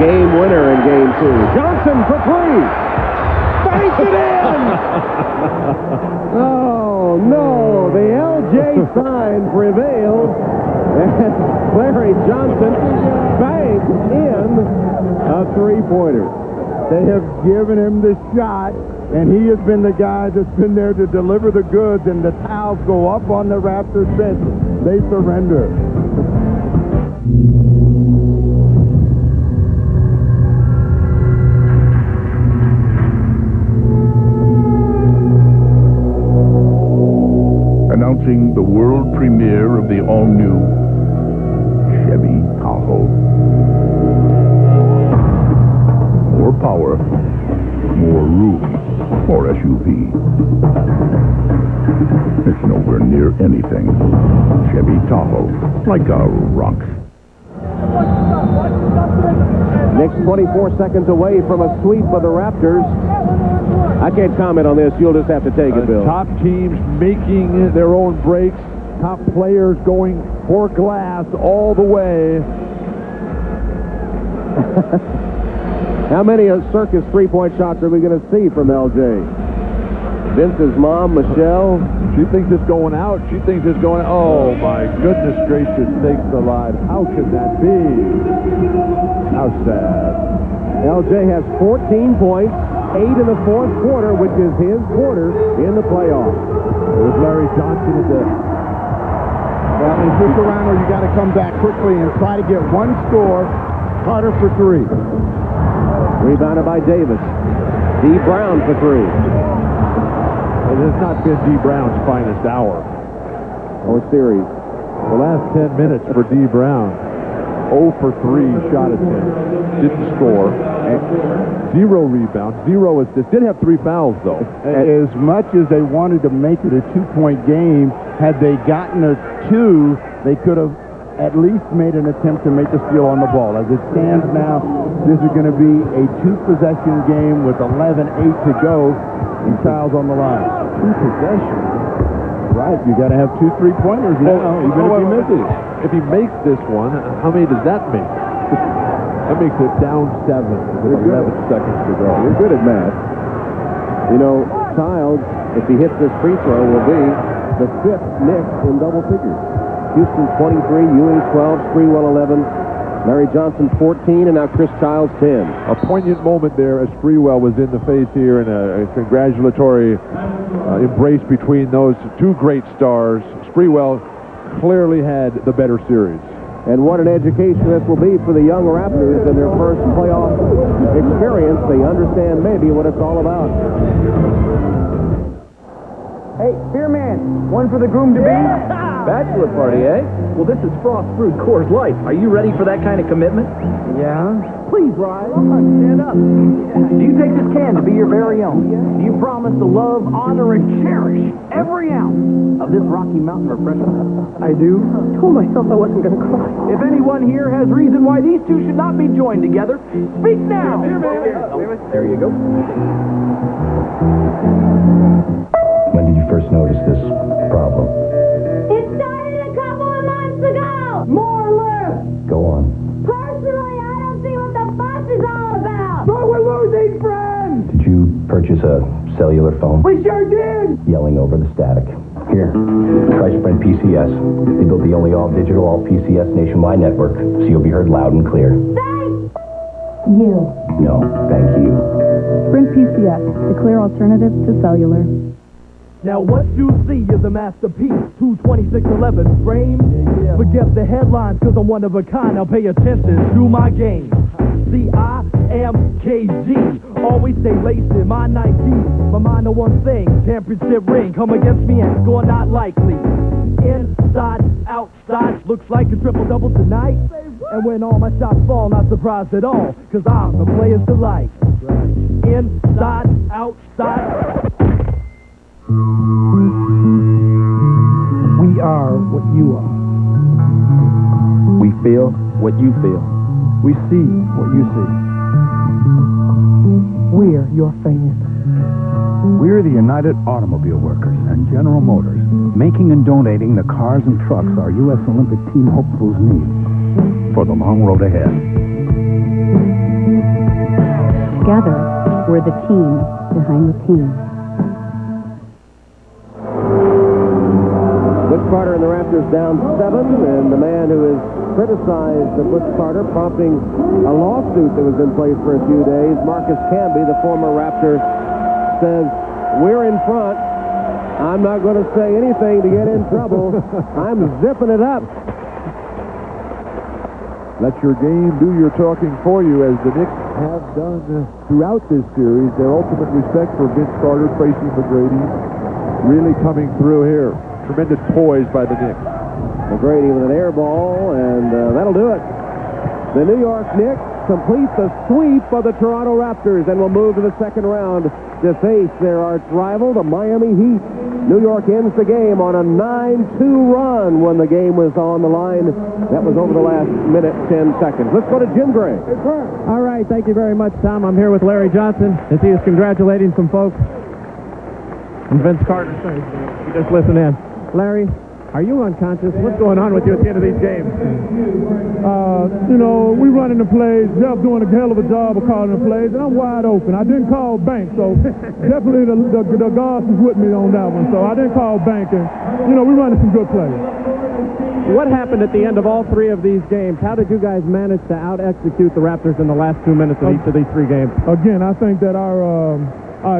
game winner in Game 2. Johnson for three. Banks it in! Oh, no. The LJ sign prevails. And Larry Johnson banks in a three-pointer. They have given him the shot, and he has been the guy that's been there to deliver the goods, and the towels go up on the Raptors bench. They surrender. Announcing the world premiere of the all-new Chevy Tahoe. More power, more room, more SUV. It's nowhere near anything Chevy Tahoe, like a rock. Knicks 24 seconds away from a sweep of the Raptors. I can't comment on this. You'll just have to take it, Bill. Top teams making their own breaks. Top players going for glass all the way. How many circus three-point shots are we going to see from LJ? Vince's mom, Michelle. She thinks it's going out. She thinks it's going. Oh my goodness gracious sakes alive! How can that be? How sad. LJ has 14 points, 8 in the fourth quarter, which is his quarter in the playoffs. It was Larry Johnson at the. Well, in this round, you got to come back quickly and try to get one score. Carter for three. Rebounded by Davis. D. Brown for three. It has not been D. Brown's finest hour. Or series. The last 10 minutes for D. Brown. 0 for 3 shot attempt. Didn't score. 0 rebounds. 0 assists. Did have 3 fouls, though. As much as they wanted to make it a two-point game, had they gotten a 2, they could have at least made an attempt to make a steal on the ball. As it stands now, this is going to be a 2-possession game with 11-8 to go and fouls on the line. 2 possessions? Right, you got to have 2 3-pointers now, even if he misses. If he makes this one, how many does that make? That makes it down 7 with 11 seconds to go. You're good at math. You know, Childs, if he hits this free throw, will be the 5th Knick in double figures. Houston 23, Ewing 12, Sprewell 11, Larry Johnson 14, and now Chris Childs 10. A poignant moment there as Sprewell was in the face here in a congratulatory embrace between those two great stars. Sprewell clearly had the better series. And what an education this will be for the young Raptors in their first playoff experience. They understand maybe what it's all about. Hey, beer man, one for the groom-to-be? Bachelor party, eh? Well, this is Frost Brewed Coors Light. Are you ready for that kind of commitment? Yeah? Please, rise. Stand up. Do you take this can to be your very own? Do you promise to love, honor, and cherish every ounce of this Rocky Mountain refreshment? I do. I told myself I wasn't going to cry. If anyone here has reason why these two should not be joined together, speak now. There you go. When did you first notice this problem? It started a couple of months ago! More alert! Go on. Personally, I don't see what the fuss is all about! But we're losing friends! Did you purchase a cellular phone? We sure did! Yelling over the static. Here, try Sprint PCS. They built the only all-digital, all-PCS nationwide network, so you'll be heard loud and clear. Thank you. No, thank you. Sprint PCS, the clear alternative to cellular. Now what you see is a masterpiece, 22611 frame. Forget the headlines, cause I'm one of a kind. Now pay attention to my game. See, I am KG. Always stay laced in my Nike. My mind on one thing, championship ring. Come against me and score not likely. Inside, outside, looks like a triple-double tonight. And when all my shots fall, not surprised at all, cause I'm the player's delight. Inside, outside. We are what you are. We feel what you feel. We see what you see. We're your fans. We're the United Automobile Workers and General Motors, making and donating the cars and trucks our U.S. Olympic team hopefuls need for the long road ahead. Together, we're the team behind the team. Butch Carter and the Raptors down 7, and the man who has criticized Butch Carter, prompting a lawsuit that was in place for a few days, Marcus Camby, the former Raptor, says, "We're in front. I'm not going to say anything to get in trouble. I'm zipping it up." Let your game do your talking for you, as the Knicks have done throughout this series. Their ultimate respect for Vince Carter, Tracy McGrady, really coming through here. Tremendous poise by the Knicks. McGrady with an air ball, and that'll do it. The New York Knicks complete the sweep of the Toronto Raptors and will move to the second round to face their arch rival, the Miami Heat. New York ends the game on a 9-2 run when the game was on the line. That was over the last minute, 10 seconds. Let's go to Jim Gray. All right, thank you very much, Tom. I'm here with Larry Johnson as he is congratulating some folks. And Vince Carter, you just listen in. Larry, are you unconscious? What's going on with you at the end of these games? We running the plays. Jeff doing a hell of a job of calling the plays, and I'm wide open. I didn't call bank, so definitely the guards was with me on that one. So I didn't call bank, and we running some good plays. What happened at the end of all three of these games? How did you guys manage to out-execute the Raptors in the last 2 minutes of each of these three games? Again, I think that our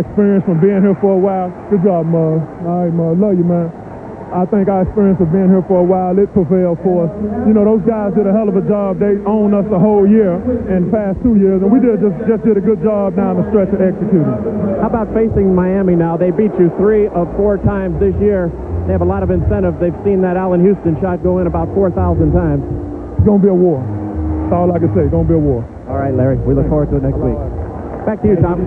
experience from being here for a while. Good job, Mug. All right, Mug. Love you, man. I think our experience of being here for a while, it prevailed for us. Those guys did a hell of a job. They owned us the whole year and past 2 years, and we just did a good job down the stretch of executing. How about facing Miami now? They beat you 3 of 4 times this year. They have a lot of incentive. They've seen that Allen Houston shot go in about 4,000 times. It's going to be a war. That's all I can say. It's going to be a war. All right, Larry. We look forward to it next week. Back to you, Tom.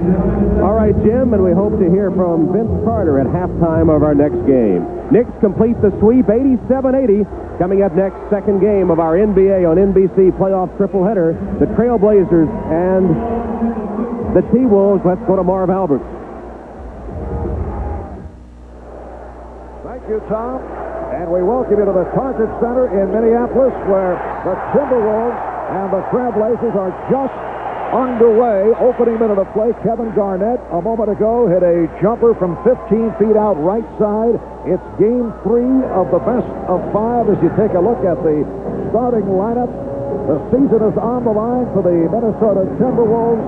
All right, Jim, and we hope to hear from Vince Carter at halftime of our next game. Knicks complete the sweep, 87-80. Coming up next, second game of our NBA on NBC playoff tripleheader, the Trailblazers and the T-Wolves. Let's go to Marv Albert. Thank you, Tom. And we welcome you to the Target Center in Minneapolis, where the Timberwolves and the Trailblazers are just underway. Opening minute of play. Kevin Garnett a moment ago hit a jumper from 15 feet out right side. It's game 3 of the best of 5 as you take a look at the starting lineup. The season is on the line for the Minnesota Timberwolves,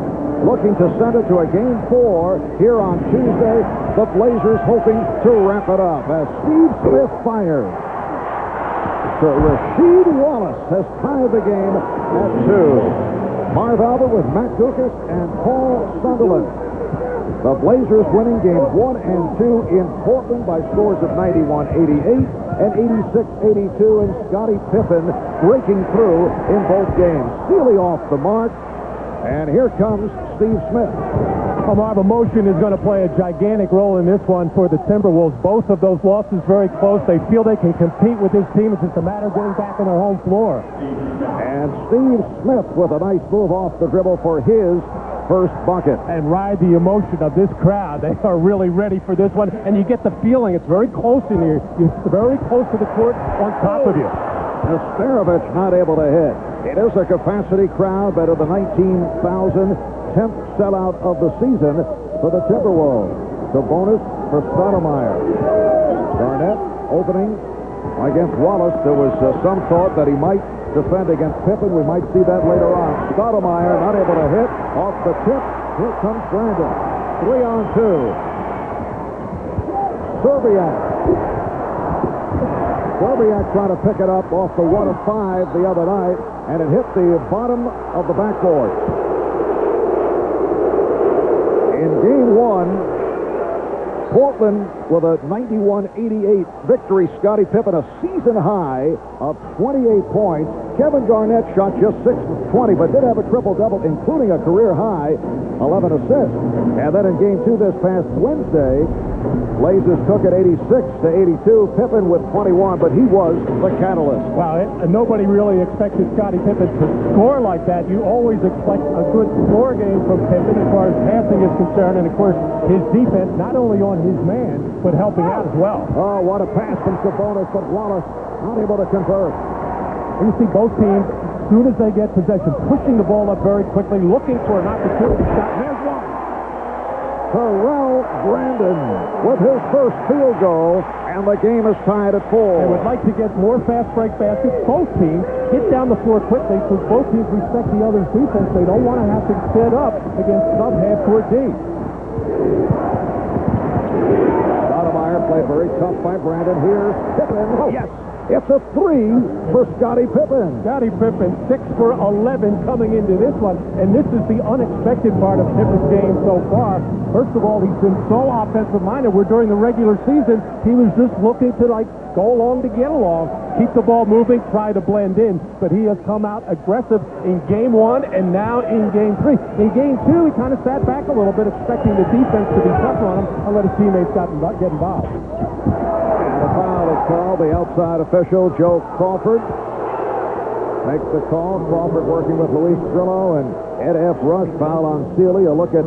looking to send it to a game 4 here on Tuesday. The Blazers hoping to wrap it up as Steve Smith fires. So Rasheed Wallace has tied the game at 2. Marv Albert with Matt Dukas and Paul Sunderland. The Blazers winning games 1 and 2 in Portland by scores of 91-88 and 86-82, and Scottie Pippen breaking through in both games. Sealy off the mark, and here comes Steve Smith. Marv, emotion is going to play a gigantic role in this one for the Timberwolves. Both of those losses very close. They feel they can compete with this team. It's just a matter of getting back on their home floor. And Steve Smith with a nice move off the dribble for his first bucket. And ride the emotion of this crowd. They are really ready for this one. And you get the feeling it's very close in here. You're very close to the court on top of you. Nesterovic not able to hit. It is a capacity crowd, better than 19,000. 10th sellout of the season for the Timberwolves. Sabonis for Stoudemire. Garnett opening against Wallace. There was some thought that he might defend against Pippen. We might see that later on. Stoudemire not able to hit. Off the tip. Here comes Brandon. 3-on-2. Serbiak trying to pick it up off the 1 of 5 the other night, and it hit the bottom of the backboard. In game 1, Portland with a 91-88 victory. Scottie Pippen a season high of 28 points. Kevin Garnett shot just 6 of 20, but did have a triple-double, including a career high 11 assists. And then in game 2 this past Wednesday, Blazers took it 86-82. Pippen with 21, but he was the catalyst. Wow, nobody really expected Scottie Pippen to score like that. You always expect a good floor game from Pippen as far as passing is concerned, and of course his defense not only on his man but helping out as well. Oh, what a pass from Sabonis, but Wallace not able to convert. You see both teams soon as they get possession, pushing the ball up very quickly, looking for an opportunity shot. And there's one. Terrell Brandon with his first field goal, and the game is tied at 4. They would like to get more fast break baskets. Both teams get down the floor quickly because both teams respect the other's defense. They don't want to have to set up against sub-half-court D. Stoudemire played very tough by Brandon. Here's Pippen. Oh, yes. It's a 3 for Scottie Pippen. Scottie Pippen, 6 for 11 coming into this one. And this is the unexpected part of Pippen's game so far. First of all, he's been so offensive-minded where during the regular season, he was just looking to, go along to get along, keep the ball moving, try to blend in. But he has come out aggressive in Game 1 and now in Game 3. In Game 2, he kind of sat back a little bit, expecting the defense to be tougher on him and let his teammates get involved. The foul is called. The outside official, Joe Crawford, makes the call. Crawford working with Luis Trillo and Ed F. Rush. Foul on Sealy. A look at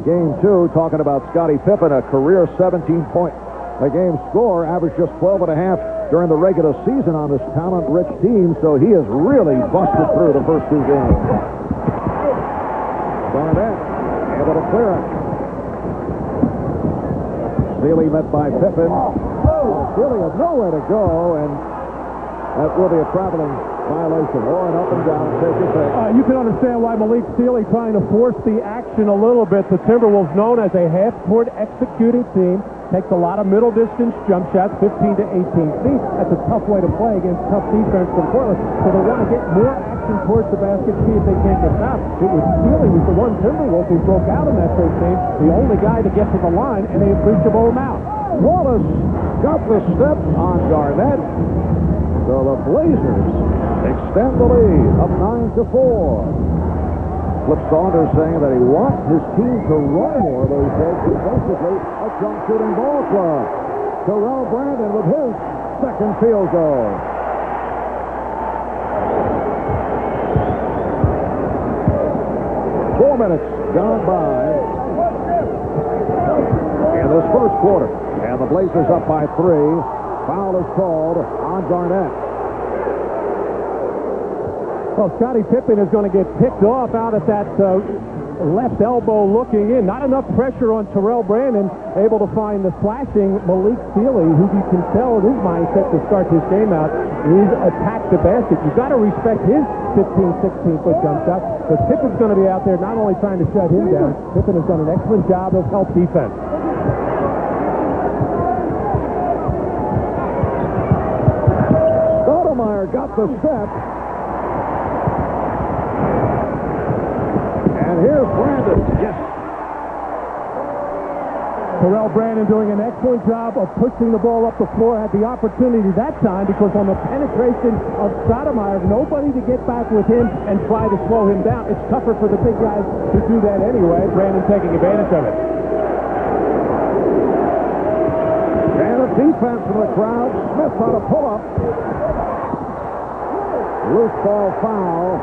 Game 2, talking about Scottie Pippen, a career 17-point a game score, averaged just 12.5 during the regular season on this talent-rich team, so he has really busted through the first 2 games. Garnett able to clear it. Sealy met by Pippen. Sealy has nowhere to go, and that will be a traveling violation. Warren up and down, take your pick. You can understand why Malik Sealy trying to force the action a little bit. The Timberwolves, known as a half-court executing team, takes a lot of middle-distance jump shots, 15 to 18 feet. That's a tough way to play against tough defense from Portland. So they want to get more action towards the basket, see if they can't get out. It was Sealy was the one Timberwolves who broke out in that first game, the only guy to get to the line, and they appreciable amount. Wallace got the step on Garnett. So the Blazers extend the lead up 9-4. Flip Saunders saying that he wants his team to run more, though he says defensively a jump shooting ball club. Terrell Brandon with his second field goal. Four minutes gone by in this first quarter. And the Blazers up by 3. Foul is called on Garnett. Well, Scottie Pippen is going to get picked off out at that left elbow looking in. Not enough pressure on Terrell Brandon, able to find the flashing Malik Sealy, who you can tell his mindset to start this game out is attack the basket. You've got to respect his 15, 16-foot jump shot, but Pippen's going to be out there not only trying to shut him down, Pippen has done an excellent job of help defense. Stoudemire got the step. And here's Brandon. Yes. Terrell Brandon doing an excellent job of pushing the ball up the floor. Had the opportunity that time because on the penetration of Stoudemire, nobody to get back with him and try to slow him down. It's tougher for the big guys to do that anyway. Brandon taking advantage of it. And a defense from the crowd. Smith on a pull-up. Loose ball foul.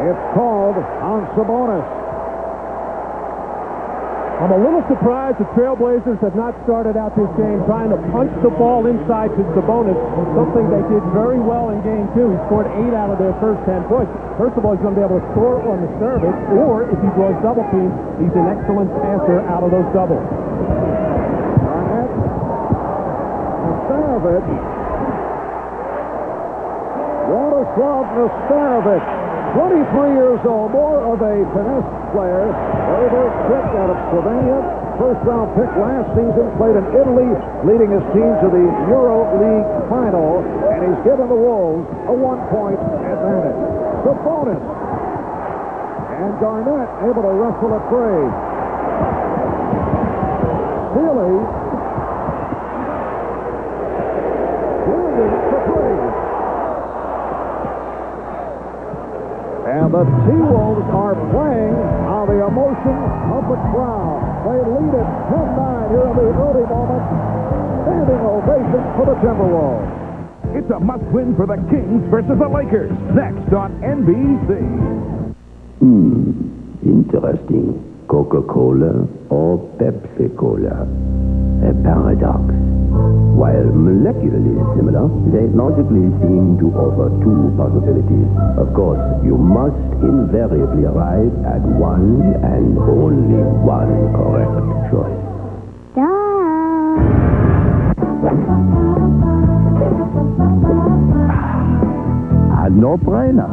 It's called on Sabonis. I'm a little surprised the Trailblazers have not started out this game trying to punch the ball inside to Sabonis, something they did very well in Game 2. He scored 8 out of their first 10 points. First of all, he's going to be able to score on the service, or if he draws double teams, he's an excellent passer out of those doubles. Garnett. Nastarovic. Wladyslav Nastarovic. 23 years old, more of a finesse player. Very, very quick out of Slovenia. First-round pick last season. Played in Italy, leading his team to the Euro League final. And he's given the Wolves a 1-point advantage. Sabonis. And Garnett able to wrestle it free. Sealy. Brandon for 3. And the T-Wolves are playing on the emotion of the crowd. They lead it 10-9 here in the early moments. Standing ovation for the Timberwolves. It's a must-win for the Kings versus the Lakers. Next on NBC. Interesting. Coca-Cola or Pepsi-Cola? a paradox. While molecularly similar, they logically seem to offer two possibilities. Of course, you must invariably arrive at one and only one correct choice. A no-brainer.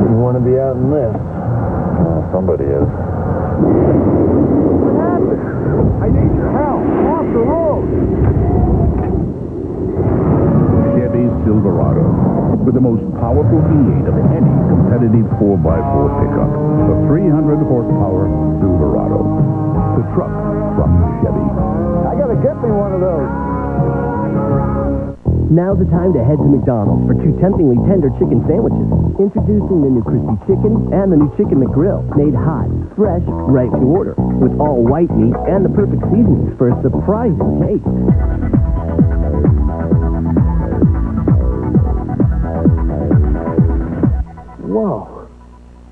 You want to be out in this? Somebody is. What happened? I need your help. Off the road. Chevy Silverado, with the most powerful V8 of any competitive 4x4 pickup. The 300 horsepower Silverado. The truck from Chevy. I gotta get me one of those. Now's the time to head to McDonald's for two temptingly tender chicken sandwiches. Introducing the new crispy chicken and the new chicken McGrill. Made hot, fresh, right to order. With all white meat and the perfect seasonings for a surprising taste. Whoa.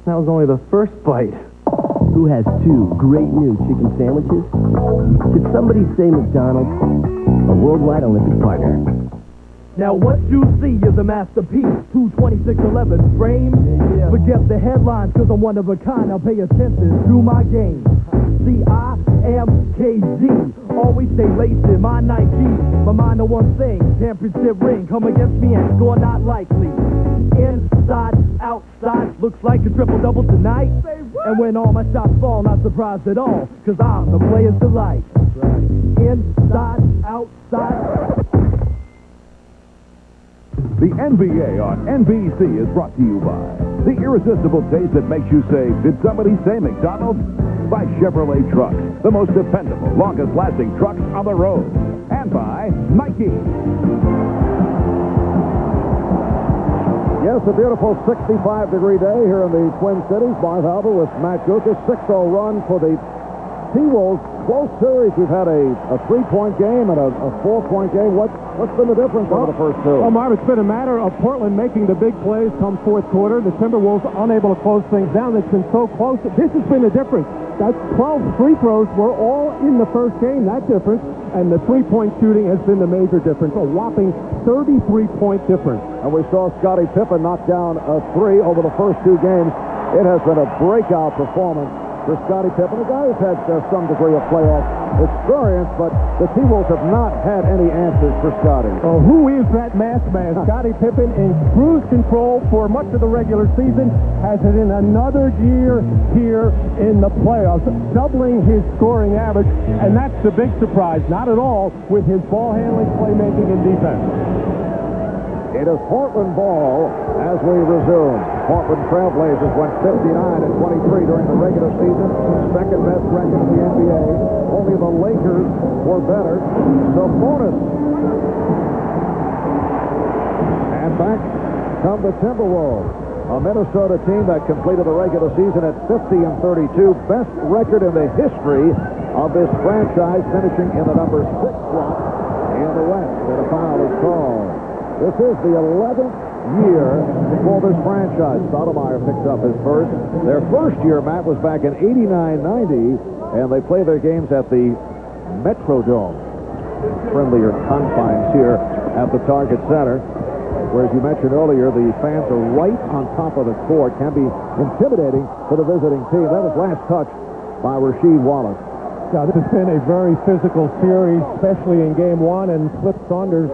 That was only the first bite. Who has two great new chicken sandwiches? Did somebody say McDonald's? A worldwide Olympic partner. Now what you see is a masterpiece, 22611 frame. Forget the headlines, cause I'm one of a kind. I'll pay attention to my game. C-I-M-K-Z. Always stay laced in my Nike. My mind on one thing, championship ring. Come against me and score not likely. Inside, outside, looks like a triple-double tonight. And when all my shots fall, not surprised at all, cause I'm the player's delight. Inside, outside. The NBA on NBC is brought to you by the irresistible taste that makes you say, did somebody say McDonald's? By Chevrolet Trucks, the most dependable, longest-lasting trucks on the road. And by Nike. Yes, a beautiful 65-degree day here in the Twin Cities. Marv Albert with Matt Gucas. 6-0 run for the T-Wolves. Close series. We've had a 3-point game and a 4-point game. What's been the difference over the first two? Well, Marv, it's been a matter of Portland making the big plays come fourth quarter. The Timberwolves unable to close things down. It's been so close. This has been the difference. That's 12 free throws were all in the first game. That difference. And the three-point shooting has been the major difference. A whopping 33-point difference. And we saw Scottie Pippen knock down a 3 over the first two games. It has been a breakout performance for Scottie Pippen, a guy who's had some degree of playoff experience, but the T-Wolves have not had any answers for Scottie. Oh, who is that masked man? Scottie Pippen in cruise control for much of the regular season, has it in another year here in the playoffs, doubling his scoring average, and that's the big surprise, not at all with his ball handling, playmaking, and defense. It is Portland ball as we resume. Portland Trailblazers went 59-23 during the regular season. Second best record in the NBA. Only the Lakers were better. Sabonis. And back come the Timberwolves. A Minnesota team that completed the regular season at 50-32. Best record in the history of this franchise, finishing in the number 6 slot in the West. And a foul is called. This is the 11th year for this franchise. Sotomayor picks up his first. Their first year, Matt, was back in 89-90, and they play their games at the Metrodome. Friendlier confines here at the Target Center, where, as you mentioned earlier, the fans are right on top of the court. Can be intimidating for the visiting team. That was last touch by Rasheed Wallace. Yeah, this has been a very physical series, especially in Game 1, and Flip Saunders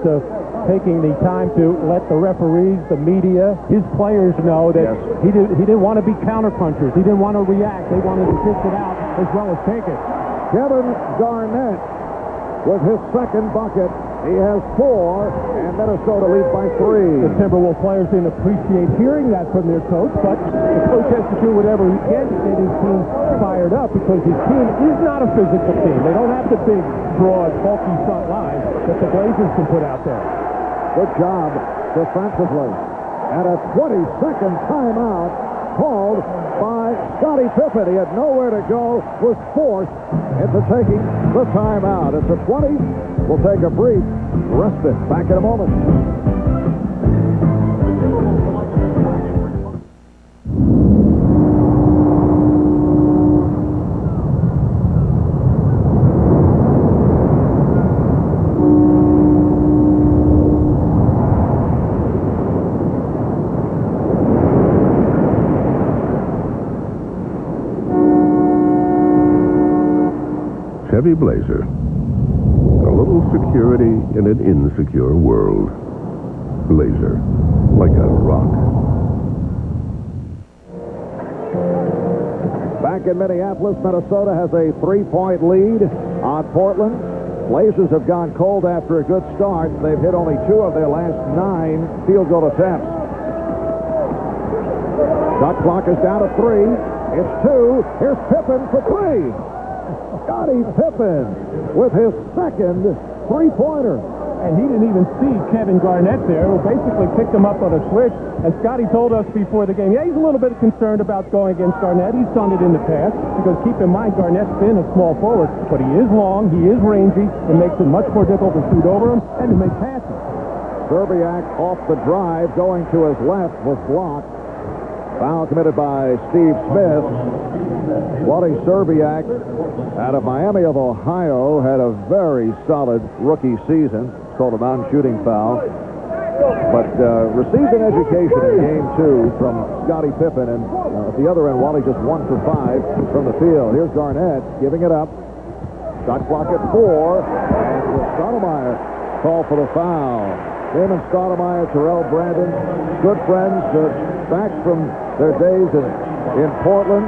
taking the time to let the referees, the media, his players know that he didn't want to be counterpunchers. He didn't want to react. They wanted to dish it out as well as take it. Kevin Garnett with his second bucket. He has 4, and Minnesota leads by 3. The Timberwolves players didn't appreciate hearing that from their coach, but the coach has to do whatever he can to get his team fired up, because his team is not a physical team. They don't have the big, broad, bulky front line that the Blazers can put out there. Good job defensively. And a 20-second timeout called by Scottie Pippen. He had nowhere to go, was forced into taking the timeout. It's a 20. We'll take a brief respite. Back in a moment. Chevy Blazer. A little security in an insecure world. Blazer, like a rock. Back in Minneapolis, Minnesota has a 3-point lead on Portland. Blazers have gone cold after a good start. They've hit only 2 of their last 9 field goal attempts. Shot clock is down to 3. It's 2. Here's Pippen for 3. Scottie Pippen with his second 3-pointer. And he didn't even see Kevin Garnett there, who basically picked him up on a switch. And Scottie told us before the game, yeah, he's a little bit concerned about going against Garnett. He's done it in the past, because keep in mind, Garnett's been a small forward, but he is long, he is rangy, and makes it much more difficult to shoot over him and to make passes. Serbiak off the drive, going to his left, was blocked. Foul committed by Steve Smith. Wally Serbiak, out of Miami of Ohio, had a very solid rookie season. It's called a non-shooting foul. But received an education in Game 2 from Scottie Pippen. And at the other end, Wally just 1 for 5 from the field. Here's Garnett giving it up. Shot clock at 4. And Stoudemire called for the foul. Damon Stoudemire, Terrell Brandon, good friends, back from their days in Portland.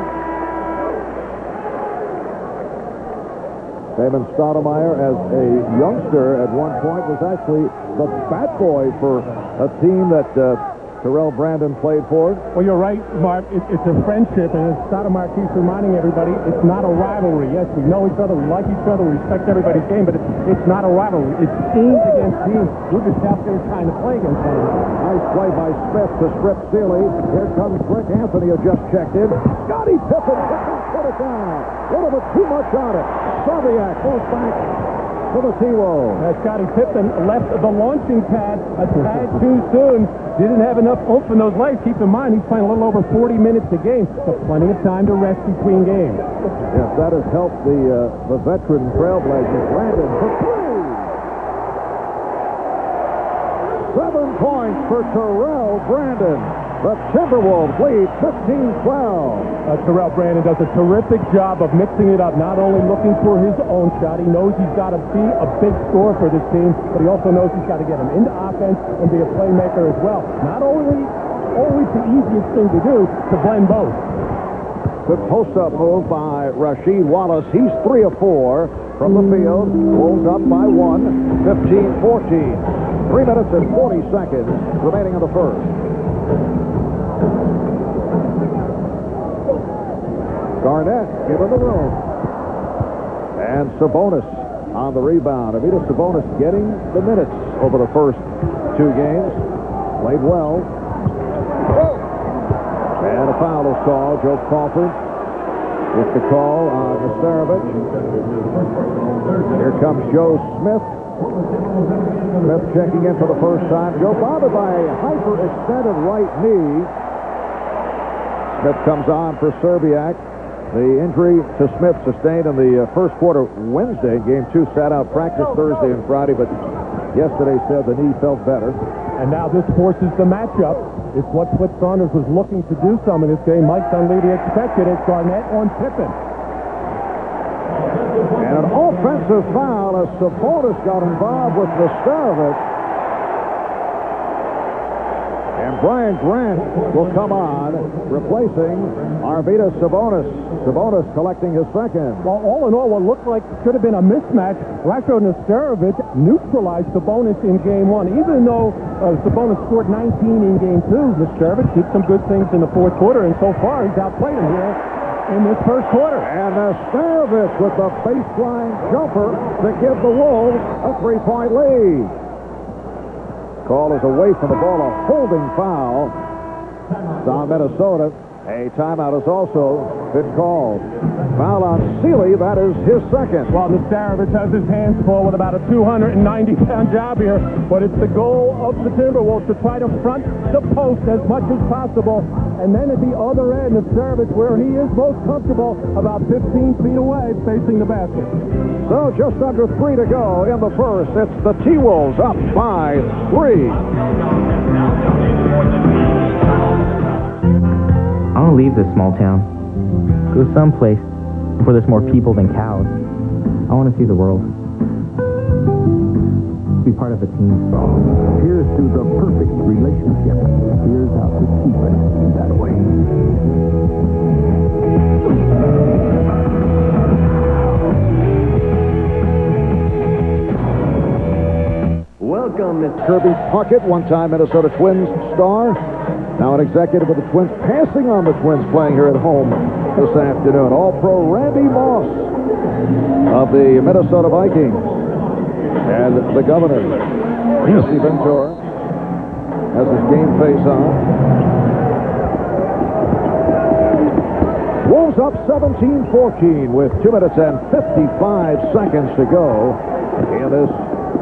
Damon Stoudemire, as a youngster at one point, was actually the bat boy for a team that Terrell Brandon played for. Well, you're right, Mark. It's a friendship, and as Stoudemire keeps reminding everybody, it's not a rivalry. Yes, we know each other, we like each other, we respect everybody's game, but it's not a rivalry. It's teams against teams. We're just out there trying to play against one another. Nice play by Smith to strip Sealy. Here comes Rick Anthony, who just checked in. Scottie Pippen put it down. A little bit too much on it. Serbiak goes back to the T-Wolves. Scottie Pippen left the launching pad a tad too soon. Didn't have enough oomph in those legs. Keep in mind, he's playing a little over 40 minutes a game, so plenty of time to rest between games. Yes, that has helped the veteran Trailblazers. Brandon for 3. 7 points for Terrell Brandon. The Timberwolves lead 15-12. Terrell Brandon does a terrific job of mixing it up, not only looking for his own shot. He knows he's got to be a big scorer for this team, but he also knows he's got to get him into offense and be a playmaker as well. Not always the easiest thing to do, to blend both. Good post-up move by Rasheed Wallace. He's 3 of 4 from the field. Wolves up by 1, 15-14. 3 minutes and 40 seconds remaining in the first. Garnett given the room. And Sabonis on the rebound. Arvydas Sabonis getting the minutes over the first 2 games. Played well. And a foul is called. Joe Crawford with the call on Nastarovich. Here comes Joe Smith. Smith checking in for the first time. Joe bothered by a hyperextended right knee. Smith comes on for Serbiak. The injury to Smith sustained in the first quarter Wednesday. Game 2 sat out practice Thursday and Friday, but yesterday said the knee felt better. And now this forces the matchup. It's what Flip Saunders was looking to do some in this game. Mike Dunleavy expected it. Garnett on Pippen. And an offensive foul as Sabonis got involved with Nastarovich. And Brian Grant will come on, replacing Arvydas Sabonis. Sabonis collecting his second. Well, all in all, what looked like should have been a mismatch. Ratko Nastarovich neutralized Sabonis in Game 1. Even though Sabonis scored 19 in Game 2, Nastarovich did some good things in the fourth quarter, and so far he's outplayed him here in this first quarter. And Nastarovich with the baseline jumper to give the Wolves a 3-point lead. Call is away from the ball, a holding foul. It's on Minnesota. A timeout has also been called. Foul on Sealy, that is his second. Well, Nastarovich has his hands full with about a 290-pound job here, but it's the goal of the Timberwolves to try to front the post as much as possible. And then at the other end, Nastarovich, where he is most comfortable, about 15 feet away, facing the basket. So just under 3 to go in the first. It's the T-Wolves up by 3. I want to leave this small town. Go someplace where there's more people than cows. I want to see the world. Be part of a team. Here's to the perfect relationship. Here's how to keep it that way. Welcome, Miss Kirby Puckett, one-time Minnesota Twins star. Now an executive with the Twins, passing on the Twins playing here at home this afternoon. All-Pro Randy Moss of the Minnesota Vikings. And the governor, Jesse Ventura, has his game face on. Wolves up 17-14 with 2 minutes and 55 seconds to go in this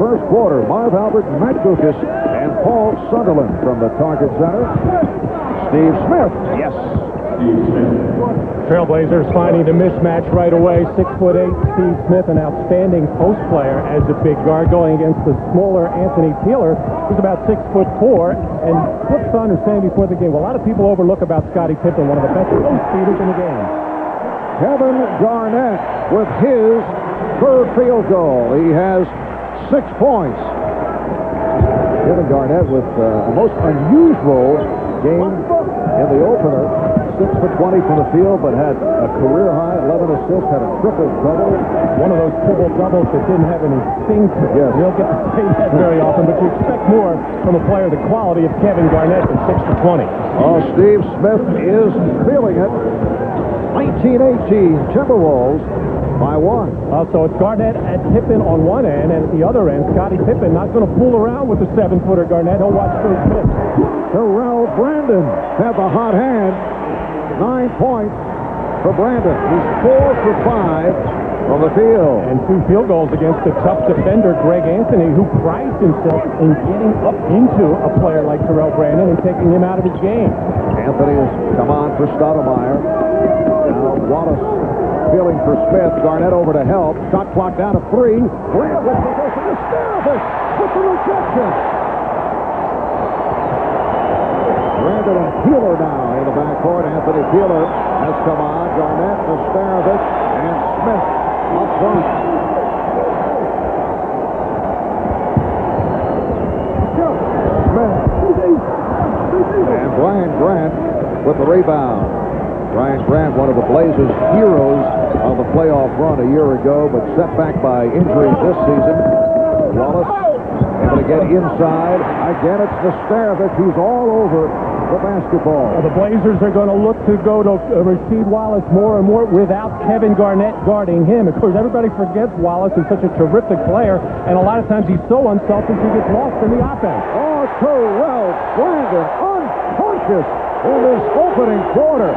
first quarter. Marv Albert, Matt Gukas, and Paul Sunderland from the Target Center. Steve Smith, yes. Trailblazers finding the mismatch right away. 6'8" Steve Smith, an outstanding post player as a big guard, going against the smaller Anthony Peeler, who's about 6'4", and Flip Saunders saying before the game, well, a lot of people overlook about Scottie Pippen, one of the best post speeders in the game. Kevin Garnett with his third field goal. He has 6 points. Kevin Garnett with a most unusual game in the opener. 6 for 20 from the field, but had a career high 11 assists, had a triple-double. One of those triple-doubles that didn't have any sting to it. Yes. You don't get to say that very often, but you expect more from a player the quality of Kevin Garnett than 6 for 20. Oh, Steve Smith is feeling it. 1918 Timberwolves by 1. So it's Garnett and Pippen on one end, and at the other end, Scottie Pippen not going to fool around with the 7-footer Garnett. He'll watch those pitch. Terrell Brandon had the hot hand. 9 points for Brandon. He's 4 for 5 from the field. And 2 field goals against the tough defender, Greg Anthony, who prides himself in getting up into a player like Terrell Brandon and taking him out of his game. Anthony has come on for Stoudemire. Now Wallace feeling for Smith. Garnett over to help. Shot clock down to 3. Grant with possession. The Starovich with the rejection. Brandon and Peeler now in the backcourt. Anthony Peeler has come on. Garnett, Starovich, and Smith up front. Smith. And Brian Grant with the rebound. Brian Grant, one of the Blazers' heroes of the playoff run a year ago, but set back by injuries this season. Wallace able to get inside. Again, it's Starovich who's all over the basketball. Well, the Blazers are going to look to go to Rasheed Wallace more and more without Kevin Garnett guarding him. Of course, everybody forgets Wallace is such a terrific player, and a lot of times he's so unselfish he gets lost in the offense. Oh, Terrell Brandon unconscious in this opening quarter.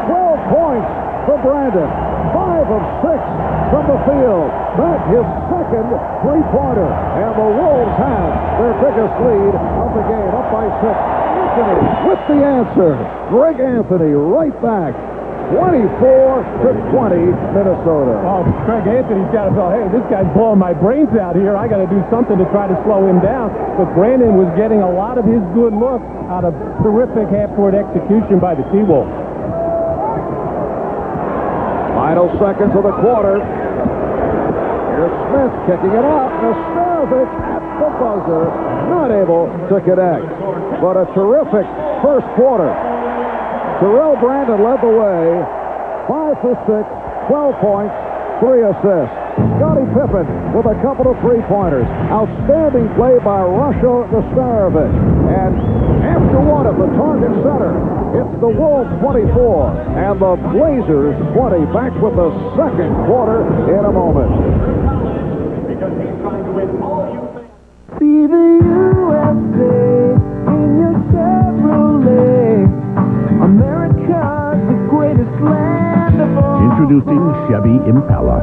12 points for Brandon. 5 of 6 from the field. That's his second three-pointer. And the Wolves have their biggest lead of the game, up by 6. Anthony with the answer. Greg Anthony right back. 24-20 Minnesota. Oh, Greg Anthony's got to go, hey, this guy's blowing my brains out here. I got to do something to try to slow him down. But Brandon was getting a lot of his good looks out of terrific half-court execution by the T-Wolves. Final seconds of the quarter. Here's Smith kicking it out. Starovich at the buzzer. Not able to connect. But a terrific first quarter. Terrell Brandon led the way. 5 for 6, 12 points, 3 assists. Scottie Pippen with a couple of three-pointers. Outstanding play by Russia Starovich. And after one at the Target Center, it's the Wolves 24 and the Blazers 20. Back with the second quarter in a moment. Because he's trying to win all you think. Be the USA in your Chevrolet. America's the greatest land of all. Introducing Chevy Impala.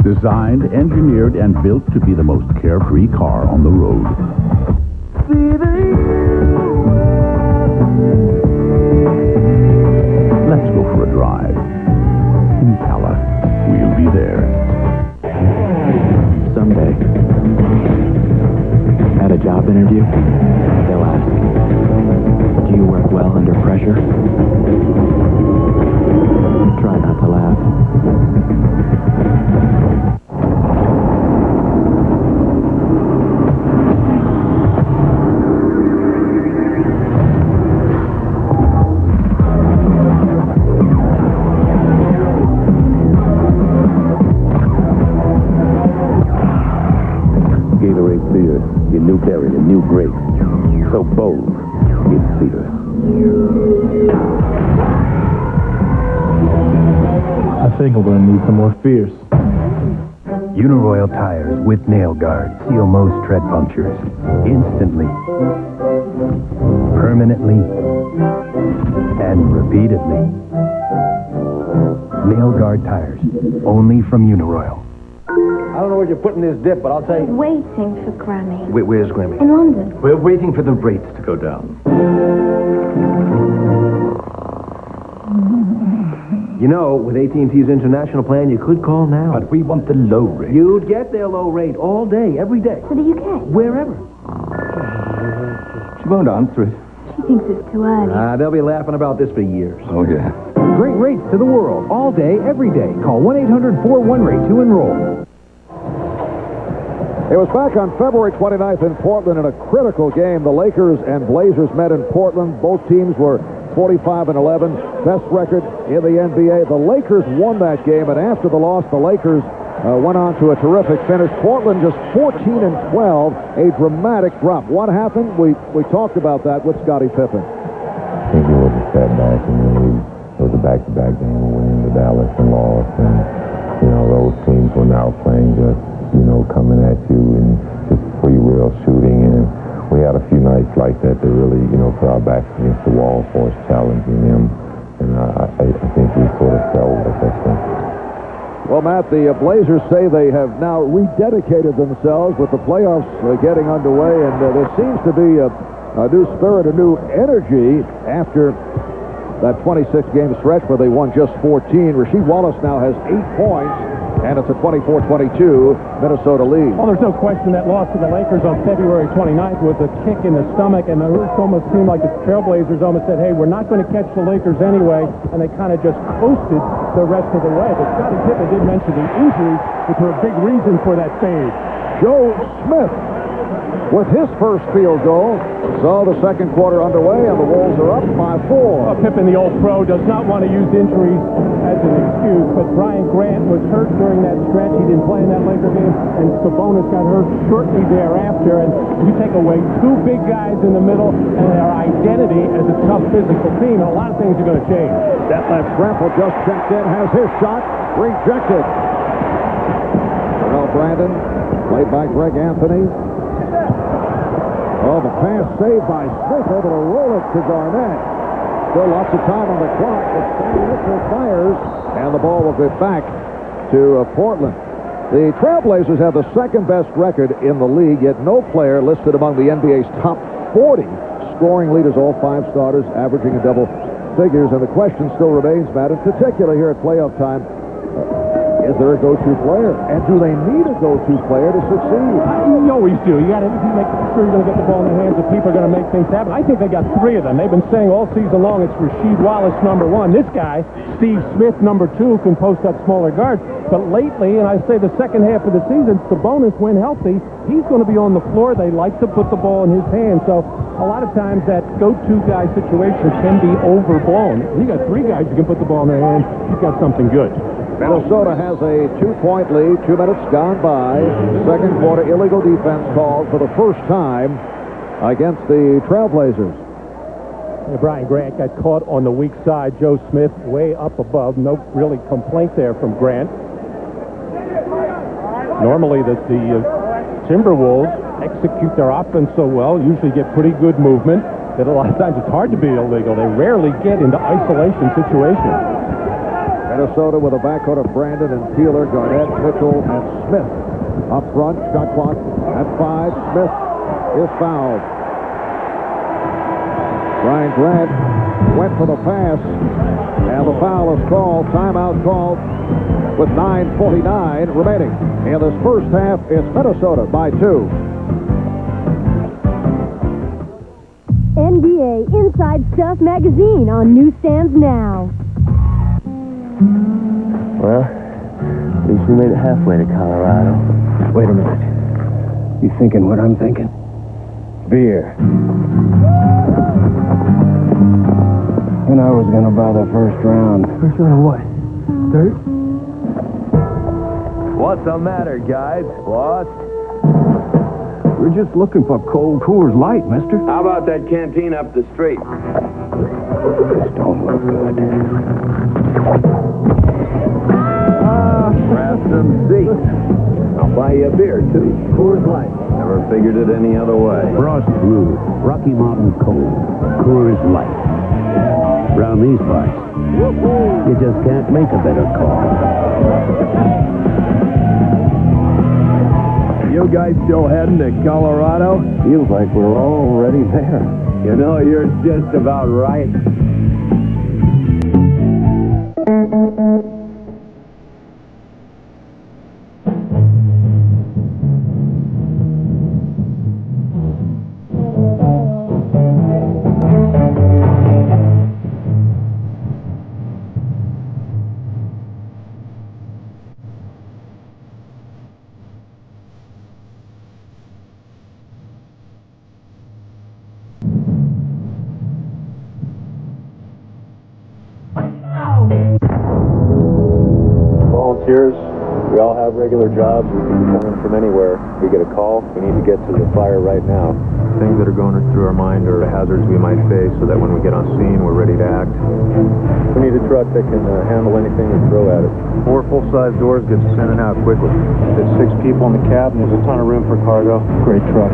Designed, engineered, and built to be the most carefree car on the road. See the Let's go for a drive. Impala. We'll be there. Someday, at a job interview, they'll ask, do you work well under pressure? Try not to. in New Berry and New Grace. So bold, it's fierce. I think I'm going to need some more fierce. Uniroyal tires with nail guards seal most tread punctures instantly, permanently, and repeatedly. Nail guard tires, only from Uniroyal. I don't know where you're putting this dip, but I'll tell you. Waiting for Grammy. Where's Grammy? In London. We're waiting for the rates to go down. You know, with AT&T's international plan, you could call now. But we want the low rate. You'd get their low rate all day, every day. To the UK. Wherever. She won't answer it. She thinks it's too early. They'll be laughing about this for years. Oh, yeah. Great rates to the world, all day, every day. Call 1-800-41-RATE to enroll. It was back on February 29th in Portland in a critical game. The Lakers and Blazers met in Portland. Both teams were 45-11, best record in the NBA. The Lakers won that game, and after the loss, the Lakers went on to a terrific finish. Portland just 14-12, a dramatic drop. What happened? We talked about that with Scottie Pippen. I think it was a setback, and it was a back-to-back game. We went into Dallas and lost, and those teams were now playing just coming at you and just free will shooting, and we had a few nights like that that really, put our backs against the wall for us, challenging them, and I think we sort of fell at that point. Well, Matt, the Blazers say they have now rededicated themselves with the playoffs getting underway, and there seems to be a new spirit, a new energy after that 26-game stretch where they won just 14. Rasheed Wallace now has 8 points. And it's a 24-22 Minnesota lead. Well, there's no question that loss to the Lakers on February 29th was a kick in the stomach, and it almost seemed like the Trailblazers almost said, hey, we're not going to catch the Lakers anyway, and they kind of just coasted the rest of the way. But Scottie Pippen did mention the injuries, which were a big reason for that fade. Joe Smith with his first field goal. So the second quarter underway, and the Wolves are up by 4. Well, Pippen, the old pro, does not want to use injuries as an excuse, but Brian Grant was hurt during that stretch. He didn't play in that Laker game, and Sabonis got hurt shortly thereafter. And you take away 2 big guys in the middle and their identity as a tough physical team, and a lot of things are going to change. That left Trample just checked in, has his shot rejected. Terrell Brandon, played by Greg Anthony. Oh, the pass saved by Smith, able to roll it to Garnett. Still lots of time on the clock, but Stanley Mitchell fires, and the ball will get back to Portland. The Trailblazers have the second-best record in the league, yet no player listed among the NBA's top 40 scoring leaders, all 5 starters, averaging in double figures. And the question still remains, Matt, in particular here at playoff time, is there a go-to player? And do they need a go-to player to succeed? You always do. You got to make sure you're going to get the ball in the hands of people who are going to make things happen. I think they got 3 of them. They've been saying all season long it's Rasheed Wallace, number 1. This guy, Steve Smith, number 2, can post up smaller guards. But lately, and I say the second half of the season, Sabonis, when healthy, he's going to be on the floor. They like to put the ball in his hands. So a lot of times that go-to guy situation can be overblown. You got 3 guys who can put the ball in their hands. You've got something good. Minnesota has a 2-point lead, 2 minutes gone by. Second quarter illegal defense called for the first time against the Trailblazers. Yeah, Brian Grant got caught on the weak side. Joe Smith way up above. No really complaint there from Grant. Normally the Timberwolves execute their offense so well, usually get pretty good movement, that a lot of times it's hard to be illegal. They rarely get into isolation situations. Minnesota with a backcourt of Brandon and Peeler, Garnett, Mitchell, and Smith. Up front, shot clock at 5. Smith is fouled. Brian Grant went for the pass, and the foul is called. Timeout called with 9:49 remaining. In this first half, it's Minnesota by 2. NBA Inside Stuff magazine on newsstands now. Well, at least we made it halfway to Colorado. Wait a minute. You thinking what I'm thinking? Beer. And I was gonna buy the first round. First round what? Third? What's the matter, guys? What? We're just looking for cold Coors Light, mister. How about that canteen up the street? This don't look good. Grab some seats. I'll buy you a beer, too. Coors Light. Never figured it any other way. Frost Brew, Rocky Mountain Cold, Coors Light. Around these parts, you just can't make a better call. You guys still heading to Colorado? Feels like we're already there. You know, you're just about right. Volunteers, we all have regular jobs. We can be coming from anywhere. We get a call, we need to get to the fire right now. Things that are going through our mind are hazards we might face so that when we get on scene, we're ready to act. We need a truck that can handle anything we throw at it. 4 full-size doors gets us in and out quickly. There's 6 people in the cab, and there's a ton of room for cargo. Great truck.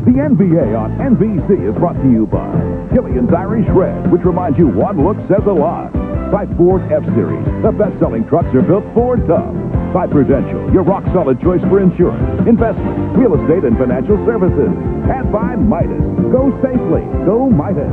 The NBA on NBC is brought to you by Killian's Irish Red, which reminds you one look says a lot. By Ford F-Series, the best-selling trucks are built Ford tough. By Prudential, your rock-solid choice for insurance, investment, real estate, and financial services. And by Midas. Go safely. Go Midas.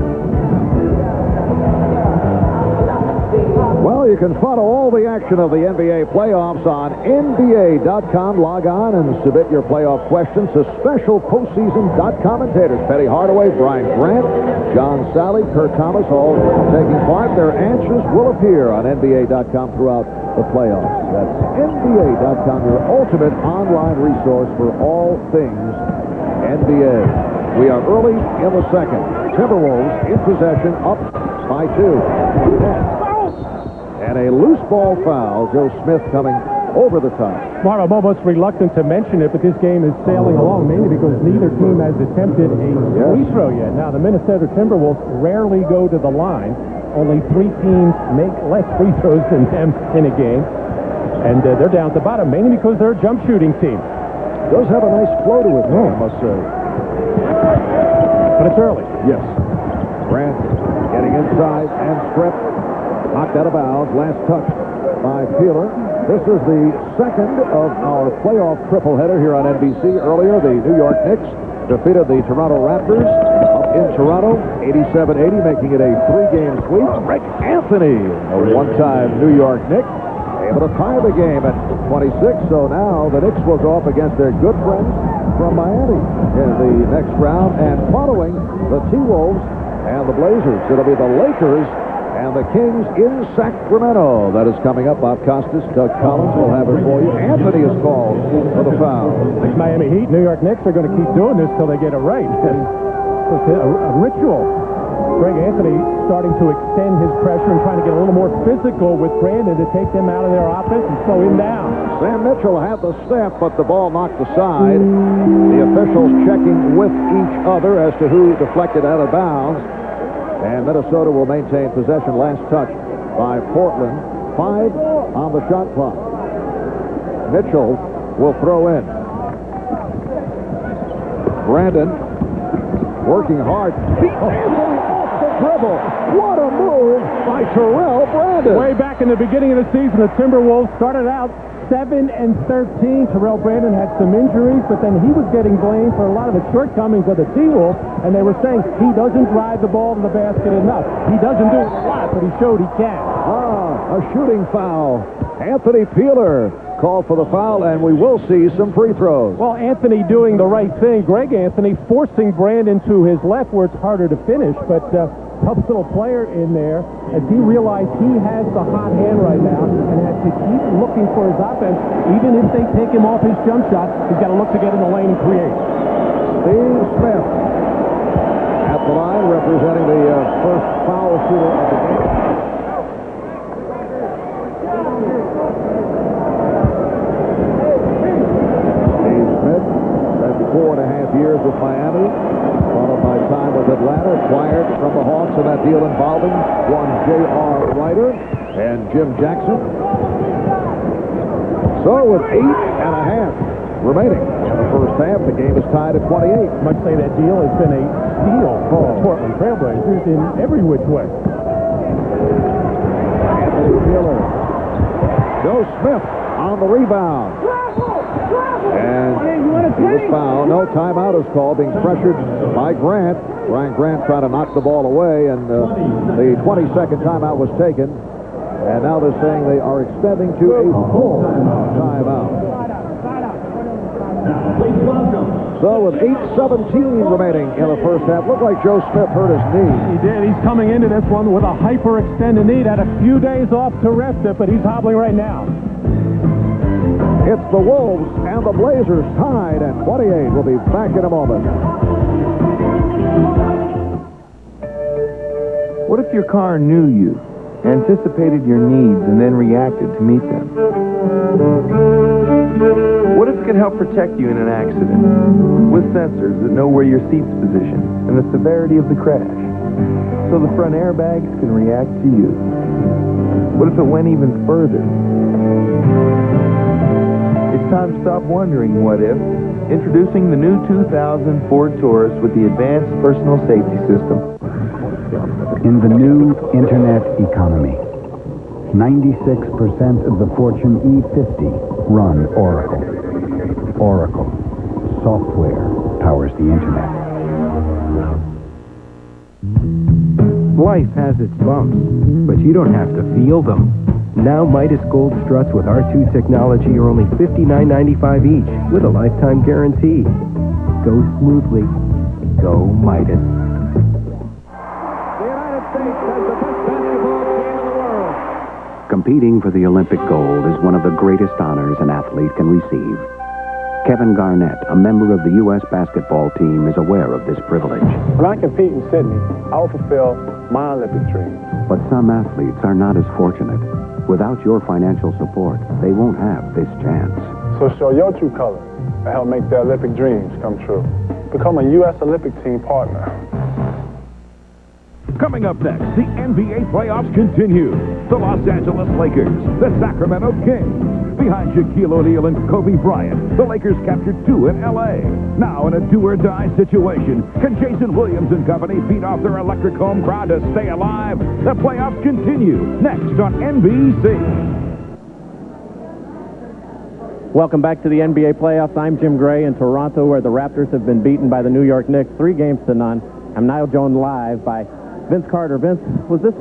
Well, you can follow all the action of the NBA playoffs on NBA.com. Log on and submit your playoff questions to special postseason commentators. Petty Hardaway, Brian Grant, John Sally, Kurt Thomas, all taking part. Their answers will appear on NBA.com throughout the playoffs. That's NBA.com, your ultimate online resource for all things NBA. We are early in the second. Timberwolves in possession, up by 2. And a loose ball foul. Joe Smith coming over the top. Mark, I'm almost reluctant to mention it, but this game is sailing along mainly because neither team has attempted a free throw yet. Now, the Minnesota Timberwolves rarely go to the line. Only 3 teams make less free throws than them in a game. And they're down at the bottom, mainly because they're a jump shooting team. Does have a nice flow to it, though, I must say. But it's early. Yes. Grant getting inside and stripped. Knocked out of bounds. Last touch by Peeler. This is the second of our playoff triple-header here on NBC. Earlier, the New York Knicks defeated the Toronto Raptors up in Toronto, 87-80, making it a 3-game sweep. Rick Anthony, a one-time New York Knick, able to tie the game at 26. So now the Knicks will go up against their good friends from Miami in the next round. And following the T-Wolves and the Blazers, it'll be the Lakers and the Kings in Sacramento. That is coming up. Bob Costas, Doug Collins will have it for you. Anthony is called for the foul. Like Miami Heat, New York Knicks are going to keep doing this till they get it right. And it's a ritual. Greg Anthony starting to extend his pressure and trying to get a little more physical with Brandon to take them out of their offense and slow him down. Sam Mitchell had the step, but the ball knocked aside. The officials checking with each other as to who deflected out of bounds. And Minnesota will maintain possession. Last touch by Portland. 5 on the shot clock. Mitchell will throw in. Brandon working hard. Beat Anthony off the dribble. What a move by Terrell Brandon. Way back in the beginning of the season, the Timberwolves started out 7-13. Terrell Brandon had some injuries, but then he was getting blamed for a lot of the shortcomings of the T-Wolves, and they were saying he doesn't drive the ball to the basket enough. He doesn't do it a lot, but he showed he can. A shooting foul. Anthony Peeler called for the foul, and we will see some free throws. Well, Anthony doing the right thing. Greg Anthony forcing Brandon to his left where it's harder to finish, but tough little player in there as he realized he has the hot hand right now and has to keep looking for his offense. Even if they take him off his jump shot, he's got to look to get in the lane and create. Steve Smith at the line representing the first foul shooter of the game. Followed by time with Atlanta, acquired from the Hawks in that deal involving one J.R. Ryder and Jim Jackson. So with 8.5 remaining in the first half, the game is tied at 28. Might say that deal has been a steal for the Portland Trailblazers in every which way. Anthony Wheeler. Joe Smith on the rebound. And he was fouled. No timeout is called, being pressured by Grant. Brian Grant trying to knock the ball away, and the 20-second timeout was taken. And now they're saying they are extending to a full timeout. So with 8:17 remaining in the first half, looked like Joe Smith hurt his knee. He did. He's coming into this one with a hyperextended knee. Had a few days off to rest it, but he's hobbling right now. It's the Wolves and the Blazers tied at 28. We'll be back in a moment. What if your car knew you, anticipated your needs, and then reacted to meet them? What if it could help protect you in an accident with sensors that know where your seat's positioned and the severity of the crash, so the front airbags can react to you? What if it went even further? It's time to stop wondering what if. Introducing the new 2000 Ford Taurus with the advanced personal safety system. In the new internet economy, 96% of the Fortune E50 run Oracle. Oracle. Software powers the internet. Life has its bumps, but you don't have to feel them. Now Midas Gold struts with R2 technology are only $59.95 each with a lifetime guarantee. Go smoothly. Go Midas. Competing for the Olympic gold is one of the greatest honors an athlete can receive. Kevin Garnett, a member of the U.S. basketball team, is aware of this privilege. When I compete in Sydney, I will fulfill my Olympic dream. But some athletes are not as fortunate. Without your financial support, they won't have this chance. So show your true colors and help make their Olympic dreams come true. Become a U.S. Olympic team partner. Coming up next, the NBA playoffs continue. The Los Angeles Lakers, the Sacramento Kings. Behind Shaquille O'Neal and Kobe Bryant, the Lakers captured 2 in L.A. Now in a do-or-die situation, can Jason Williams and company beat off their electric home crowd to stay alive? The playoffs continue next on NBC. Welcome back to the NBA playoffs. I'm Jim Gray in Toronto, where the Raptors have been beaten by the New York Knicks 3-0. I'm Niall Jones live by Vince Carter. Vince, was this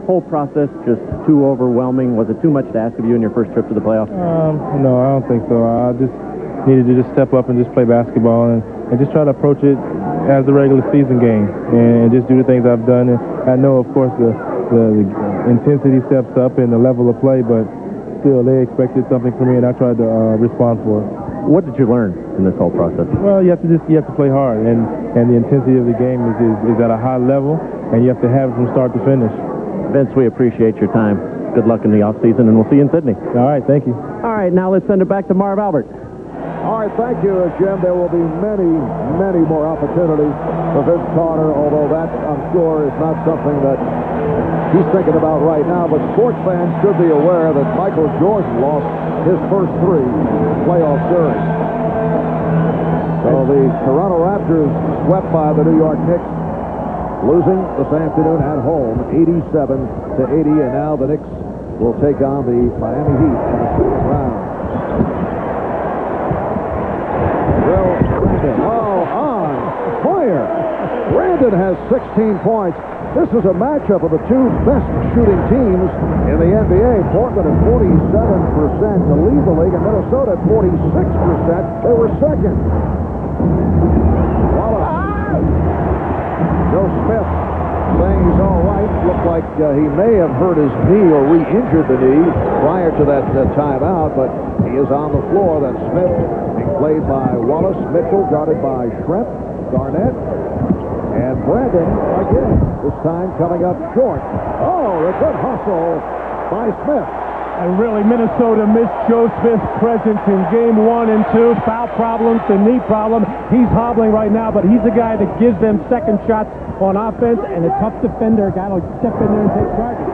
whole process just too overwhelming? Was it too much to ask of you in your first trip to the playoffs? No, I don't think so. I just needed to just step up and just play basketball and just try to approach it as a regular season game and just do the things I've done. And I know, of course, the intensity steps up and the level of play, but still, they expected something from me, and I tried to respond for it. What did you learn in this whole process? Well, you have to play hard, and the intensity of the game is at a high level, and you have to have it from start to finish. Vince, we appreciate your time. Good luck in the offseason, and we'll see you in Sydney. All right, thank you. All right, now let's send it back to Marv Albert. All right, thank you, Jim. There will be many, many more opportunities for Vince Carter, although that, I'm sure, is not something that he's thinking about right now. But sports fans should be aware that Michael Jordan lost his first 3 playoff series. So the Toronto Raptors swept by the New York Knicks, losing this afternoon at home, 87-80, and now the Knicks will take on the Miami Heat in the 6th round. Brandon, on fire! Brandon has 16 points. This is a matchup of the 2 best shooting teams in the NBA. Portland at 47% to lead the league, and Minnesota at 46%. They were second. Wallace. Joe Smith saying he's all right. Looked like he may have hurt his knee or re-injured the knee prior to that timeout, but he is on the floor. That's Smith being played by Wallace. Mitchell guarded by Schrempf, Garnett, and Brandon again. This time coming up short. Oh, a good hustle by Smith. And really, Minnesota missed Joe Smith's presence in game 1 and 2. Foul problems, the knee problem. He's hobbling right now, but he's the guy that gives them second shots on offense, and a tough defender, got to step in there and take charges.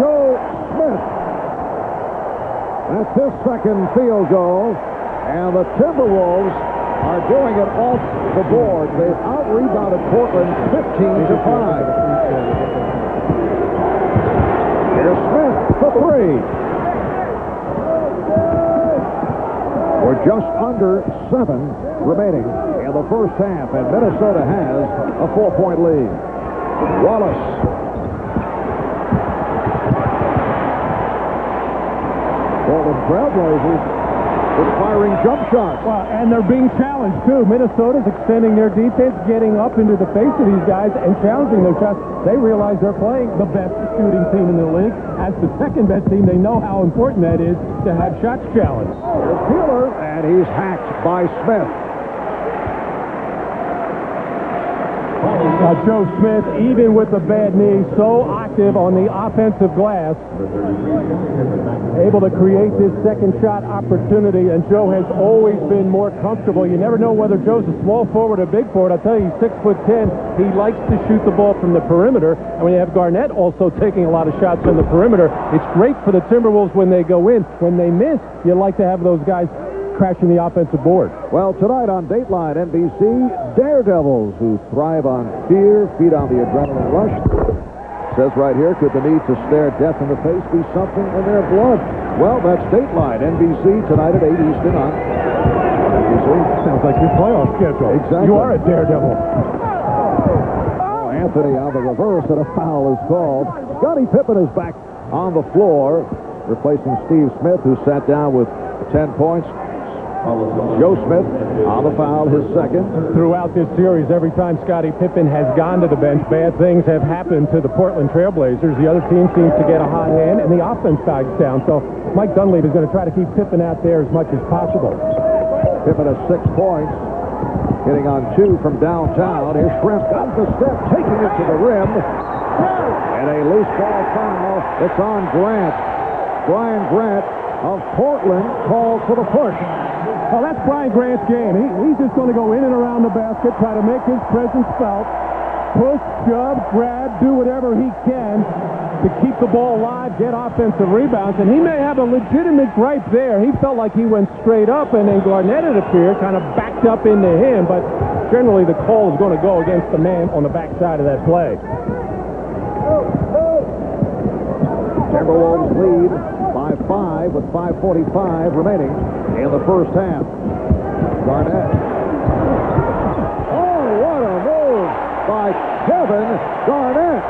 Joe Smith. That's his second field goal, and the Timberwolves are doing it off the board. They've out-rebounded Portland 15-5. Here's Smith for three. We're just under 7 remaining in the first half, and Minnesota has a 4-point lead. Wallace. Portland Trailblazers is firing jump shots. Well, and they're being challenged, too. Minnesota's extending their defense, getting up into the face of these guys and challenging their shots. They realize they're playing the best shooting team in the league. As the second-best team, they know how important that is to have shots challenged. Here's Peeler, and he's hacked by Smith. Joe Smith, even with a bad knee, so active on the offensive glass, able to create this second shot opportunity, and Joe has always been more comfortable. You never know whether Joe's a small forward or big forward. I'll tell you, he's 6'10". He likes to shoot the ball from the perimeter, and when you have Garnett also taking a lot of shots from the perimeter, it's great for the Timberwolves when they go in. When they miss, you like to have those guys crashing the offensive board. Well, tonight on Dateline NBC, Daredevils who thrive on fear, feed on the adrenaline rush. Says right here, could the need to stare death in the face be something in their blood? Well, that's Dateline NBC tonight at 8 Eastern on NBC. Sounds like your playoff schedule. Exactly. You are a daredevil. Oh, Anthony on the reverse, and a foul is called. Scottie Pippen is back on the floor, replacing Steve Smith, who sat down with 10 points. Joe Smith on the foul, his second. Throughout this series, every time Scottie Pippen has gone to the bench, bad things have happened to the Portland Trailblazers. The other team seems to get a hot hand, and the offense dies down. So Mike Dunleavy is going to try to keep Pippen out there as much as possible. Pippen has 6 points, hitting on 2 from downtown. Here's Shrimp, got the step, taking it to the rim. And a loose ball foul. It's on Grant. Brian Grant of Portland called for the push. Well, that's Brian Grant's game. He's just going to go in and around the basket, try to make his presence felt, push, shove, grab, do whatever he can to keep the ball alive, get offensive rebounds, and he may have a legitimate gripe there. He felt like he went straight up, and then Garnett, it appeared, kind of backed up into him, but generally the call is going to go against the man on the backside of that play. Timberwolves lead by 5 with 5:45 remaining in the first half. Garnett. Oh, what a move by Kevin Garnett.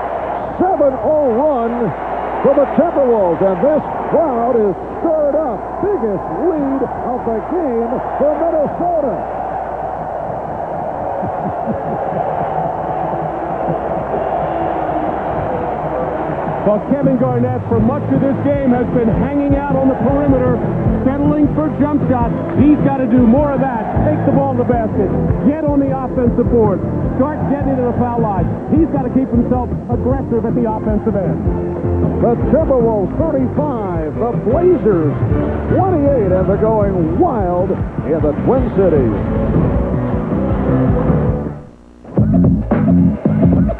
7-0 run for the Timberwolves, and this crowd is stirred up. Biggest lead of the game for Minnesota. Well, Kevin Garnett, for much of this game, has been hanging out on the perimeter, settling for jump shots. He's got to do more of that. Take the ball to the basket. Get on the offensive board. Start getting to the foul line. He's got to keep himself aggressive at the offensive end. The Timberwolves 35, the Blazers 28, and they're going wild in the Twin Cities.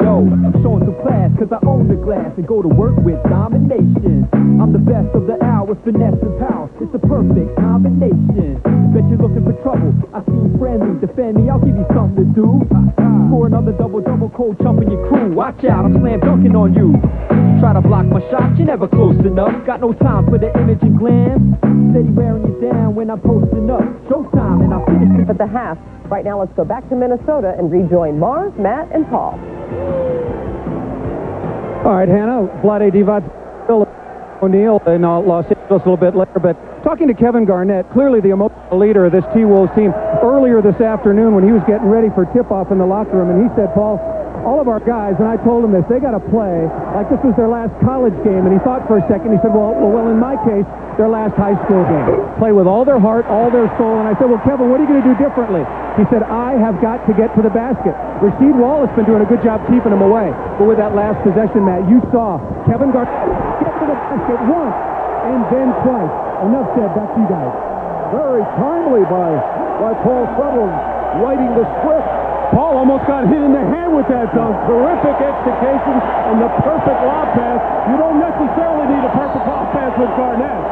Yo, I'm showing some class cause I own the glass and go to work with domination. I'm the best of the hour, finesse and power. It's the perfect combination. Bet you're looking for trouble. I see you friendly, defend me, I'll give you something to do. Score another double-double, cold chump in your crew. Watch out, I'm slam dunking on you. Try to block my shot, you're never close enough. Got no time for the image and glam. Steady wearing you down when I'm posting up. Showtime and I'll finish at the half. Right now, let's go back to Minnesota and rejoin Marv, Matt, and Paul. All right, Hannah, Vlade Divac, Phil O'Neill in Los Angeles a little bit later, but talking to Kevin Garnett, clearly the emotional leader of this T-Wolves team, earlier this afternoon when he was getting ready for tip-off in the locker room, and he said, Paul, all of our guys, and I told him this, they got to play like this was their last college game, and he thought for a second, he said, well, in my case, their last high school game. Play with all their heart, all their soul, and I said, well, Kevin, what are you going to do differently? He said, I have got to get to the basket. Rasheed Wallace been doing a good job keeping him away, but with that last possession, Matt, you saw Kevin Garnett get to the basket once and then twice. Enough said, back to you guys. Very timely by Paul Sutherland. writing the script. Paul almost got hit in the head with that dunk. Terrific execution and the perfect lob pass. You don't necessarily need a perfect lob pass with Garnett.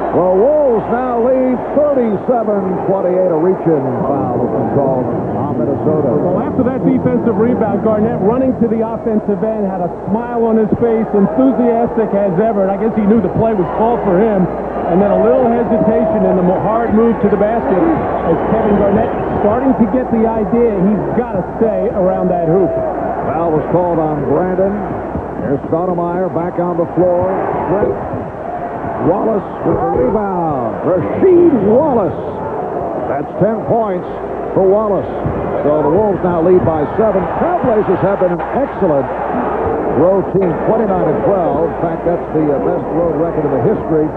The Wolves now lead 37-28. A reach-in foul has been called on Minnesota. Well, after that defensive rebound, Garnett running to the offensive end, had a smile on his face, enthusiastic as ever, and I guess he knew the play was called for him. And then a little hesitation and the hard move to the basket as Kevin Garnett starting to get the idea he's got to stay around that hoop. Foul was called on Brandon. There's Stoudemire back on the floor. Wallace with the rebound. Rasheed Wallace. That's 10 points for Wallace. So the Wolves now lead by 7. Trailblazers have been an excellent road team, 29-12. In fact, that's the best road record in the history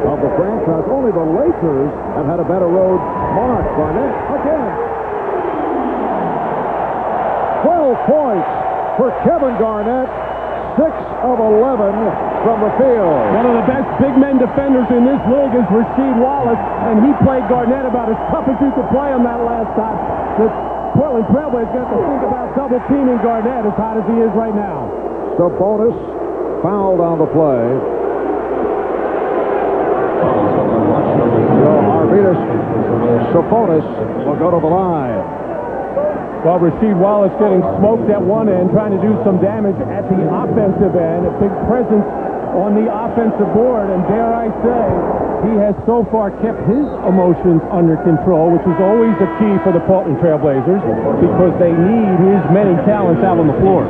of the franchise. Only the Lakers have had a better road mark. Garnett again. 12 points for Kevin Garnett. 6 of 11 from the field. One of the best big men defenders in this league is Rasheed Wallace, and he played Garnett about as tough as you could play him that last time. The Portland Trailblazers got to think about double teaming Garnett as hot as he is right now. Sabonis fouled on the play. So Arvidas Sabonis will go to the line. Well, Rasheed Wallace getting smoked at one end, trying to do some damage at the offensive end. A big presence on the offensive board, and dare I say, he has so far kept his emotions under control, which is always a key for the Portland Trailblazers, because they need his many talents out on the floor.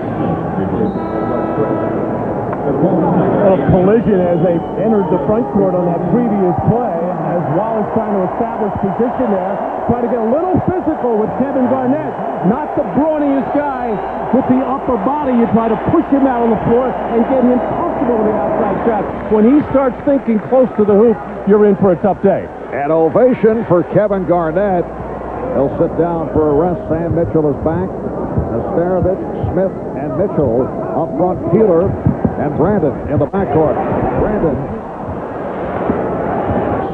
A collision as they entered the front court on that previous play, as Wallace trying to establish position there, trying to get a little physical with Kevin Garnett. Not the brawniest guy with the upper body. You try to push him out on the floor and get him comfortable with the outside shot. When he starts thinking close to the hoop, you're in for a tough day. An ovation for Kevin Garnett. He'll sit down for a rest. Sam Mitchell is back. Nastarovich, Smith, and Mitchell up front. Peeler and Brandon in the backcourt. Brandon.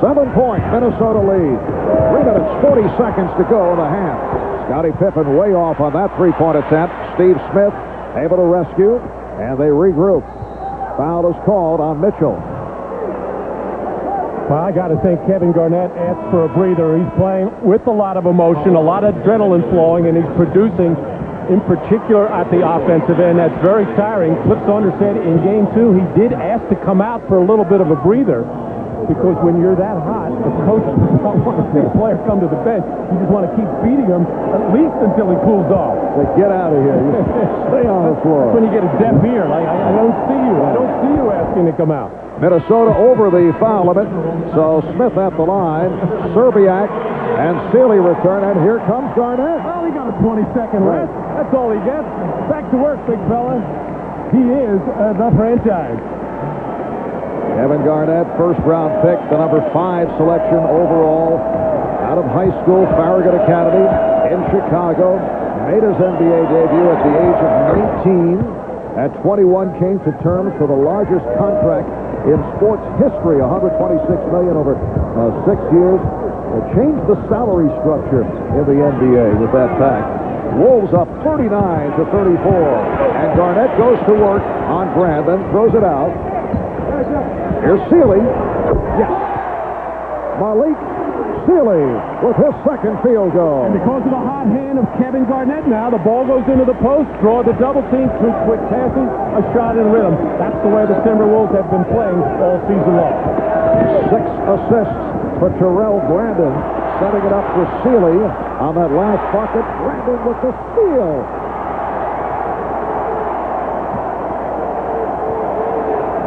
7-point Minnesota lead. 3 minutes, 40 seconds to go in the half. Scottie Pippen way off on that three-point attempt. Steve Smith able to rescue, and they regroup. Foul is called on Mitchell. Well, I got to think Kevin Garnett asked for a breather. He's playing with a lot of emotion, a lot of adrenaline flowing, and he's producing, in particular at the offensive end. That's very tiring. Cliff Saunders said in Game 2 he did ask to come out for a little bit of a breather, because when you're that hot, the coach does not want to see a player come to the bench. You just want to keep beating him at least until he cools off. Like, get out of here. You stay on the floor. That's when you get a deaf ear. Like, I don't see you. I don't see you asking to come out. Minnesota over the foul limit. So Smith at the line. Serbiak and Sealy return. And here comes Garnett. Well, he got a 20-second rest. That's all he gets. Back to work, big fella. He is the franchise. Kevin Garnett, first-round pick, the number 5 selection overall out of high school, Farragut Academy in Chicago. Made his NBA debut at the age of 19. At 21, came to terms for the largest contract in sports history, $126 million over 6 years. Changed the salary structure in the NBA with that fact. Wolves up 39-34, and Garnett goes to work on Brandon, throws it out. Here's Sealy. Yes. Malik Sealy with his second field goal. And because of the hot hand of Kevin Garnett now, the ball goes into the post, draw the double team, 2 quick passes, a shot in rhythm. That's the way the Timberwolves have been playing all season long. 6 assists for Terrell Brandon, setting it up for Sealy on that last bucket. Brandon with the steal.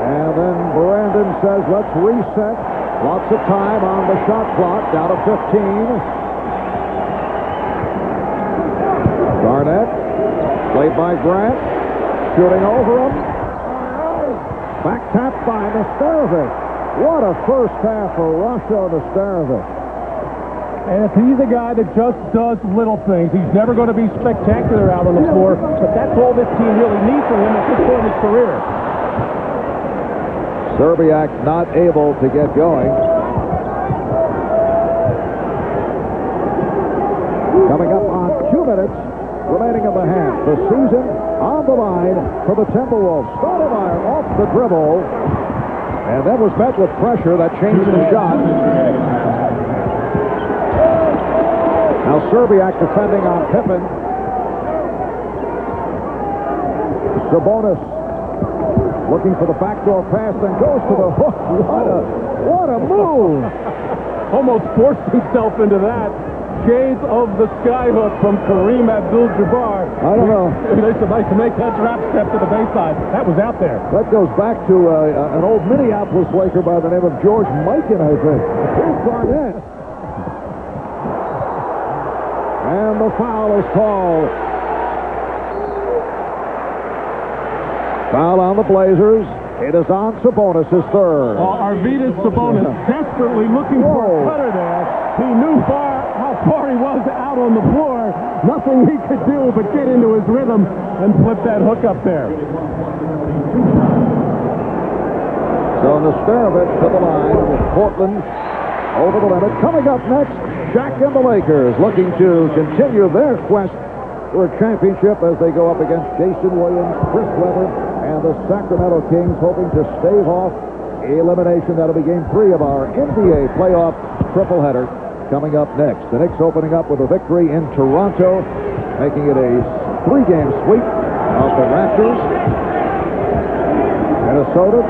And then Brandon says, let's reset. Lots of time on the shot clock, down to 15. Garnett, played by Grant, shooting over him. Back tap by Nastarovich. What a first half for Rasho Nastarovich. And if he's a guy that just does little things, he's never going to be spectacular out on the floor, but that's all this team really needs from him at this point in his career. Serbiak not able to get going. Coming up on 2 minutes remaining in the half. The season on the line for the Timberwolves. Stoudemire off the dribble. And that was met with pressure that changed the shot. Now Serbiak defending on Pippen. Sabonis looking for the backdoor pass, then goes to the hook. What a move! Almost forced himself into that. Shades of the skyhook from Kareem Abdul-Jabbar. I don't know. It's nice to make that drop step to the baseline. That was out there. That goes back to an old Minneapolis Laker by the name of George Mikan, I think. Here's Garnett. And the foul is called. Foul on the Blazers. It is on Sabonis, his third. Arvydas Sabonis desperately looking for a cutter there. He knew how far he was out on the floor. Nothing he could do but get into his rhythm and flip that hook up there. So Nesterovic to the line with Portland over the limit. Coming up next, Shaq and the Lakers looking to continue their quest for a championship as they go up against Jason Williams, Chris Webber, and the Sacramento Kings, hoping to stave off elimination. That'll be game 3 of our NBA playoff triple header coming up next. The Knicks opening up with a victory in Toronto, making it a 3-game sweep of the Raptors. Minnesota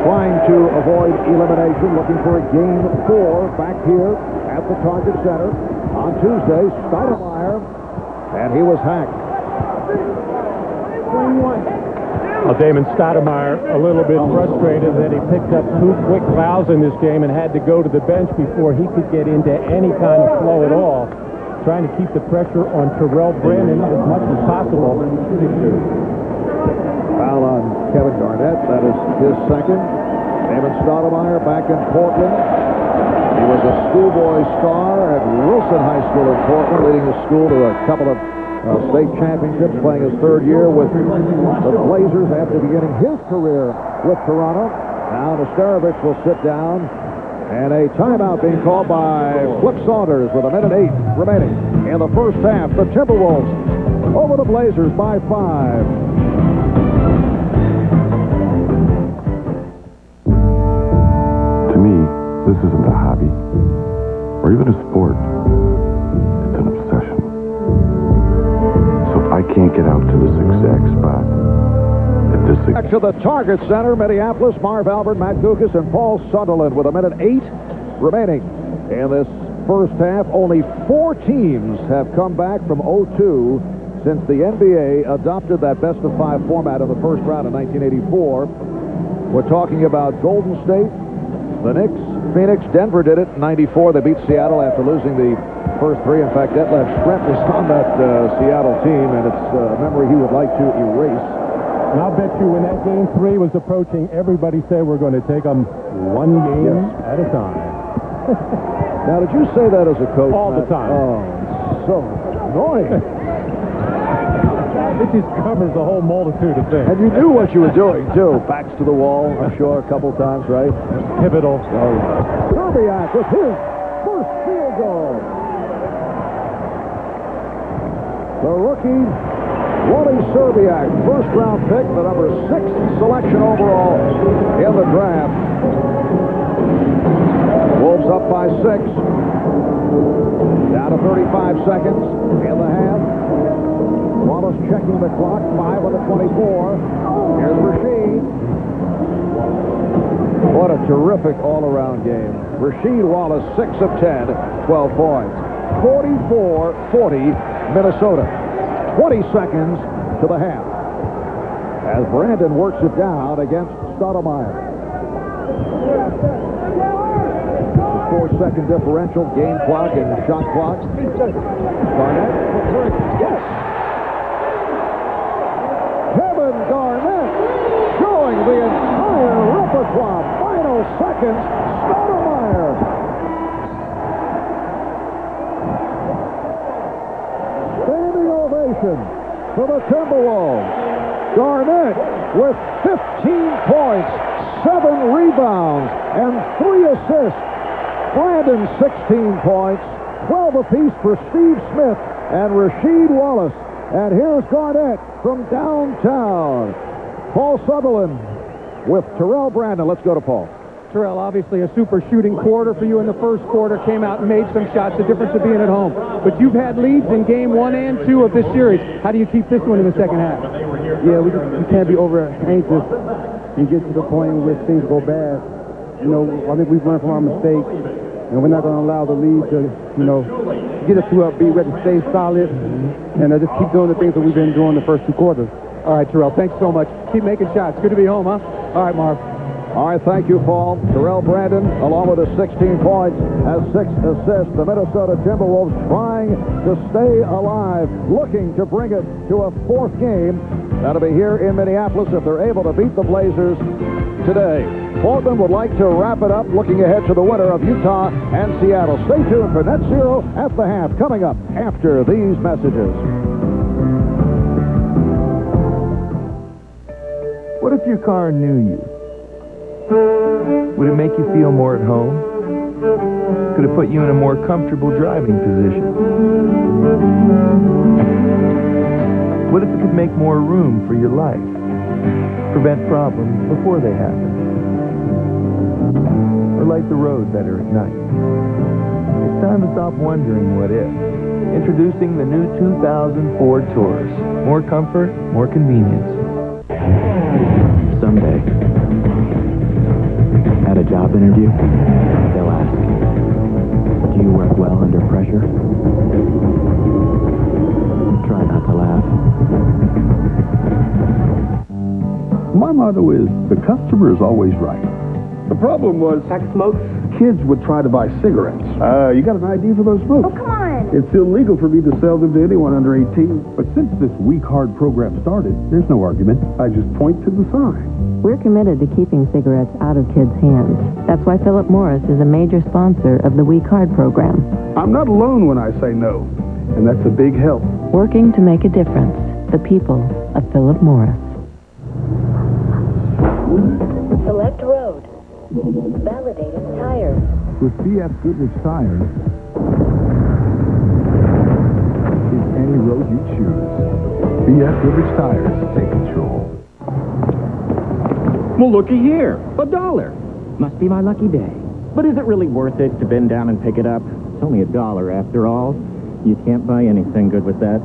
trying to avoid elimination, looking for a game 4 back here at the Target Center on Tuesday. Stoudemire, and he was hacked. Damon Stoudemire a little bit frustrated that he picked up 2 quick fouls in this game and had to go to the bench before he could get into any kind of flow at all. Trying to keep the pressure on Terrell Brandon as much as possible. Foul on Kevin Garnett. That is his second. Damon Stoudemire back in Portland. He was a schoolboy star at Wilson High School in Portland, leading the school to a couple of state championships, playing his 3rd year with the Blazers after beginning his career with Toronto. Now Nesterovic will sit down, and a timeout being called by Flip Saunders with 1:08 remaining in the first half. The Timberwolves over the Blazers by 5. To me, this isn't a hobby or even a sport. It's an obsession. So if I can't get out to this exact spot at this Back to the Target Center, Minneapolis. Marv Albert, Matt Gukas, and Paul Sunderland with 1:08 remaining in this first half. Only 4 teams have come back from 0-2 since the NBA adopted that best-of-5 format in the first round in 1984. We're talking about Golden State, the Knicks, Phoenix. Denver did it in 94. They beat Seattle after losing the first 3. In fact, Detlef Schrempf was on that Seattle team, and it's a memory he would like to erase. And I'll bet you when that game 3 was approaching, everybody said we're going to take them 1 game at a time. Now, did you say that as a coach? All the time. Oh, it's so annoying. It just covers a whole multitude of things. And you knew what you were doing, too. Backs to the wall, I'm sure, a couple times, right? Pivotal. Serbiak with his first field goal. The rookie, Wally Serbiak, first-round pick, the number 6 selection overall in the draft. Wolves up by 6. Down to 35 seconds in the half. Wallace checking the clock, 5 on the 24. Here's Rasheed. What a terrific all-around game. Rasheed Wallace, 6 of 10, 12 points. 44-40, Minnesota. 20 seconds to the half as Brandon works it down against Stoudemire. 4-second differential, game clock and shot clock. Garnett. Yes! Kevin Garnett showing the entire repertoire. Final seconds, Stoudemire. Standing ovation for the Timberwolves. Garnett with 15 points, 7 rebounds, and 3 assists. Brandon, 16 points, 12 apiece for Steve Smith and Rasheed Wallace. And here's Garnett from downtown. Paul Sutherland with Terrell Brandon. Let's go to Paul. Terrell, obviously a super shooting quarter for you in the first quarter, came out and made some shots, the difference of being at home. But you've had leads in game 1 and 2 of this series. How do you keep this one in the second half? Yeah, we can't be over anxious and get to the point in which things go bad. You know, I think we've learned from our mistakes, and we're not going to allow the lead to, you know, get us too upbeat. We have to stay solid and just keep doing the things that we've been doing the first 2 quarters. All right, Terrell, thanks so much. Keep making shots. Good to be home, huh? All right, Marv. All right, thank you, Paul. Terrell Brandon, along with his 16 points, has 6 assists. The Minnesota Timberwolves trying to stay alive, looking to bring it to a 4th game. That'll be here in Minneapolis if they're able to beat the Blazers today. Portland would like to wrap it up, looking ahead to the winner of Utah and Seattle. Stay tuned for Net Zero at the half, coming up after these messages. What if your car knew you? Would it make you feel more at home? Could it put you in a more comfortable driving position? What if it could make more room for your life? Prevent problems before they happen? Or light the road better at night? It's time to stop wondering what if. Introducing the new 2000 Ford Taurus. More comfort, more convenience. Someday, at a job interview, they'll ask, do you work well under pressure? Try not to laugh. My motto is, the customer is always right. The problem was, Pack of smokes? kids would try to buy cigarettes. You got an ID for those smokes? Oh, come on. It's illegal for me to sell them to anyone under 18. But since this Week Hard program started, there's no argument. I just point to the sign. We're committed to keeping cigarettes out of kids' hands. That's why Philip Morris is a major sponsor of the Week Hard program. I'm not alone when I say no, and that's a big help. Working to make a difference. The people of Philip Morris. Select road. Validated tires. With B.F. Goodrich tires, it's any road you choose. B.F. Goodrich tires, take control. Well, looky here. $1. Must be my lucky day. But is it really worth it to bend down and pick it up? It's only $1 after all. You can't buy anything good with that.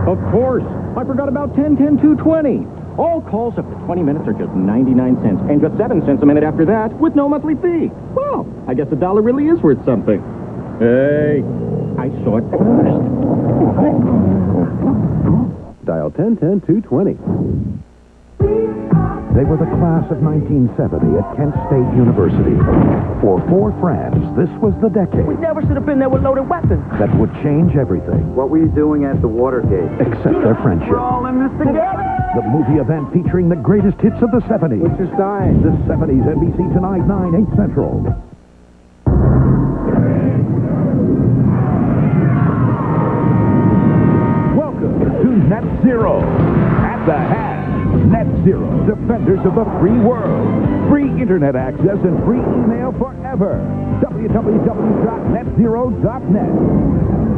Of course. I forgot about 10, 10, 220. All calls up to 20 minutes are just 99 cents, and just 7 cents a minute after that with no monthly fee. Well, I guess $1 really is worth something. Hey, I saw it first. Dial 10-10-220. They were the class of 1970 at Kent State University. For 4 friends, this was the decade We never should have been there with loaded weapons. that would change everything, What were you doing at the Watergate? except their friendship. We're all in this together. The movie event featuring the greatest hits of the 70s. What's your sign? This 70s NBC Tonight, 9, 8 Central. Welcome to Net Zero. At the half, Net Zero, defenders of the free world. Free internet access and free email forever. www.netzero.net.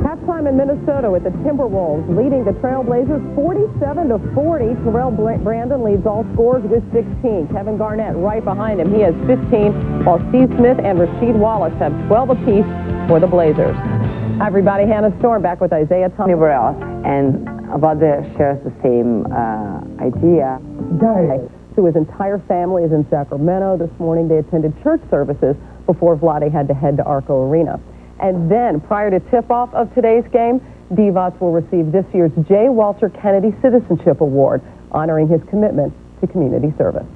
Halftime in Minnesota with the Timberwolves leading the Trailblazers 47-40. Terrell Brandon leads all scores with 16. Kevin Garnett right behind him. He has 15, while Steve Smith and Rasheed Wallace have 12 apiece for the Blazers. Hi, everybody. Hannah Storm back with Isaiah Thomas. And Avada shares the same idea. So his entire family is in Sacramento this morning. They attended church services before Vlade had to head to Arco Arena. And then, prior to tip-off of today's game, Divac will receive this year's J. Walter Kennedy Citizenship Award, honoring his commitment to community service.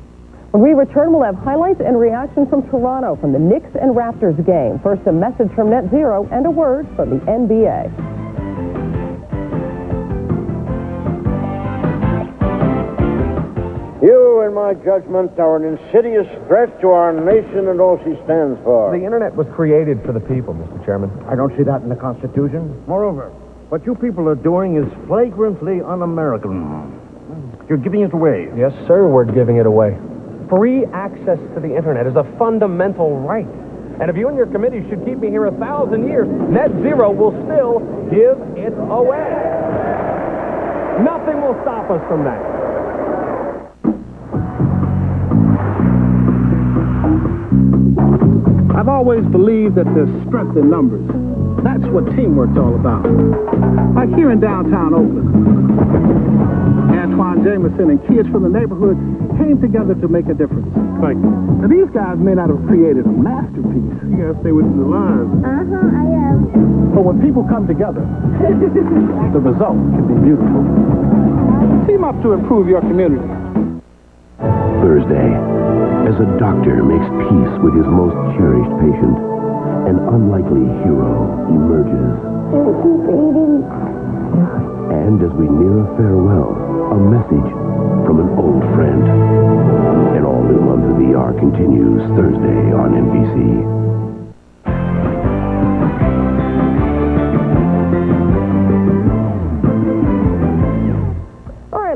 When we return, we'll have highlights and reaction from Toronto from the Knicks and Raptors game. First, a message from Net Zero and a word from the NBA. You, in my judgment, are an insidious threat to our nation and all she stands for. The Internet was created for the people, Mr. Chairman. I don't see that in the Constitution. Moreover, what you people are doing is flagrantly un-American. You're giving it away. Yes, sir, we're giving it away. Free access to the Internet is a fundamental right. And if you and your committee should keep me here 1,000 years, Net Zero will still give it away. Nothing will stop us from that. I've always believed that there's strength in numbers. That's what teamwork's all about. Like here in downtown Oakland, Antoine Jameson and kids from the neighborhood came together to make a difference. Thank you. Now, these guys may not have created a masterpiece. You gotta stay within the lines. I am. But when people come together, the result can be beautiful. Team up to improve your community. Thursday, as a doctor makes peace with his most cherished patient, an unlikely hero emerges. Keep eating. And as we near a farewell, a message from an old friend. An all-new month of ER continues Thursday on NBC.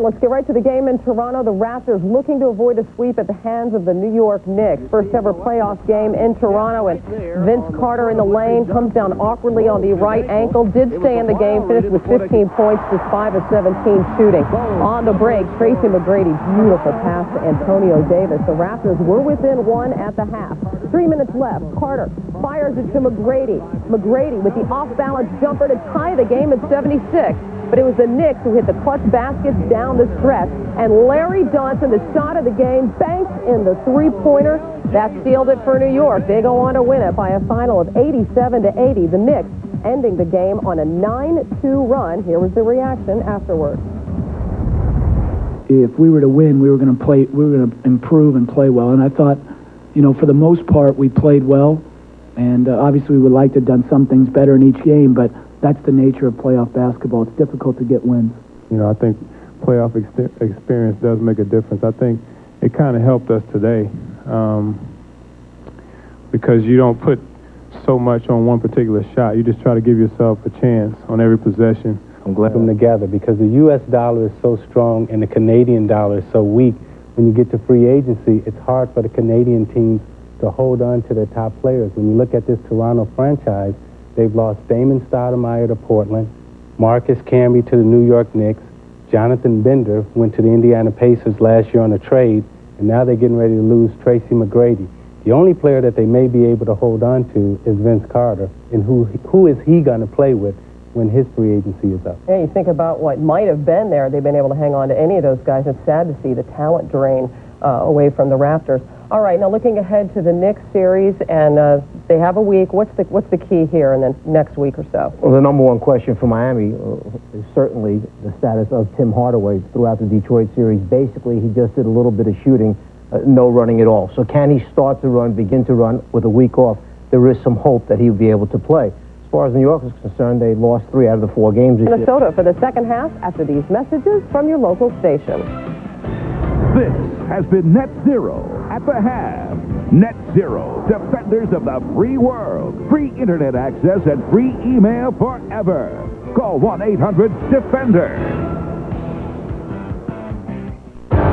Let's get right to the game in Toronto. The Raptors looking to avoid a sweep at the hands of the New York Knicks. First ever playoff game in Toronto, and Vince Carter in the lane comes down awkwardly on the right ankle. Did stay in the game, finished with 15 points, just 5 of 17 shooting. On the break, Tracy McGrady, beautiful pass to Antonio Davis. The Raptors were within one at the half. 3 minutes left. Carter fires it to McGrady. McGrady with the off-balance jumper to tie the game at 76. But it was the Knicks who hit the clutch baskets down the stretch. And Larry Johnson, the shot of the game, banks in the three-pointer. That sealed it for New York. They go on to win it by a final of 87-80. The Knicks ending the game on a 9-2 run. Here was the reaction afterwards. If we were to win, we were going to improve and play well. And I thought, for the most part, we played well. And obviously, we would like to have done some things better in each game, but that's the nature of playoff basketball. It's difficult to get wins. I think playoff experience does make a difference. I think it kind of helped us today because you don't put so much on one particular shot. You just try to give yourself a chance on every possession. I'm glad them together because the U.S. dollar is so strong and the Canadian dollar is so weak. When you get to free agency, it's hard for the Canadian teams to hold on to their top players. When you look at this Toronto franchise, they've lost Damon Stoudemire to Portland, Marcus Camby to the New York Knicks, Jonathan Bender went to the Indiana Pacers last year on a trade, and now they're getting ready to lose Tracy McGrady. The only player that they may be able to hold on to is Vince Carter, and who is he going to play with when his free agency is up? Yeah, you think about what might have been there. They've been able to hang on to any of those guys. It's sad to see the talent drain away from the Raptors. All right, now looking ahead to the Knicks series, and they have a week. What's the key here in the next week or so? Well, the number one question for Miami is certainly the status of Tim Hardaway throughout the Detroit series. Basically, he just did a little bit of shooting, no running at all. So can he start to run, begin to run with a week off? There is some hope that he'll be able to play. As far as New York is concerned, they lost 3 out of the 4 games this year. Minnesota for the second half after these messages from your local station. This has been Net Zero at the half. Net Zero, defenders of the free world. Free internet access and free email forever. Call 1-800-DEFENDER.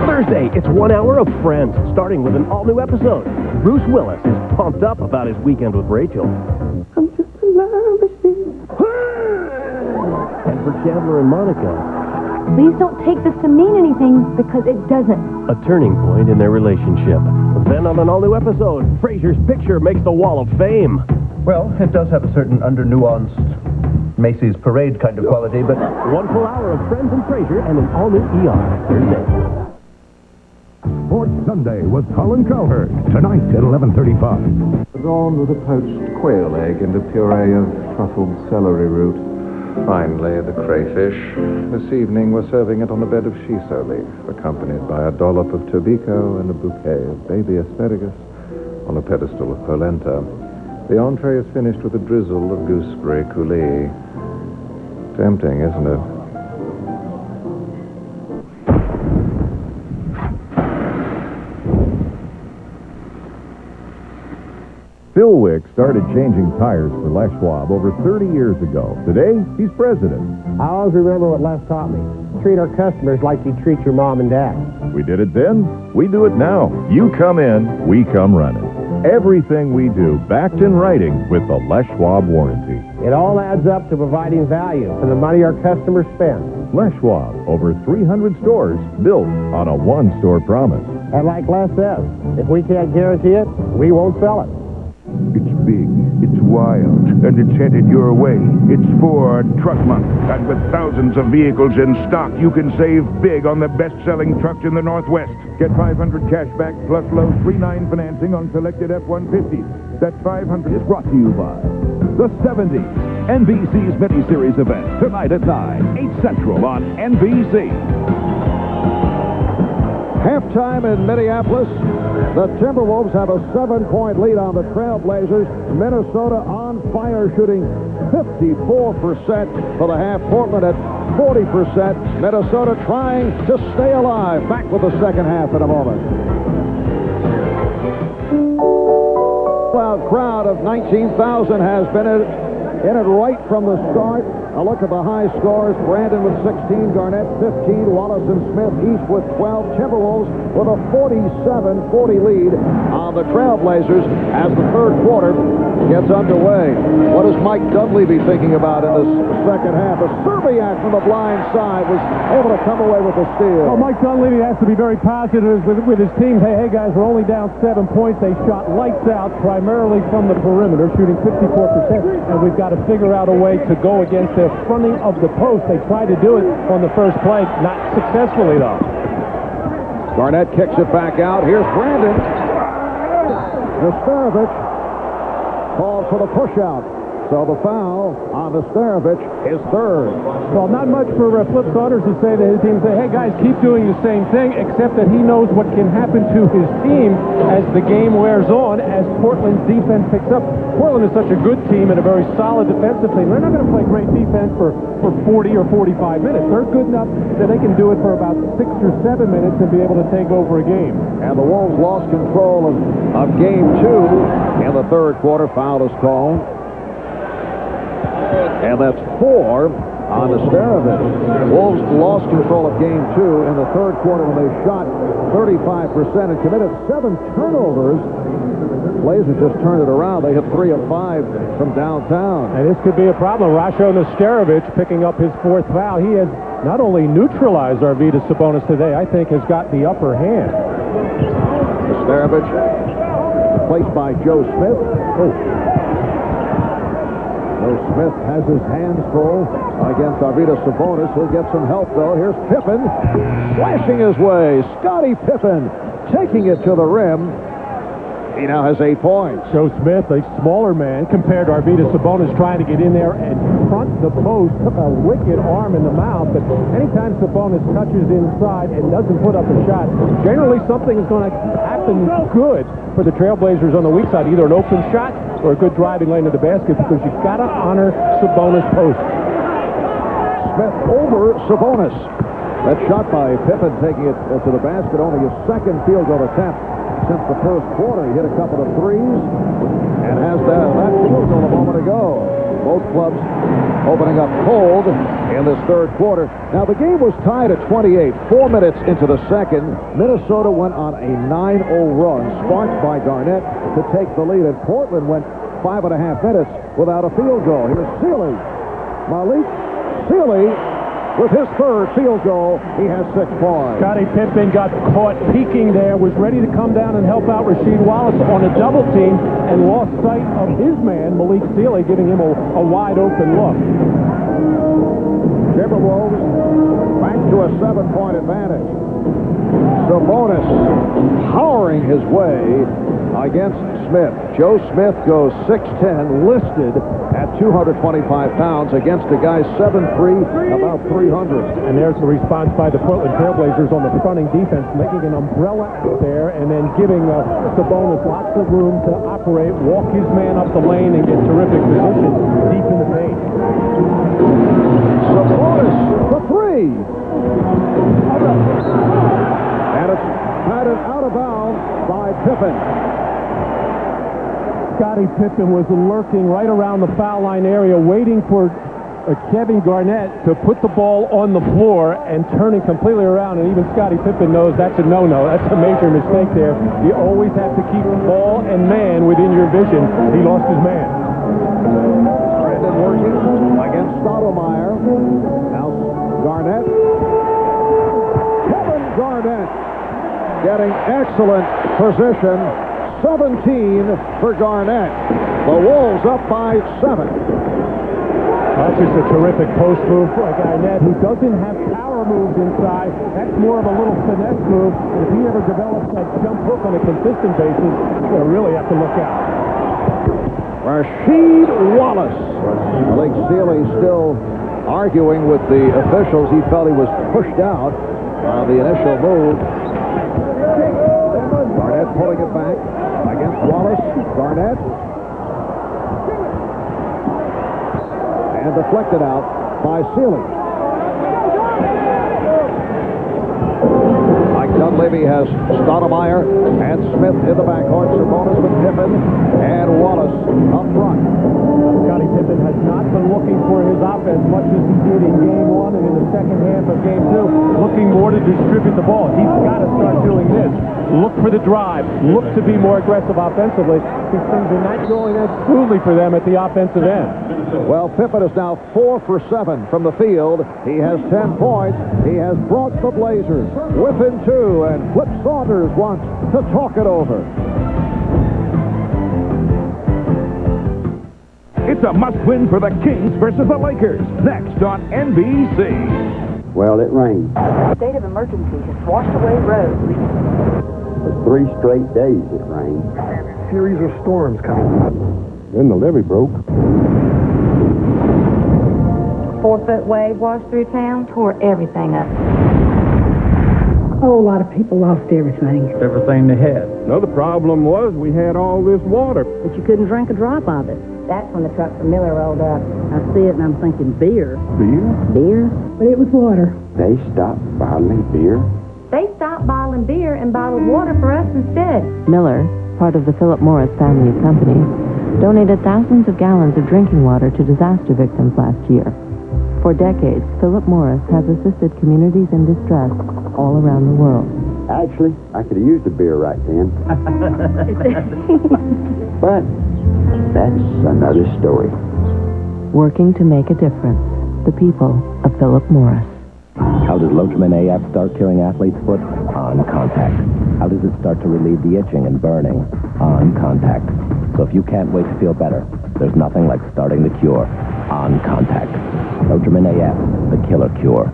Thursday, it's 1 hour of Friends, starting with an all-new episode. Bruce Willis is pumped up about his weekend with Rachel. I'm just a love machine. And for Chandler and Monica, Please don't take this to mean anything, because it doesn't. a turning point in their relationship. Then on an all-new episode, Frasier's picture makes the Wall of Fame. Well, it does have a certain under-nuanced Macy's parade kind of quality, but... 1 full hour of Friends and Frasier and an all-new ER Thursday. Sports Sunday with Colin Cowherd, tonight at 11:35. Gone with a poached quail egg and a puree of truffled celery root. Finally, the crayfish. This evening, we're serving it on a bed of shiso leaf, accompanied by a dollop of tobacco and a bouquet of baby asparagus on a pedestal of polenta. The entree is finished with a drizzle of gooseberry coulis. Tempting, isn't it? Phil Wick started changing tires for Les Schwab over 30 years ago. Today, he's president. I always remember what Les taught me. Treat our customers like you treat your mom and dad. We did it then. We do it now. You come in, we come running. Everything we do backed in writing with the Les Schwab warranty. It all adds up to providing value for the money our customers spend. Les Schwab, over 300 stores built on a one-store promise. And like Les says, if we can't guarantee it, we won't sell it. It's big, it's wild, and it's headed your way. It's Ford Truck Month, and with thousands of vehicles in stock, you can save big on the best-selling trucks in the Northwest. Get $500 cash back plus low 3.9 financing on selected F-150s. That $500 is brought to you by the 70s, NBC's miniseries event, tonight at 9, 8 Central on NBC. Halftime in Minneapolis. The Timberwolves have a 7-point lead on the Trailblazers. Minnesota on fire, shooting 54% for the half. Portland at 40%. Minnesota trying to stay alive. Back with the second half in a moment. Loud crowd of 19,000 has been in it right from the start. A look at the high scores. Brandon with 16, Garnett 15, Wallace and Smith each with 12. Timberwolves with a 47-40 lead on the Trailblazers as the third quarter gets underway. What does Mike Dudley be thinking about in this second half? A Serbiak from the blind side was able to come away with a steal. Well, Mike Dunleavy has to be very positive with his team. Hey, guys, we're only down 7 points. They shot lights out primarily from the perimeter, shooting 54%, and we've got to figure out a way to go against their fronting of the post. They tried to do it on the first play, not successfully, though. Garnett kicks it back out. Here's Brandon. Nesterovic called for the push-out. So the foul on Nesterovic is third. Well, not much for Flip Saunders to say to his team, say, hey, guys, keep doing the same thing, except that he knows what can happen to his team as the game wears on, as Portland's defense picks up. Portland is such a good team and a very solid defensive team. They're not going to play great defense for 40 or 45 minutes. They're good enough that they can do it for about 6 or 7 minutes and be able to take over a game. And the Wolves lost control of game 2 in the third quarter. Foul is called. And that's 4 on Nesterovic. Wolves lost control of game 2 in the third quarter when they shot 35% and committed 7 turnovers. Blazers just turned it around. They hit 3 of 5 from downtown. And this could be a problem. Rasho Nesterovic picking up his 4th foul. He has not only neutralized Arvydas Sabonis today, I think has got the upper hand. Nesterovic placed by Joe Smith. Joe Smith has his hands full against Arvydas Sabonis. He'll get some help, though. Here's Pippen flashing his way. Scottie Pippen taking it to the rim. He now has 8 points. Joe Smith, a smaller man, compared to Arvydas Sabonis, trying to get in there and front the post. Took a wicked arm in the mouth, but anytime Sabonis touches inside and doesn't put up a shot, generally something is going to happen good for the Trailblazers on the weak side, either an open shot or a good driving lane to the basket, because you've got to honor Sabonis' post. Smith over Sabonis. That shot by Pippen taking it to the basket, only his second field goal attempt since the first quarter. He hit a couple of threes and has that field goal a moment ago. Both clubs opening up cold in this third quarter. Now, the game was tied at 28. 4 minutes into the second, Minnesota went on a 9-0 run, sparked by Garnett to take the lead, and Portland went 5.5 minutes without a field goal. Here's Sealy. Malik Sealy with his third field goal. He has 6 points. Scottie Pippen got caught peeking there, was ready to come down and help out Rasheed Wallace on a double team, and lost sight of his man, Malik Sealy, giving him a wide open look. Timberwolves back to a 7-point advantage. Sabonis powering his way against Smith. Joe Smith goes 6'10", listed at 225 pounds against a guy 7'3", about 300. And there's the response by the Portland Trailblazers on the fronting defense, making an umbrella out there and then giving Sabonis lots of room to operate, walk his man up the lane, and get terrific position deep in the paint. Sabonis for 3. And it's patted out of bounds by Pippen. Scottie Pippen was lurking right around the foul line area, waiting for Kevin Garnett to put the ball on the floor and turning completely around, and even Scottie Pippen knows that's a no-no. That's a major mistake there. You always have to keep ball and man within your vision. He lost his man. Brandon working against Stoudemire. Now Garnett. Kevin Garnett getting excellent position. 17 for Garnett. The Wolves up by 7. That's just a terrific post move for Garnett, who doesn't have power moves inside. That's more of a little finesse move. If he ever develops that jump hook on a consistent basis, you'll really have to look out. Rasheed Wallace. Blake Sealy still arguing with the officials. He felt he was pushed out on the initial move. Garnett pulling it back against Wallace. Garnett. And deflected out by Sealy. Mike Dunleavy has Stoudemire and Smith in the backcourt. Sabonis with Pippen and Wallace up front. Scottie Pippen has not been looking for his offense much as he did in Game 1 and in the second half of Game 2. Looking more to distribute the ball. He's got to start doing this. Look for the drive. Look to be more aggressive offensively. These things are not going as smoothly for them at the offensive end. Well, Pippen is now 4 for 7 from the field. He has 10 points. He has brought the Blazers within 2, and Flip Saunders wants to talk it over. It's a must-win for the Kings versus the Lakers. Next on NBC. Well, it rained. State of emergency has washed away roads. For 3 straight days it rained. Series of storms coming. Then the levee broke. 4-foot wave washed through town, tore everything up. A whole lot of people lost everything. Everything they had. Another problem was we had all this water. But you couldn't drink a drop of it. That's when the truck from Miller rolled up. I see it and I'm thinking beer. Beer? Beer? But it was water. They stopped bottling beer? They stopped bottling beer and bottled water for us instead. Miller, part of the Philip Morris family of companies, donated thousands of gallons of drinking water to disaster victims last year. For decades, Philip Morris has assisted communities in distress all around the world. Actually, I could have used a beer right then. But that's another story. Working to make a difference. The people of Philip Morris. How does Lotrimin AF start curing athlete's foot? On contact. How does it start to relieve the itching and burning? On contact. So if you can't wait to feel better, there's nothing like starting the cure. On contact. Lotrimin AF, the killer cure.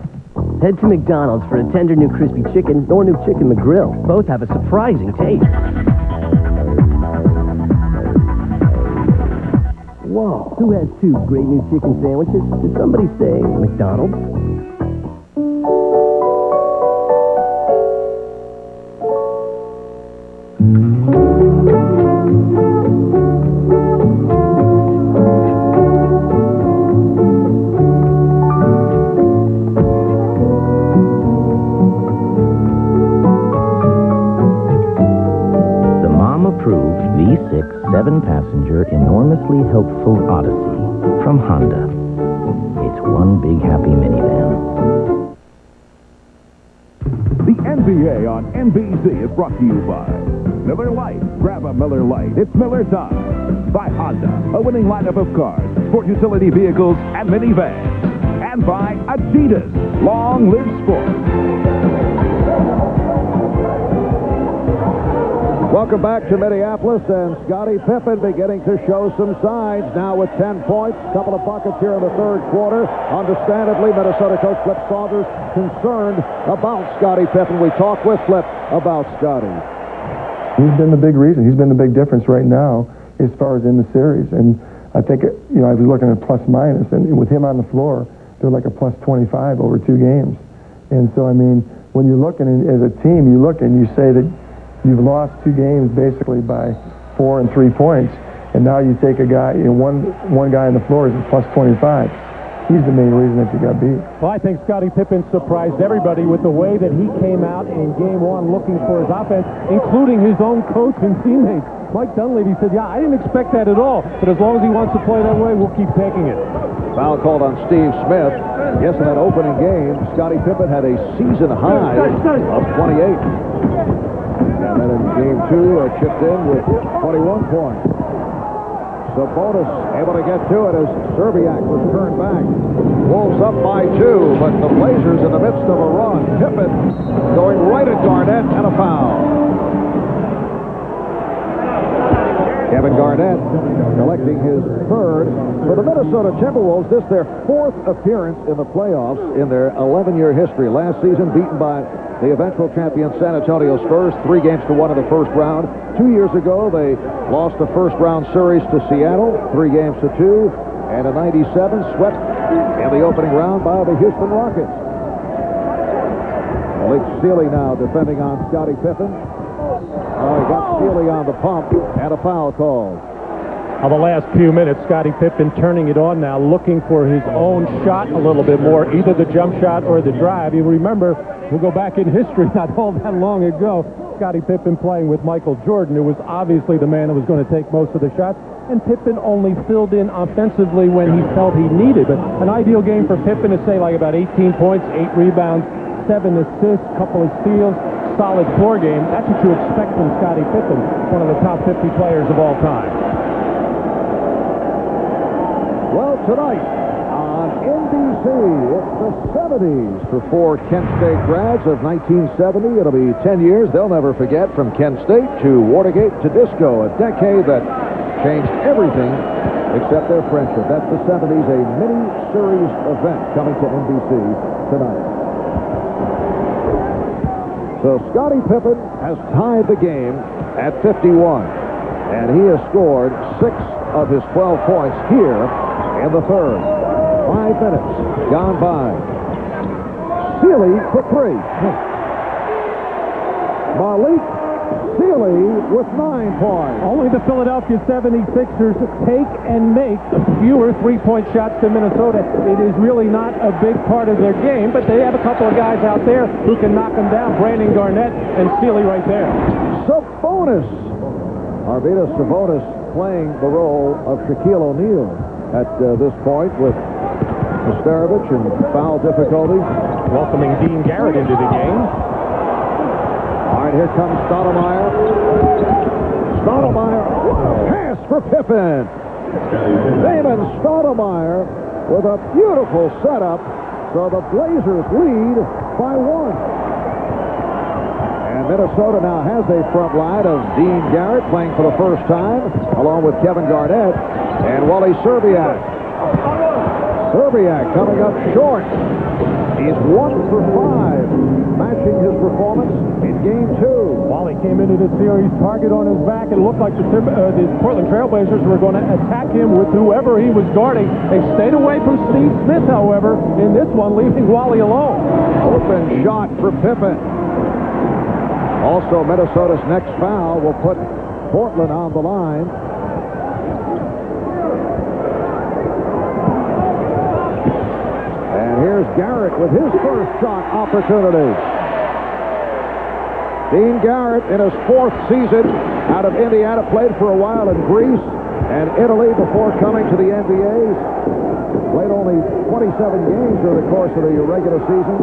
Head to McDonald's for a tender new crispy chicken or new chicken McGrill. Both have a surprising taste. Whoa. Who has 2 great new chicken sandwiches? Did somebody say McDonald's? V6 7-passenger enormously helpful Odyssey from Honda. It's one big happy minivan. The NBA on NBC is brought to you by Miller Lite. Grab a Miller Lite. It's Miller time. By Honda, a winning lineup of cars, sport utility vehicles, and minivans. And by Adidas. Long live sport. Welcome back to Minneapolis, and Scottie Pippen beginning to show some signs now with 10 points, a couple of buckets here in the third quarter. Understandably, Minnesota coach Flip Saunders concerned about Scottie Pippen. We talked with Flip about Scottie. He's been the big reason. He's been the big difference right now as far as in the series. And I think, I was looking at plus minus, and with him on the floor, they're like a plus 25 over 2 games. And so, when you're looking as a team, you look and you say that you've lost 2 games basically by 4 and 3 points, and now you take a guy, one guy on the floor is at plus 25. he's the main reason that you got beat. Well, I think Scottie Pippen surprised everybody with the way that he came out in Game 1 looking for his offense, including his own coach and teammates. Mike Dunleavy said, yeah, I didn't expect that at all, but as long as he wants to play that way, we'll keep taking it. Foul called on Steve Smith. Yes, in that opening game, Scottie Pippen had a season high of 28. And then in Game 2, chipped in with 21 points. Sabonis able to get to it as Serbiak was turned back. Wolves up by 2, but the Blazers in the midst of a run. Pippen going right at Garnett and a foul. Kevin Garnett collecting his third. For the Minnesota Timberwolves, this their 4th appearance in the playoffs in their 11-year history. Last season beaten by the eventual champion San Antonio Spurs 3-1 in the first round. 2 years ago, they lost the first-round series to Seattle 3-2, and in '97 swept in the opening round by the Houston Rockets. Malik Sealy now defending on Scottie Pippen. He got Sealy on the pump and a foul called. The last few minutes, Scottie Pippen turning it on now, looking for his own shot a little bit more, either the jump shot or the drive. You remember, we'll go back in history not all that long ago, Scottie Pippen playing with Michael Jordan, who was obviously the man that was going to take most of the shots, and Pippen only filled in offensively when he felt he needed. But an ideal game for Pippen is, say, like about 18 points, 8 rebounds, 7 assists, couple of steals, solid floor game. That's what you expect from Scottie Pippen, one of the top 50 players of all time. Well, tonight on NBC, it's the 70s for 4 Kent State grads of 1970. It'll be 10 years they'll never forget, from Kent State to Watergate to disco, a decade that changed everything except their friendship. That's the 70s, a mini-series event coming to NBC tonight. So Scottie Pippen has tied the game at 51, and he has scored 6 of his 12 points here in the third. 5 minutes gone by. Sealy for 3. Malik Sealy with 9 points. Only the Philadelphia 76ers take and make fewer three-point shots than Minnesota. It is really not a big part of their game, but they have a couple of guys out there who can knock them down. Brandon Garnett and Sealy right there. Sabonis. Arvydas Sabonis playing the role of Shaquille O'Neal at this point with Starovich and foul difficulty. Welcoming Dean Garrett into the game. All right, here comes Stoudemire. Stoudemire, pass for Pippen. Damon Stoudemire with a beautiful setup, so the Blazers lead by 1. And Minnesota now has a front line of Dean Garrett playing for the first time, along with Kevin Garnett and Wally Serbiak. Serbiak coming up short. He's 1 for 5, matching his performance in Game 2. Wally came into the series target on his back. It looked like the Portland Trailblazers were going to attack him with whoever he was guarding. They stayed away from Steve Smith, however, in this one, leaving Wally alone. Open shot for Pippen. Also, Minnesota's next foul will put Portland on the line. And here's Garrett with his first shot opportunity. Dean Garrett in his 4th season out of Indiana, played for a while in Greece and Italy before coming to the NBA. Played only 27 games during the course of the regular season.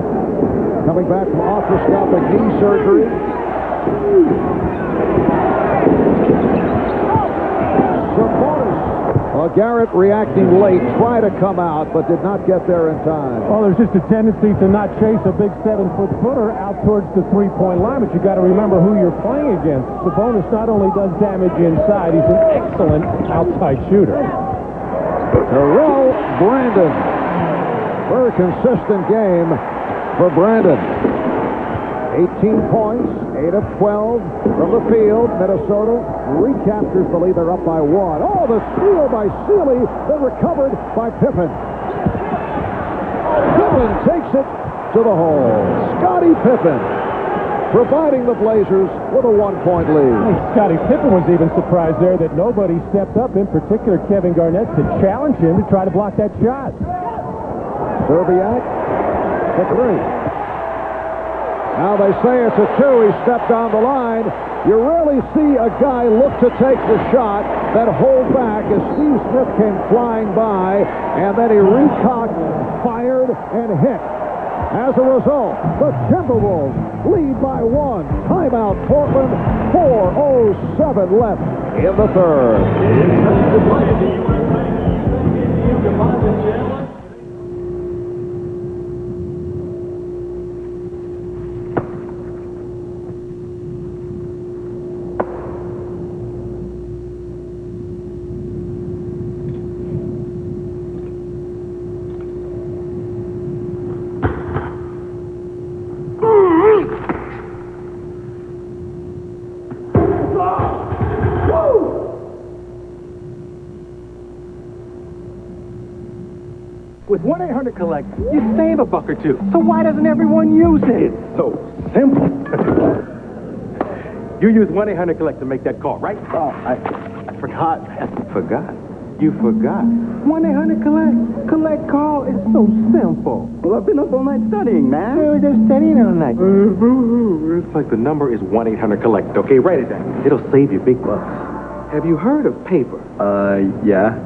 Coming back from arthroscopic knee surgery. Garrett reacting late, tried to come out, but did not get there in time. Well, there's just a tendency to not chase a big 7-foot footer out towards the three-point line, but you got to remember who you're playing against. Sabonis not only does damage inside, he's an excellent outside shooter. Terrell Brandon. Very consistent game for Brandon. 18 points, 8 of 12 from the field. Minnesota recaptures the lead. They're up by 1. Oh, the steal by Sealy, then recovered by Pippen. Pippen takes it to the hole. Scottie Pippen providing the Blazers with a 1-point lead. Hey, Scottie Pippen was even surprised there that nobody stepped up, in particular Kevin Garnett, to challenge him to try to block that shot. Zerbiak, the three. Now they say it's a two. He stepped on the line. You rarely see a guy look to take the shot, then hold back as Steve Smith came flying by, and then he recocked, fired, and hit. As a result, the Timberwolves lead by one. Timeout, Portland. 4:07 left in the third. With 1-800-COLLECT, you save a buck or two. So why doesn't everyone use it? It's so simple. You use 1-800-COLLECT to make that call, right? Oh, I forgot, man. Forgot? You forgot. 1-800-COLLECT. Collect call is so simple. Well, I've been up all night studying, man. We were just studying all night. It's like the number is 1-800-COLLECT, okay? Write it down. It'll save you big bucks. Have you heard of paper? Yeah.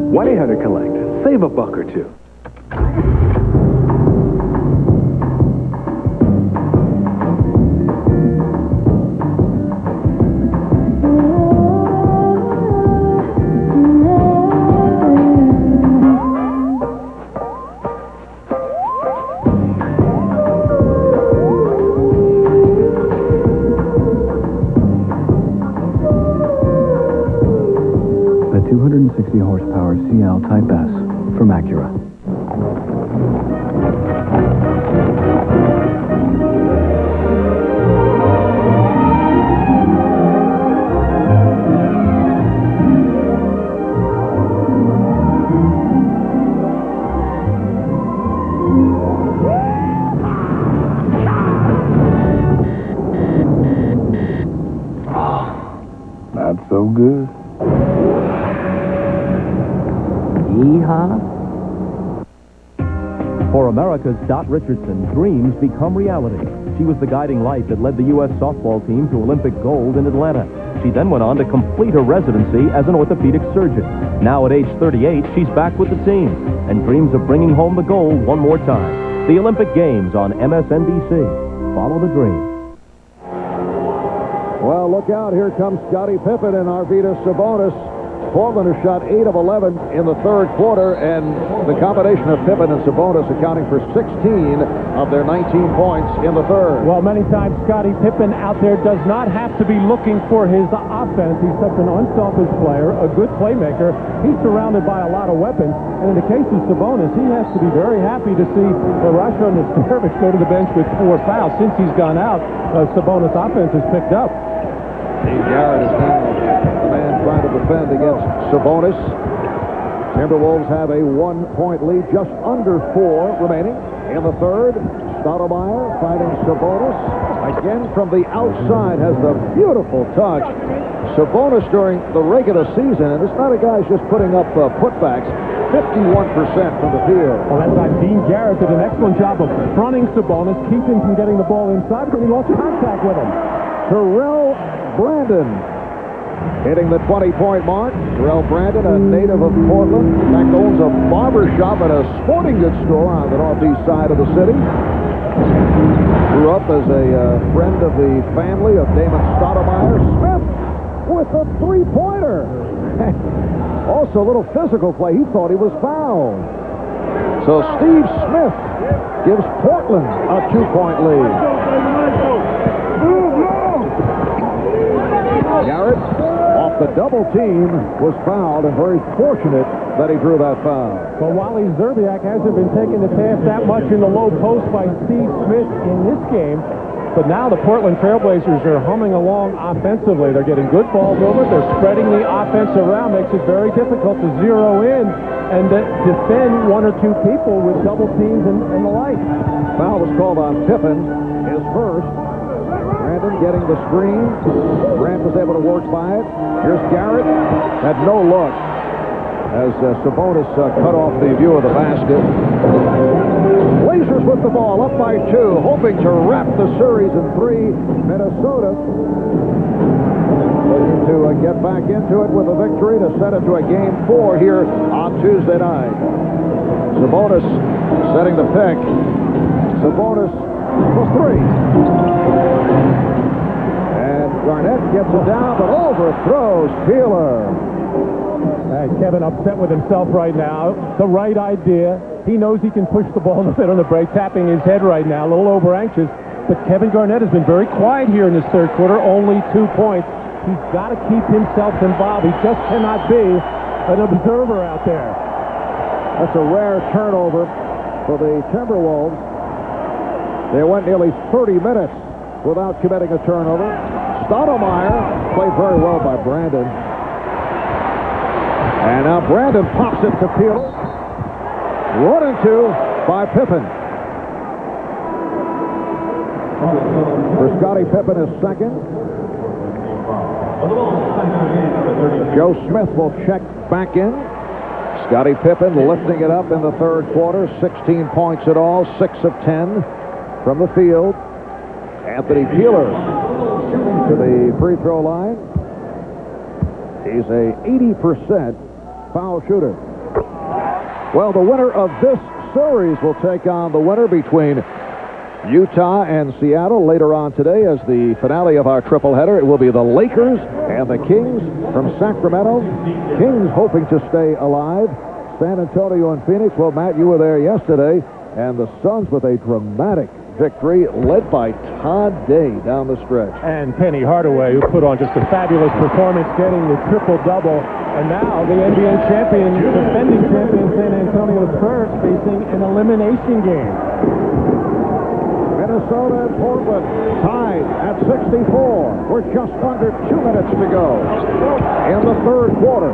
1-800-COLLECT. Save a buck or two. The 260 horsepower CL Type S from Acura. Not so good. Yeehaw. For America's Dot Richardson, dreams become reality. She was the guiding light that led the U.S. softball team to Olympic gold in Atlanta. She then went on to complete her residency as an orthopedic surgeon. Now at age 38, she's back with the team and dreams of bringing home the gold one more time. The Olympic Games on MSNBC. Follow the dream. Well, look out. Here comes Scottie Pippen and Arvydas Sabonis. Portland has shot 8 of 11 in the third quarter, and the combination of Pippen and Sabonis accounting for 16 of their 19 points in the third. Well, many times Scottie Pippen out there does not have to be looking for his offense. He's such an unselfish player, a good playmaker. He's surrounded by a lot of weapons, and in the case of Sabonis, he has to be very happy to see Rasho Nesterovic go to the bench with 4 fouls. Since he's gone out, Sabonis' offense has picked up. Steve Garrett is now the man trying to defend against Sabonis. Timberwolves have a 1-point lead, just under 4 remaining in the third. Stoudemire fighting Sabonis. Again from the outside, has the beautiful touch. Sabonis during the regular season, and it's not a guy who's just putting up putbacks, 51% from the field. Well, that's like Dean Garrett did an excellent job of fronting Sabonis, keeping him from getting the ball inside, but he lost contact with him. Terrell Brandon hitting the 20-point mark. Terrell Brandon, a native of Portland, in fact owns a barber shop and a sporting goods store on the northeast side of the city. Grew up as a friend of the family of Damon Stoudemire. Smith with a three-pointer. Also a little physical play. He thought he was fouled. So Steve Smith gives Portland a 2-point lead. Garrett, off the double team, was fouled, and very fortunate that he drew that foul. Well, Wally Zerbiak hasn't been taken to task that much in the low post by Steve Smith in this game. But now the Portland Trailblazers are humming along offensively. They're getting good ball movement. They're spreading the offense around. Makes it very difficult to zero in and defend 1 or 2 people with double teams and the like. Foul was called on Pippen, his first. Brandon getting the screen. Grant was able to work by it. Here's Garrett. Had no look. as Sabonis cut off the view of the basket. Blazers with the ball, up by 2, hoping to wrap the series in 3. Minnesota looking to get back into it with a victory to set it to a Game 4 here on Tuesday night. Sabonis setting the pick. Sabonis for 3. And Garnett gets it down, but overthrows Peeler. Kevin upset with himself right now. The right idea. He knows he can push the ball in the middle of the break, tapping his head right now, a little over-anxious. But Kevin Garnett has been very quiet here in this third quarter, only 2 points. He's got to keep himself involved. He just cannot be an observer out there. That's a rare turnover for the Timberwolves. They went nearly 30 minutes without committing a turnover. Stoudemire played very well by Brandon. And now Brandon pops it to Peeler. Run into by Pippen. For Scottie Pippen is second. Joe Smith will check back in. Scottie Pippen lifting it up in the third quarter. 16 points at all, 6 of 10 from the field. Anthony Peeler to the free throw line. He's a 80% foul shooter. Well, the winner of this series will take on the winner between Utah and Seattle later on today as the finale of our tripleheader. It will be the Lakers and the Kings from Sacramento. Kings hoping to stay alive. San Antonio and Phoenix. Well, Matt, you were there yesterday. And the Suns with a dramatic victory led by Todd Day down the stretch. And Penny Hardaway, who put on just a fabulous performance, getting the triple-double. And now the NBA champion, defending champion San Antonio Spurs, facing an elimination game. Minnesota and Portland tied at 64. We're just under 2 minutes to go in the third quarter.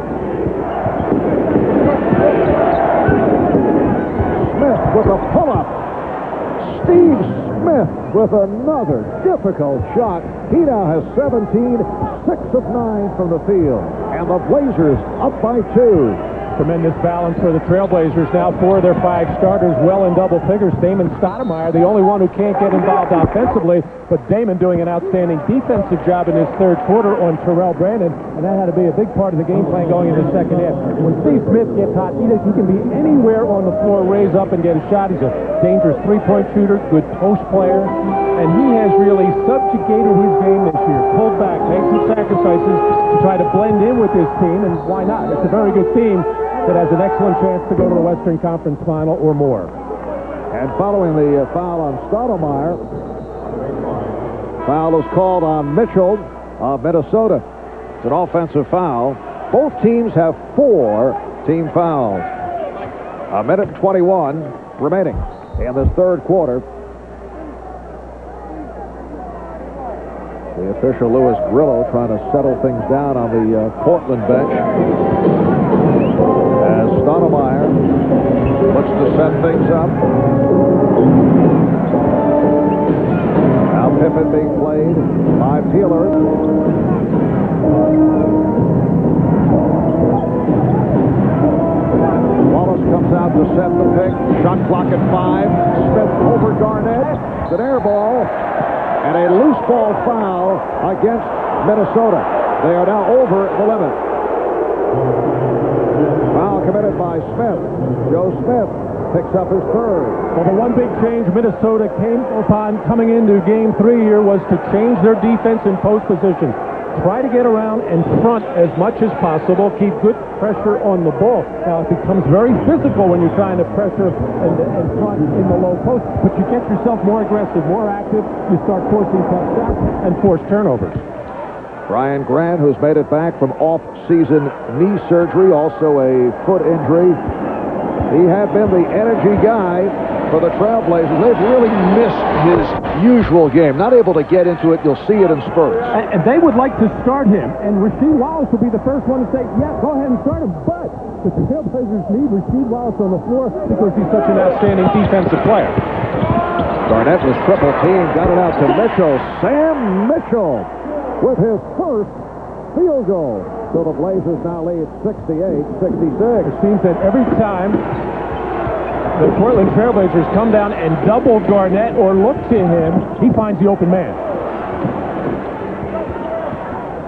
Smith with a pull-up. Steve Smith with another difficult shot. He now has 17, 6 of 9 from the field. And the Blazers up by 2. Tremendous balance for the Trailblazers. Now 4 of their 5 starters well in double figures. Damon Stoudemire, the only one who can't get involved offensively, but Damon doing an outstanding defensive job in his third quarter on Terrell Brandon, and that had to be a big part of the game plan going into the second half. When Steve Smith gets hot, he can be anywhere on the floor, raise up and get a shot. He's a dangerous three-point shooter, good post player, and he has really subjugated his game this year. Pulled back, made some sacrifices to try to blend in with this team, and why not? It's a very good team that has an excellent chance to go to the Western Conference Final or more. And following the foul on Stoudemire, foul is called on Mitchell of Minnesota. It's an offensive foul. Both teams have 4 team fouls. 1:21 remaining in this third quarter. The official Louis Grillo trying to settle things down on the Portland bench. As Stoudemire looks to set things up. Now Pippen being played by Peeler. Wallace comes out to set the pick. Shot clock at 5. Smith over Garnett. It's an air ball. And a loose ball foul against Minnesota. They are now over the limit. Foul committed by Smith. Joe Smith picks up his third. Well, the one big change Minnesota came upon coming into Game 3 here was to change their defense in post position. Try to get around and front as much as possible. Keep good pressure on the ball. Now, it becomes very physical when you're trying to pressure and front in the low post, but you get yourself more aggressive, more active. You start forcing tough shots and force turnovers. Brian Grant, who's made it back from off-season knee surgery, also a foot injury. He had been the energy guy for the Trailblazers. They've really missed his usual game. Not able to get into it. You'll see it in spurts. And they would like to start him. And Rasheed Wallace will be the first one to say, yeah, go ahead and start him. But the Trailblazers need Rasheed Wallace on the floor because he's such an outstanding defensive player. Garnett was triple team. Got it out to Mitchell. Sam Mitchell with his first field goal. So the Blazers now lead 68-66. It seems that every time the Portland Trailblazers come down and double Garnett or look to him, he finds the open man.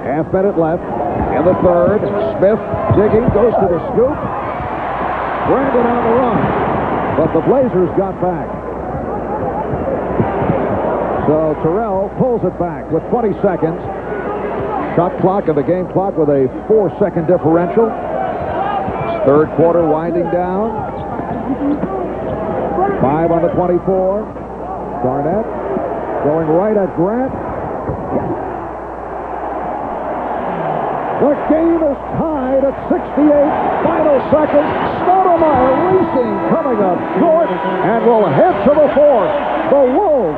Half minute left in the third. Smith digging, goes to the scoop. Brandon on the run, but the Blazers got back. So Terrell pulls it back with 20 seconds. Shot clock and the game clock with a 4-second differential. Third quarter winding down. 5 on the 24. Garnett going right at Grant. The game is tied at 68. Final seconds. Stoudemire racing, coming up short, and will head to the fourth. The Wolves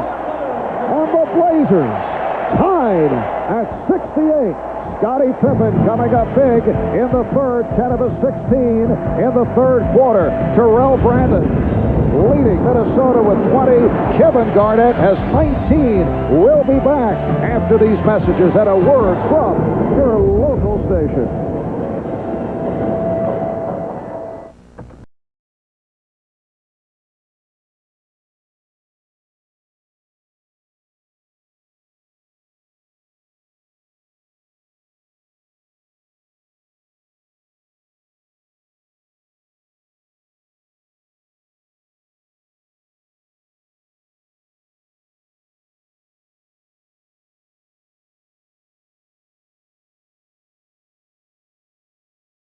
and the Blazers tied at 68. Scottie Pippen coming up big in the third, 10 of his 16 in the third quarter. Terrell Brandon leading Minnesota with 20. Kevin Garnett has 19. We'll be back after these messages and a word from your local station.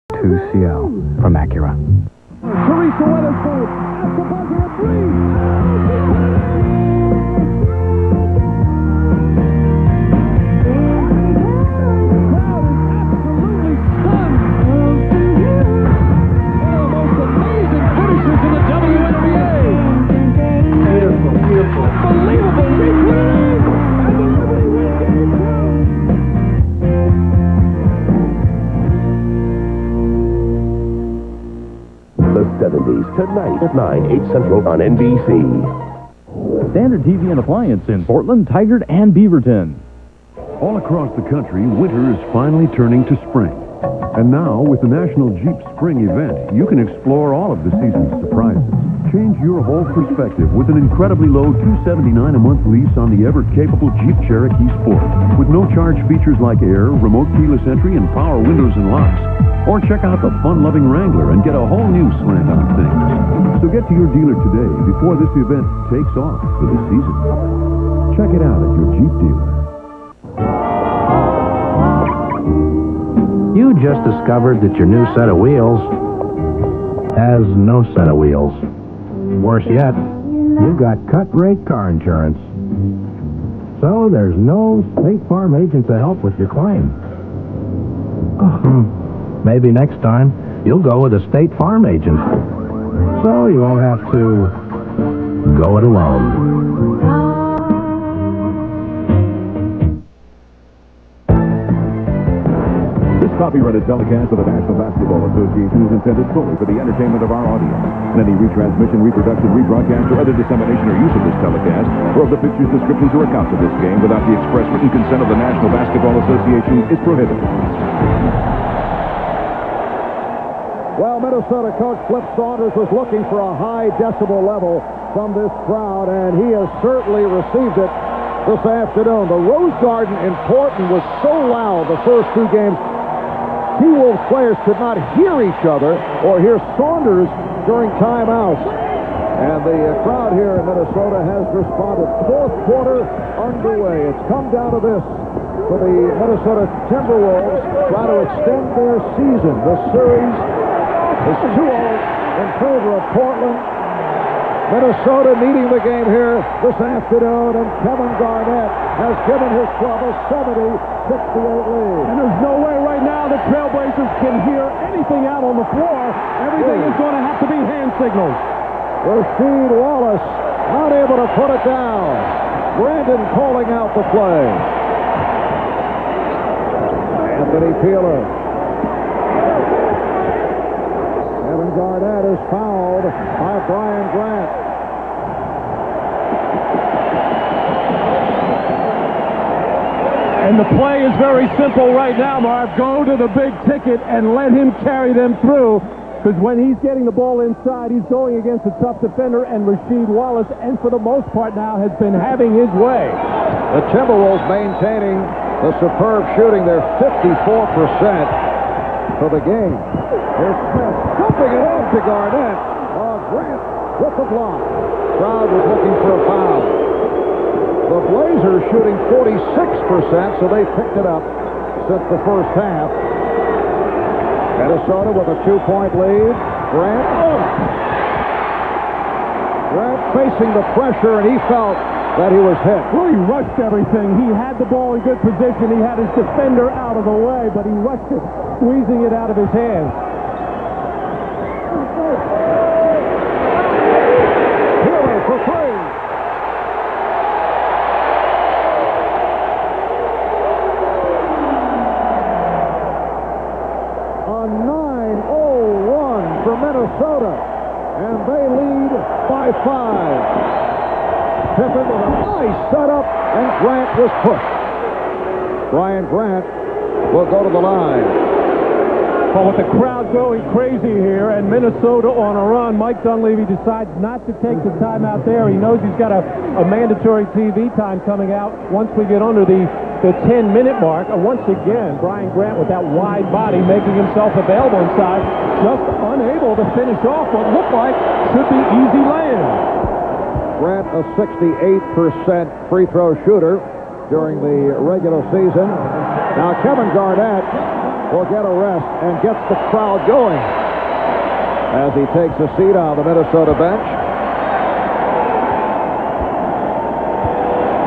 To CL from Acura. Teresa Weatherspoon at the buzzer at 3. The 70s tonight at 9, 8 Central on NBC. Standard TV and Appliance in Portland, Tigard, and Beaverton. All across the country, winter is finally turning to spring. And now, with the National Jeep Spring event, you can explore all of the season's surprises. Change your whole perspective with an incredibly low $279 a month lease on the ever-capable Jeep Cherokee Sport. With no-charge features like air, remote keyless entry, and power windows and locks. Or check out the fun-loving Wrangler and get a whole new slant on things. So get to your dealer today before this event takes off for the season. Check it out at your Jeep dealer. You just discovered that your new set of wheels has no set of wheels. Worse yet, you've got cut-rate car insurance. So there's no State Farm agent to help with your claim. Maybe next time you'll go with a State Farm agent. So you won't have to go it alone. Copyrighted telecast of the National Basketball Association is intended solely for the entertainment of our audience. And any retransmission, reproduction, rebroadcast, or other dissemination or use of this telecast, or of the pictures, descriptions, or accounts of this game without the express written consent of the National Basketball Association is prohibited. Well, Minnesota coach Flip Saunders was looking for a high decibel level from this crowd, and he has certainly received it this afternoon. The Rose Garden in Portland was so loud the first two games, T-Wolves players could not hear each other or hear Saunders during timeouts. And the crowd here in Minnesota has responded. Fourth quarter underway. It's come down to this for the Minnesota Timberwolves trying to extend their season. The series is 2-0 in favor of Portland. Minnesota needing the game here this afternoon, and Kevin Garnett has given his club a 70-68 lead. And there's no way right now the Trailblazers can hear anything out on the floor. Everything is going to have to be hand signals. Rasheed Wallace not able to put it down. Brandon calling out the play. Anthony Peeler. Kevin Garnett is fouled by Brian Grant. And the play is very simple right now, Marv. Go to the big ticket and let him carry them through. Because when he's getting the ball inside, he's going against a tough defender, and Rasheed Wallace, and for the most part now, has been having his way. The Timberwolves maintaining the superb shooting. They're 54% for the game. Here's Smith dumping it off to Garnett. Grant with the block. Crowd was looking for a foul. The Blazers shooting 46%, so they picked it up since the first half. Minnesota with a 2-point lead. Grant. Grant facing the pressure, and he felt that he was hit. Well, he rushed everything. He had the ball in good position. He had his defender out of the way, but he rushed it, squeezing it out of his hands. Hero for three. A 9-0 run for Minnesota, and they lead by 5. Pippen with a nice setup, and Grant was pushed. Brian Grant will go to the line. Well, with the crowd going crazy here and Minnesota on a run, Mike Dunleavy decides not to take the timeout there. He knows he's got a mandatory TV time coming out once we get under the 10-minute mark. Once again, Brian Grant with that wide body making himself available inside, just unable to finish off what looked like should be easy lay-ins. Grant, a 68% free throw shooter during the regular season. Now Kevin Garnett will get a rest and gets the crowd going as he takes a seat on the Minnesota bench.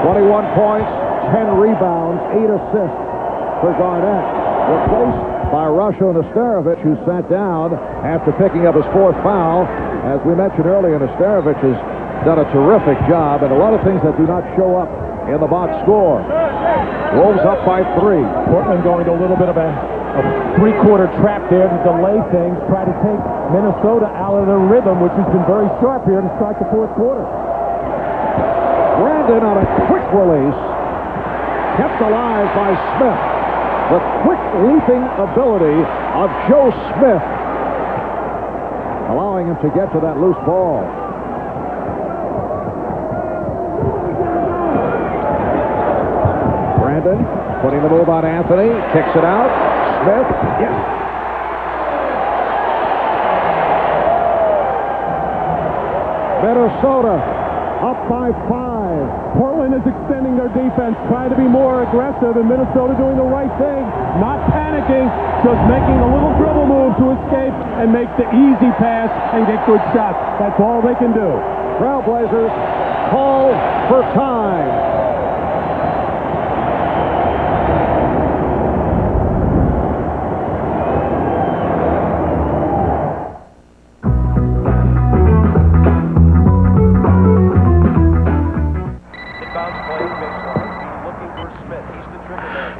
21 points, 10 rebounds, 8 assists for Garnett. Replaced by Rasho Nesterovic, who sat down after picking up his 4th foul. As we mentioned earlier, Nesterovic has done a terrific job, and a lot of things that do not show up in the box score. Wolves up by 3. Portland going to a little bit of a three-quarter trap there to delay things, try to take Minnesota out of their rhythm, which has been very sharp here to start the 4th quarter. Brandon on a quick release, kept alive by Smith. The quick leaping ability of Joe Smith, allowing him to get to that loose ball. Brandon putting the move on Anthony, kicks it out. Smith, yes. Minnesota up by 5. Portland is extending their defense, trying to be more aggressive, and Minnesota doing the right thing, not panicking, just making a little dribble move to escape and make the easy pass and get good shots. That's all they can do. Trailblazers call for time.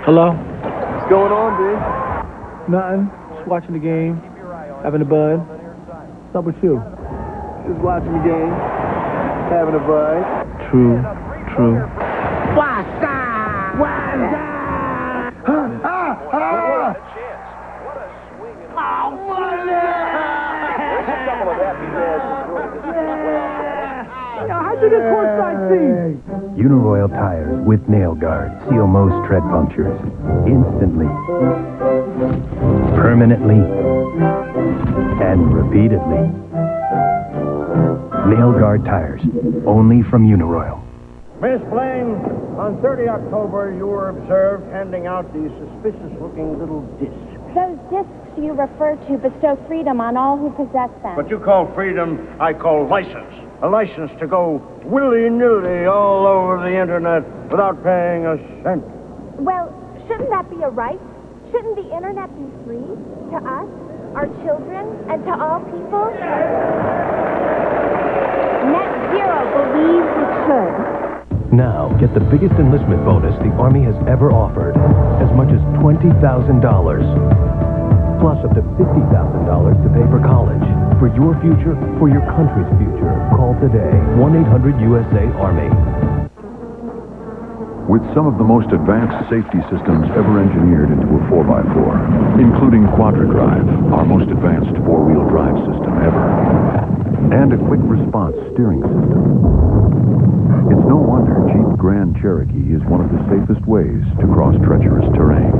Hello? What's going on, dude? Nothing. Just watching the game. Having a bud. What's up with you? Just watching the game. Having a bud. True. What's up? What's up? How'd you get courtside seats? Uniroyal tires with nail guard seal most tread punctures instantly, permanently, and repeatedly. Nail guard tires, only from Uniroyal. Miss Blaine, on 30 October, you were observed handing out these suspicious-looking little discs. Those discs you refer to bestow freedom on all who possess them. What you call freedom, I call license. A license to go willy-nilly all over the internet without paying a cent. Well, shouldn't that be a right? Shouldn't the internet be free to us, our children, and to all people? Net Zero believes it should. Now, get the biggest enlistment bonus the Army has ever offered, as much as $20,000. Plus up to $50,000 to pay for college. For your future, for your country's future. Call today. 1-800-USA-ARMY. With some of the most advanced safety systems ever engineered into a 4x4, including Quadra-Drive, our most advanced four-wheel drive system ever, and a quick response steering system. It's no wonder Jeep Grand Cherokee is one of the safest ways to cross treacherous terrain.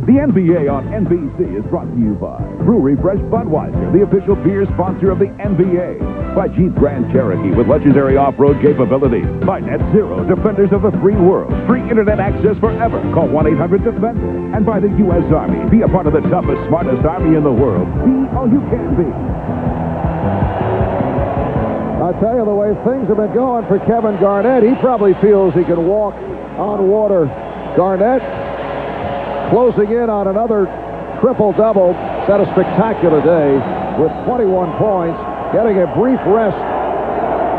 The NBA on NBC is brought to you by Brewery Fresh Budweiser, the official beer sponsor of the NBA. By Jeep Grand Cherokee with legendary off-road capability. By Net Zero, defenders of the free world. Free internet access forever. Call 1-800-DEFENDER. And by the U.S. Army. Be a part of the toughest, smartest army in the world. Be all you can be. I'll tell you, the way things have been going for Kevin Garnett, he probably feels he can walk on water. Garnett closing in on another triple-double. Set a spectacular day with 21 points. Getting a brief rest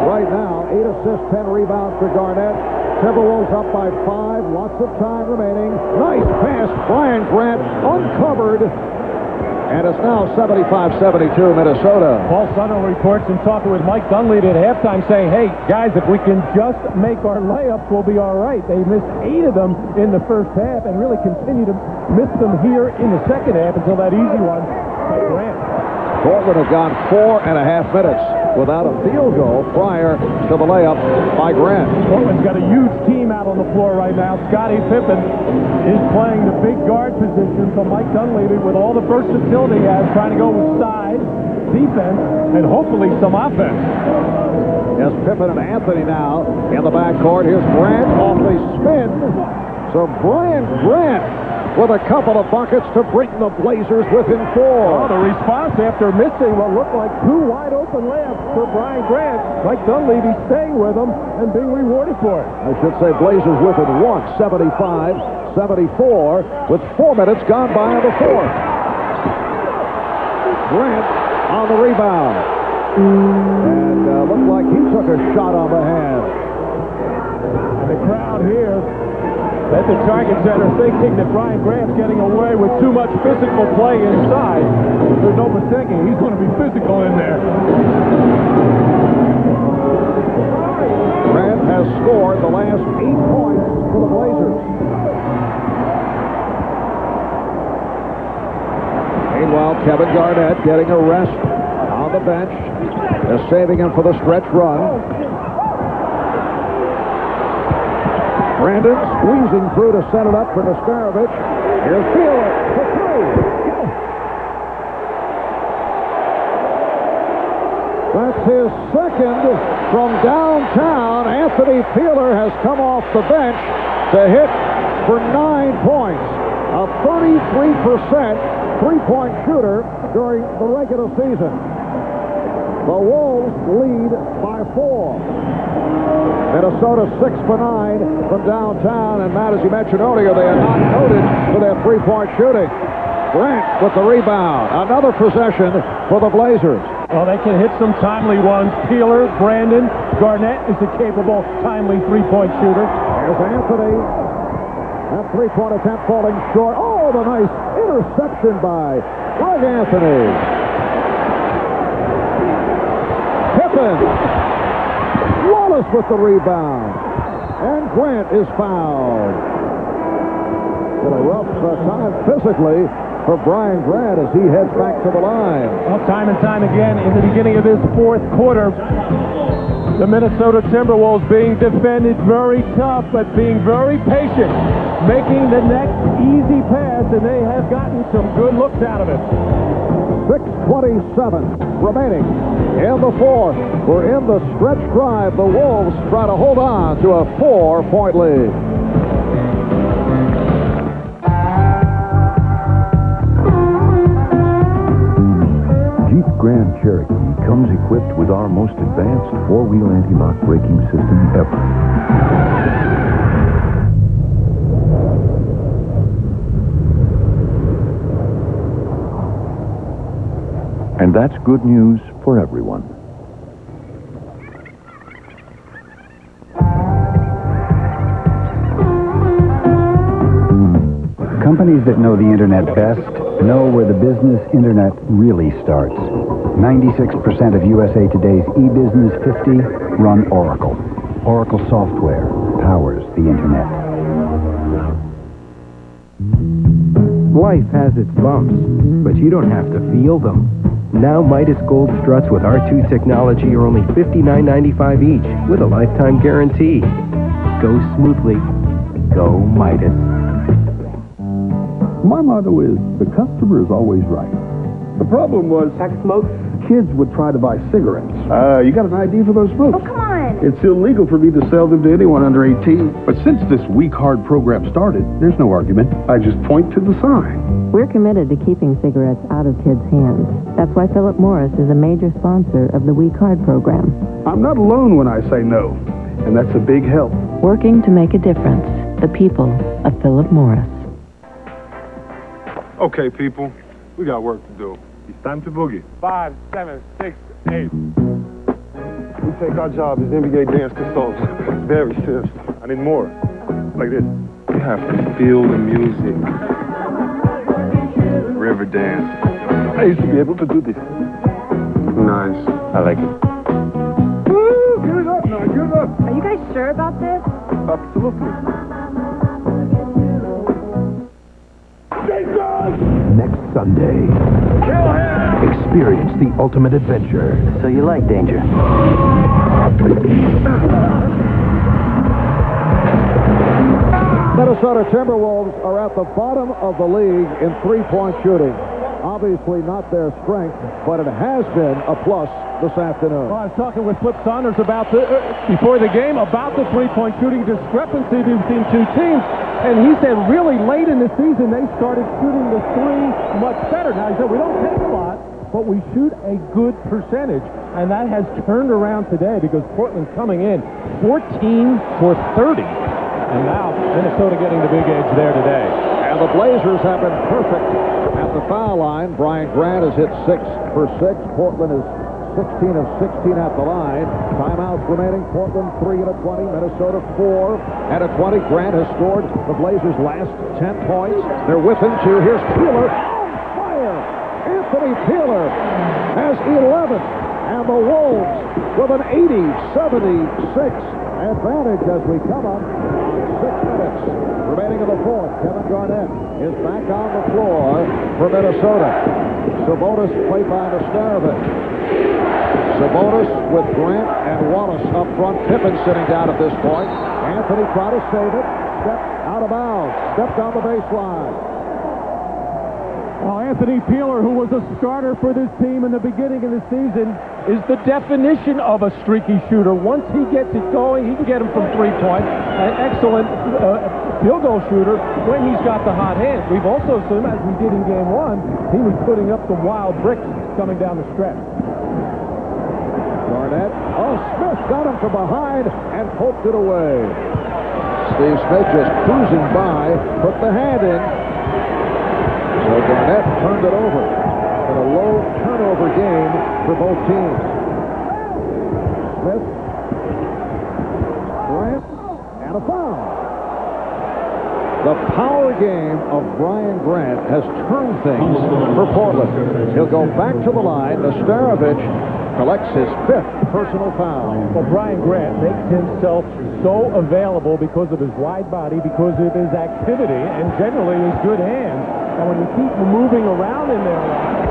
right now. 8 assists, 10 rebounds for Garnett. Timberwolves up by 5. Lots of time remaining. Nice pass. Brian Grant uncovered. And it's now 75-72 Minnesota. Paul Sutter reports him talking with Mike Dunleavy at halftime saying, hey, guys, if we can just make our layups, we'll be all right. They missed 8 of them in the first half and really continue to miss them here in the second half until that easy one by Grant. Portland had gone 4.5 minutes without a field goal prior to the layup by Grant. Portland's got a huge team out on the floor right now. Scottie Pippen is playing the big guard position, so Mike Dunleavy, with all the versatility he has, trying to go with size, defense, and hopefully some offense. Yes, Pippen and Anthony now in the backcourt. Here's Grant off the spin. So Brian Grant with a couple of buckets to bring the Blazers within 4. Oh, the response after missing what looked like 2 wide-open layups for Brian Grant. Mike Dunleavy staying with him and being rewarded for it. I should say Blazers within 1, 75-74, with 4 minutes gone by in the fourth. Grant on the rebound. And looked like he took a shot on the hand. The crowd here at the Target Center thinking that Brian Grant's getting away with too much physical play inside. There's no mistaking he's going to be physical in there. Grant has scored the last 8 points for the Blazers. Meanwhile, Kevin Garnett getting a rest on the bench. They're saving him for the stretch run. Brandon squeezing through to set it up for Nestarovich. Here's Fielder for 3. That's his second from downtown. Anthony Fielder has come off the bench to hit for 9 points. A 33% three-point shooter during the regular season. The Wolves lead by 4. Minnesota 6 for 9 from downtown, and Matt, as you mentioned earlier, they are not noted for their three-point shooting. Grant with the rebound. Another possession for the Blazers. Oh, they can hit some timely ones. Peeler, Brandon, Garnett is a capable, timely three-point shooter. There's Anthony. That three-point attempt falling short. Oh, the nice interception by Greg Anthony. Pippen. Wallace with the rebound. And Grant is fouled. Been a rough time physically for Brian Grant as he heads back to the line. Well, time and time again in the beginning of this fourth quarter, the Minnesota Timberwolves being defended very tough, but being very patient, making the next easy pass, and they have gotten some good looks out of it. 6:27 remaining in the fourth. We're in the stretch drive. The Wolves try to hold on to a 4-point lead. Jeep Grand Cherokee comes equipped with our most advanced four-wheel anti-lock braking system ever. And that's good news for everyone. Companies that know the internet best know where the business internet really starts. 96% of USA Today's e-business 50 run Oracle. Oracle software powers the internet. Life has its bumps, but you don't have to feel them. Now Midas Gold struts with R2 technology are only $59.95 each, with a lifetime guarantee. Go smoothly. Go Midas. My motto is, the customer is always right. The problem was, pack of smokes? Kids would try to buy cigarettes. You got an ID for those smokes? Oh, come on. It's illegal for me to sell them to anyone under 18. But since this We Card program started, there's no argument. I just point to the sign. We're committed to keeping cigarettes out of kids' hands. That's why Philip Morris is a major sponsor of the We Card program. I'm not alone when I say no, and that's a big help. Working to make a difference. The people of Philip Morris. Okay, people, we got work to do. It's time to boogie. 5, 7, 6, 8. We take our job as NBA dance consultants very seriously. I need more. Like this. You have to feel the music. River dance. I used to be able to do this. Nice. I like it. Woo! Give it up now, give it up. Are you guys sure about this? Absolutely. Next Sunday, experience the ultimate adventure. So you like danger? Minnesota Timberwolves are at the bottom of the league in three-point shooting. Obviously not their strength, but it has been a plus this afternoon. Well, I was talking with Flip Saunders about before the game about the three-point shooting discrepancy between two teams, and he said really late in the season they started shooting the three much better. Now, he said we don't take a lot, but we shoot a good percentage, and that has turned around today because Portland's coming in 14 for 30, and now Minnesota getting the big edge there today. And the Blazers have been perfect at the foul line. Brian Grant has hit 6 for 6. Portland is 16 of 16 at the line. Timeouts remaining. Portland 3 and a 20. Minnesota 4 and a 20. Grant has scored the Blazers' last 10 points. They're within 2. Here's Peeler on fire. Anthony Peeler has 11. And the Wolves with an 80-76 advantage as we come up on 6 minutes remaining in the fourth. Kevin Garnett is back on the floor for Minnesota. Sabonis played by Nastarovic. Sabonis with Grant and Wallace up front. Pippen sitting down at this point. Anthony tried to save it. Stepped out of bounds. Stepped on the baseline. Well, Anthony Peeler, who was a starter for this team in the beginning of the season, is the definition of a streaky shooter. Once he gets it going, he can get him from three-point. An excellent field goal shooter when he's got the hot hand. We've also seen, as we did in Game 1, he was putting up some wild bricks coming down the stretch. Garnett. Oh, Smith got him from behind and poked it away. Steve Smith just cruising by, put the hand in. So Garnett turned it over in a low turnover game for both teams. Smith, Grant, and a foul. The power game of Brian Grant has turned things for Portland. He'll go back to the line. Nastarovic collects his 5th personal foul. Well, Brian Grant makes himself so available because of his wide body, because of his activity, and generally his good hands. And when you keep moving around in there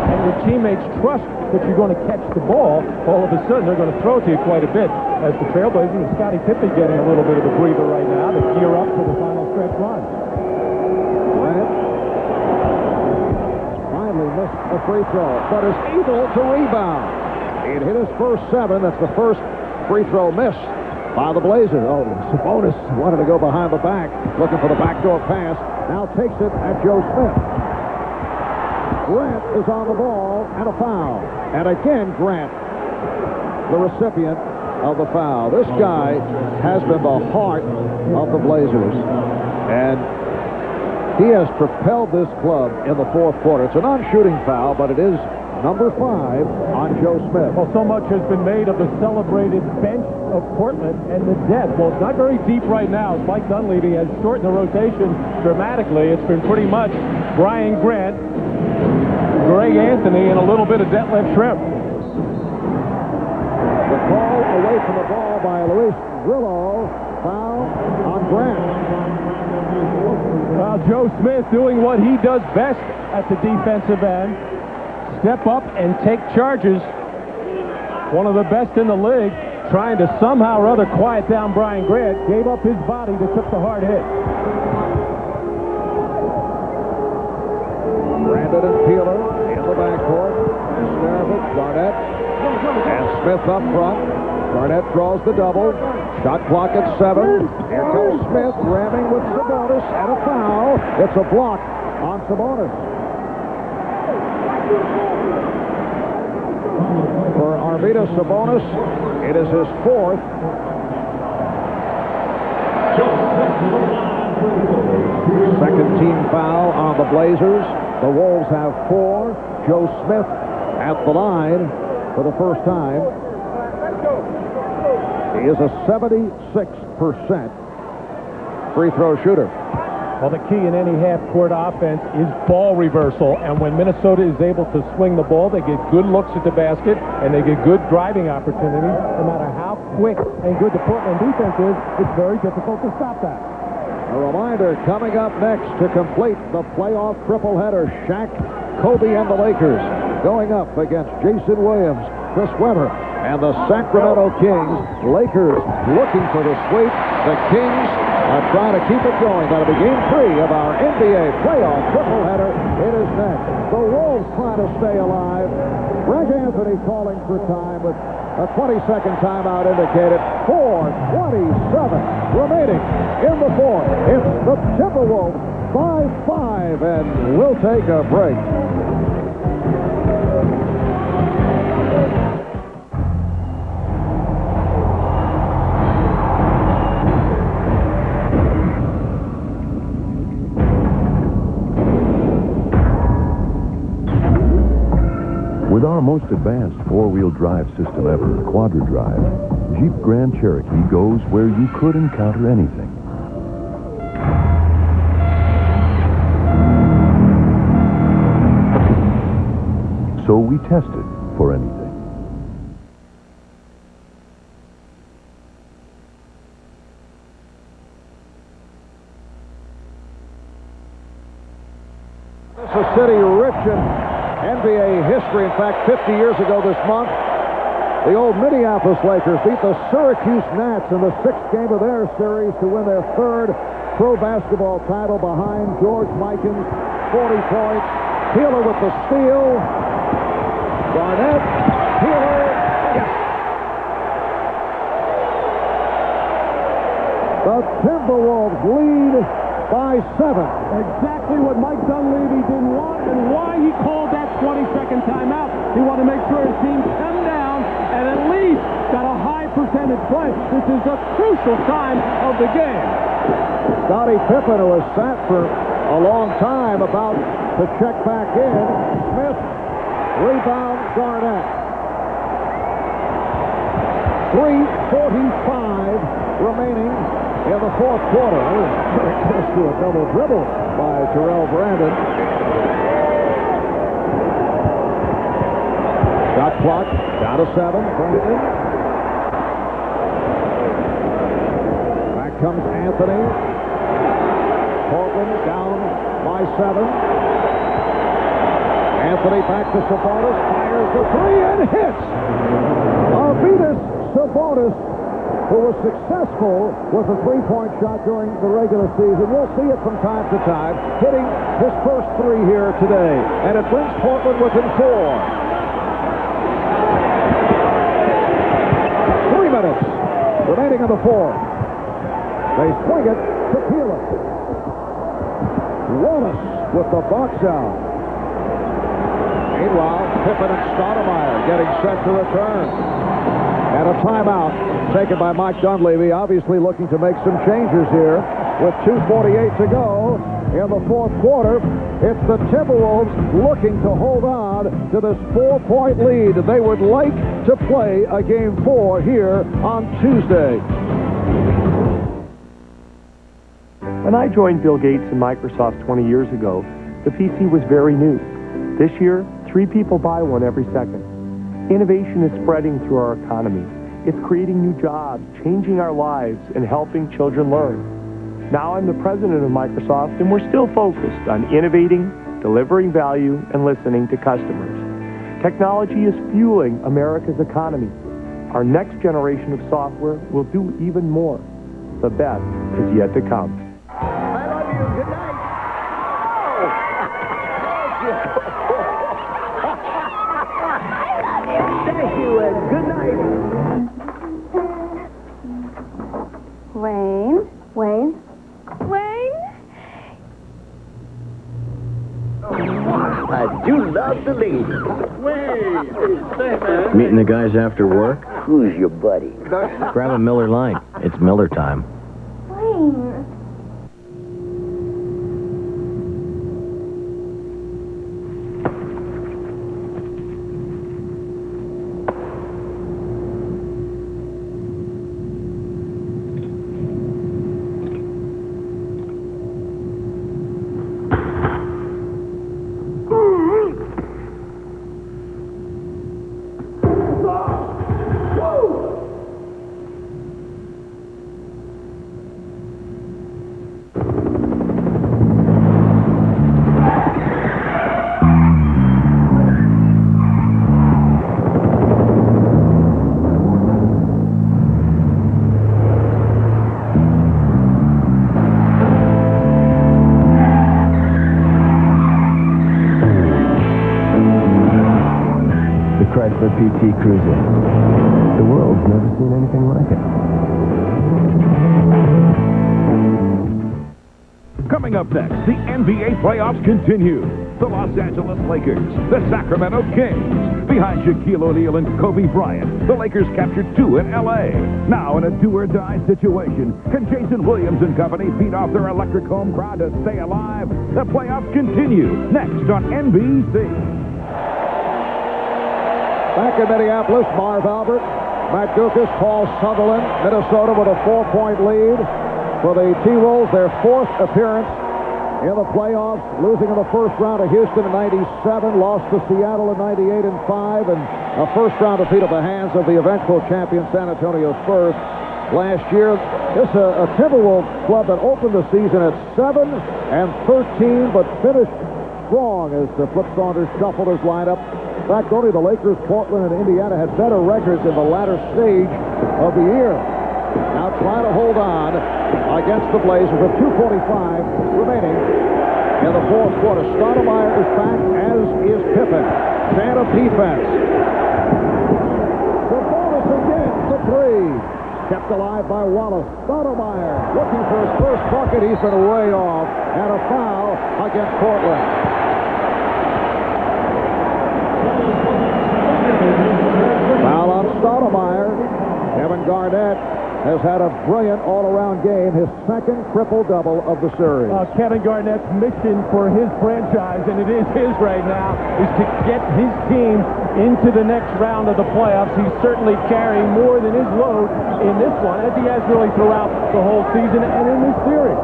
and your teammates trust that you're going to catch the ball, all of a sudden they're going to throw it to you quite a bit. As the Trailblazers and Scottie Pippen getting a little bit of a breather right now to gear up for the final stretch run. Grant finally missed a free throw, but is able to rebound. He hit his first 7. That's the first free throw missed by the Blazers. Oh, Sabonis wanted to go behind the back, looking for the backdoor pass. Now takes it at Joe Smith. Grant is on the ball and a foul. And again, Grant, the recipient of the foul. This guy has been the heart of the Blazers. And he has propelled this club in the fourth quarter. It's a non-shooting foul, but it is number 5 on Joe Smith. Well, so much has been made of the celebrated bench of Portland and the depth. Well, it's not very deep right now. Mike Dunleavy has shortened the rotation dramatically. It's been pretty much Brian Grant, Anthony and a little bit of Detlef Schrempf. The call away from the ball by Luis Grillo. Foul on Grant. Well, Joe Smith doing what he does best at the defensive end. Step up and take charges. One of the best in the league, trying to somehow or other quiet down Brian Grant. Gave up his body that took the hard hit. Brandon and Peeler in the backcourt. Staravich, Garnett, and Smith up front. Garnett draws the double. Shot clock at 7. Here comes Smith ramming with Sabonis and a foul. It's a block on Sabonis. For Arvydas Sabonis, it is his 4th. Second team foul on the Blazers. The Wolves have 4. Joe Smith at the line for the first time. He is a 76% free throw shooter. Well, the key in any half-court offense is ball reversal, and when Minnesota is able to swing the ball, they get good looks at the basket, and they get good driving opportunities. No matter how quick and good the Portland defense is, it's very difficult to stop that. A reminder, coming up next to complete the playoff triple header, Shaq, Kobe, and the Lakers going up against Jason Williams, Chris Webber, and the Sacramento Kings. Lakers looking for the sweep. The Kings are trying to keep it going. That'll be game 3 of our NBA playoff triple header. It is next. The Wolves trying to stay alive. Greg Anthony calling for time with a 20-second timeout indicated. 4:27 remaining in the 4th. It's the Timberwolves 5-5, and we'll take a break. With our most advanced four-wheel drive system ever, Quadra-Drive, Jeep Grand Cherokee goes where you could encounter anything. So we tested for anything. This is a city rich in NBA history. In fact, 50 years ago this month, the old Minneapolis Lakers beat the Syracuse Gnats in the 6th game of their series to win their 3rd pro basketball title behind George Mikan's 40 points. Peeler with the steal. Garnett. Peeler. Yes. The Timberwolves lead by 7. Exactly what Mike Dunleavy didn't want and why he called that 20-second timeout. He wanted to make sure his team come down and at least got a high percentage play. This is a crucial time of the game. Scottie Pippen, who has sat for a long time, about to check back in. Smith, rebound, Garnett. 3:45 remaining in the 4th quarter. Very close to a double dribble by Terrell Brandon. Shot clock down to 7. Brandon. Back comes Anthony. Portland down by 7. Anthony back to Sabonis. Fires the 3 and hits. Arvydas Sabonis, who was successful with a 3-point shot during the regular season. We'll see it from time to time, hitting his first 3 here today. And it brings Portland within 4. 3 minutes remaining in the 4th. They swing it to Peeler. Wallace with the box out. Meanwhile, Pippen and Stoudemire getting set to return. And a timeout taken by Mike Dunleavy, obviously looking to make some changes here with 2:48 to go in the 4th quarter. It's the Timberwolves looking to hold on to this 4-point lead. They would like to play a game 4 here on Tuesday. When I joined Bill Gates and Microsoft 20 years ago, the PC was very new. This year, 3 people buy one every second. Innovation is spreading through our economy. It's creating new jobs, changing our lives, and helping children learn. Now I'm the president of Microsoft, and we're still focused on innovating, delivering value, and listening to customers. Technology is fueling America's economy. Our next generation of software will do even more. The best is yet to come. I love you. Good night. Thank you, and good night. Wayne? Wayne? I do love the ladies. Meeting the guys after work? Who's your buddy? Grab a Miller Lite. It's Miller time. Wayne. Chrysler PT Cruiser. The world's never seen anything like it. Coming up next, the NBA playoffs continue. The Los Angeles Lakers, the Sacramento Kings. Behind Shaquille O'Neal and Kobe Bryant, the Lakers captured 2 in L.A. Now in a do-or-die situation, can Jason Williams and company feed off their electric home crowd to stay alive? The playoffs continue next on NBC. Back in Minneapolis, Marv Albert, Matt Dukas, Paul Sutherland, Minnesota with a 4-point lead for the T-Wolves, their 4th appearance in the playoffs, losing in the first round to Houston in '97, lost to Seattle in '98 and 5, and a first-round defeat at the hands of the eventual champion San Antonio Spurs last year. This is a Timberwolves club that opened the season at 7-13, but finished strong as Flip Saunders shuffled his lineup. In fact, only the Lakers, Portland, and Indiana had better records in the latter stage of the year. Now trying to hold on against the Blazers with 2:45 remaining in the fourth quarter. Stoudemire is back, as is Pippen. Fan of defense. Sabonis again for 3. Kept alive by Wallace. Stoudemire looking for his first bucket. He's been way off. And a foul against Portland. Foul on Stoudemire. Kevin Garnett has had a brilliant all-around game, his 2nd triple-double of the series. Kevin Garnett's mission for his franchise, and it is his right now, is to get his team into the next round of the playoffs. He's certainly carrying more than his load in this one, as he has really throughout the whole season and in this series.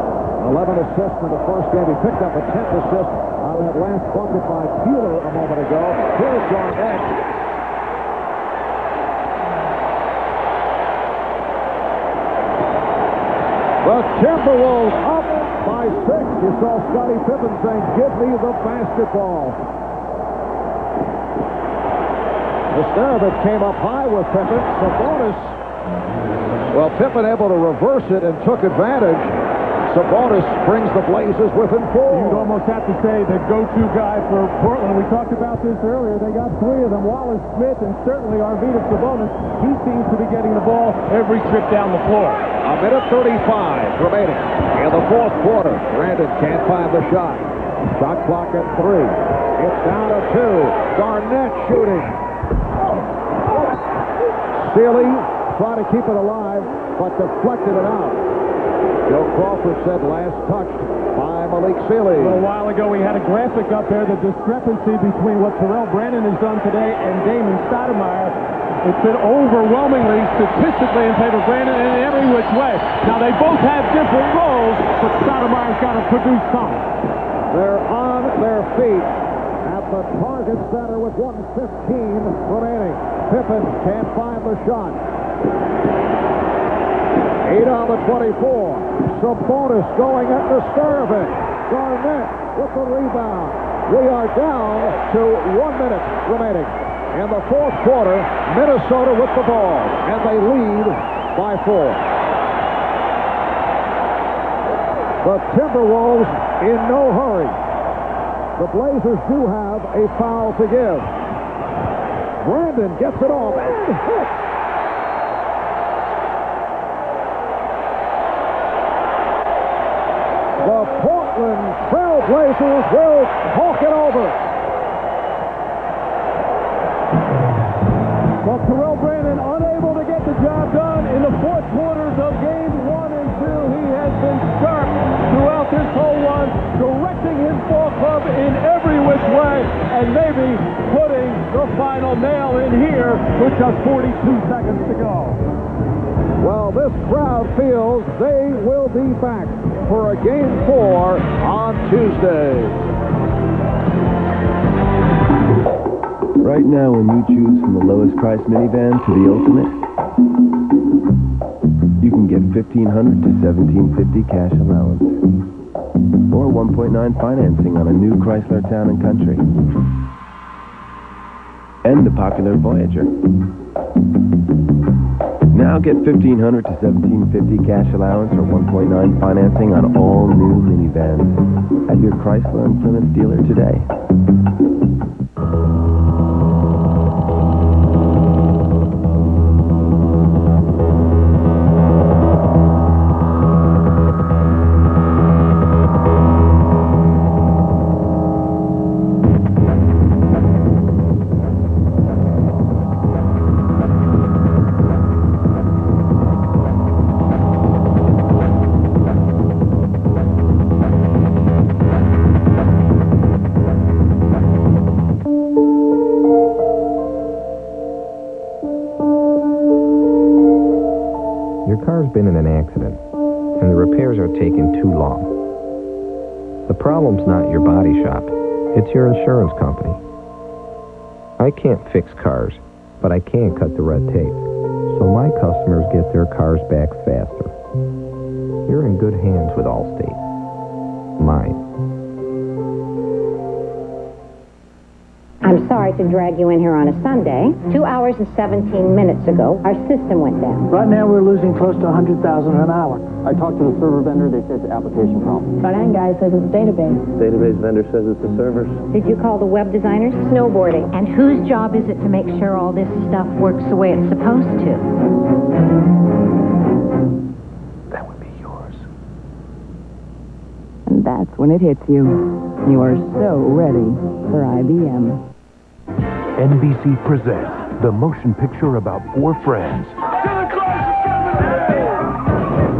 11 assists in the first game. He picked up a 10th assist on that last bucket by Bueller a moment ago. Here's Garnett. The Timberwolves up by 6. You saw Scottie Pippen saying, "Give me the basketball." Mistarovich came up high with Pippen. Sabonis. Well, Pippen able to reverse it and took advantage. Sabonis brings the Blazers within 4. You'd almost have to say the go-to guy for Portland. We talked about this earlier. They got 3 of them, Wallace, Smith, and certainly Arvydas Sabonis. He seems to be getting the ball every trip down the floor. A minute 35 remaining in the fourth quarter. Brandon can't find the shot. Shot clock at 3. It's down to 2. Garnett shooting. Sealy tried to keep it alive, but deflected it out. Joe Crawford said last touched by Malik Sealy. A little while ago, we had a graphic up there, the discrepancy between what Terrell Brandon has done today and Damon Stoudemire. It's been overwhelmingly statistically in favor of Brandon in every which way. Now, they both have different roles, but Stoudemire's got to produce some. They're on their feet at the target center with 1:15 remaining. Pippen can't find the shot. 8 on the 24. Sabonis going at the stir of it. Garnett with the rebound. We are down to 1 minute remaining. In the fourth quarter, Minnesota with the ball, and they lead by 4. The Timberwolves in no hurry. The Blazers do have a foul to give. Brandon gets it off and hits. The Portland Trail Blazers will talk it over. Well, Terrell Brandon unable to get the job done in the fourth quarters of games 1 and 2. He has been sharp throughout this whole run, directing his ball club in every which way, and maybe putting the final nail in here with just 42 seconds to go. Well, this crowd feels they will be back for a Game 4 on Tuesday. Right now, when you choose from the lowest price minivan to the ultimate, you can get $1,500 to $1,750 cash allowance, or 1.9 financing on a new Chrysler Town & Country, and the popular Voyager. Now get $1,500 to $1,750 cash allowance or 1.9 financing on all new minivans at your Chrysler and Plymouth dealer today. Been in an accident, and the repairs are taking too long. The problem's not your body shop, it's your insurance company. I can't fix cars, but I can cut the red tape, so my customers get their cars back faster. You're in good hands with Allstate. Mine. I'm sorry to drag you in here on a Sunday. 2 hours and 17 minutes ago, our system went down. Right now, we're losing close to 100,000 an hour. I talked to the server vendor. They said it's an application problem. Front end guy says it's a database. Database vendor says it's the servers. Did you call the web designers? Snowboarding. And whose job is it to make sure all this stuff works the way it's supposed to? That would be yours. And that's when it hits you. You are so ready for IBM. NBC presents the motion picture about 4 friends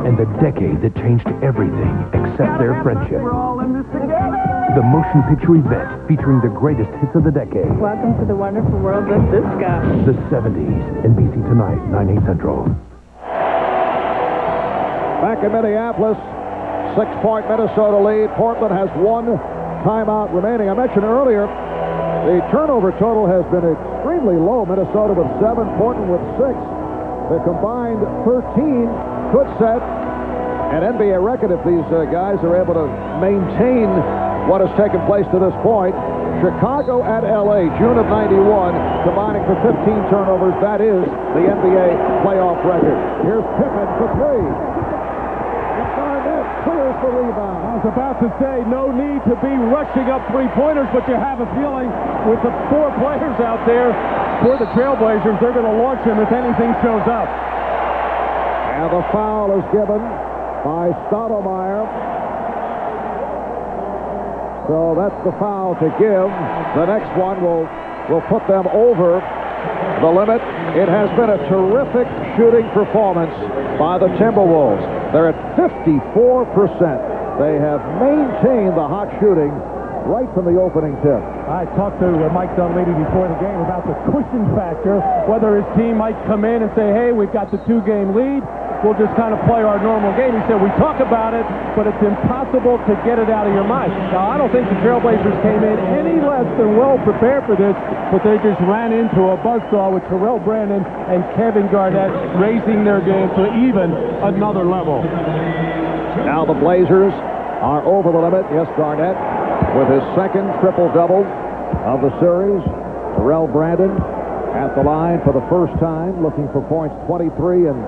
and the decade that changed everything except their friendship. We're all in this together. The motion picture event featuring the greatest hits of the decade. Welcome to the wonderful world of this guy. The 70s. NBC tonight, 9/8 Central. Back in Minneapolis, 6-point Minnesota lead. Portland has 1 timeout remaining. I mentioned earlier, the turnover total has been extremely low. Minnesota with 7, Portland with 6. The combined 13 could set an NBA record if these guys are able to maintain what has taken place to this point. Chicago at L.A., June of 91, combining for 15 turnovers. That is the NBA playoff record. Here's Pippen for 3. And Garnett clears the rebound. I was about to say, no need to be rushing up three-pointers, but you have a feeling with the 4 players out there for the Trailblazers, they're going to launch him if anything shows up. And the foul is given by Stoudemire. So that's the foul to give. The next one will put them over the limit. It has been a terrific shooting performance by the Timberwolves. They're at 54%. They have maintained the hot shooting right from the opening tip. I talked to Mike Dunleavy before the game about the cushion factor, whether his team might come in and say, hey, we've got the 2-game lead, we'll just kind of play our normal game. He said, we talk about it, but it's impossible to get it out of your mind. Now, I don't think the Trailblazers came in any less than well prepared for this, but they just ran into a buzzsaw with Terrell Brandon and Kevin Garnett raising their game to even another level. Now the Blazers are over the limit. Yes, Garnett with his second triple-double of the series. Terrell Brandon at the line for the first time, looking for points 23 and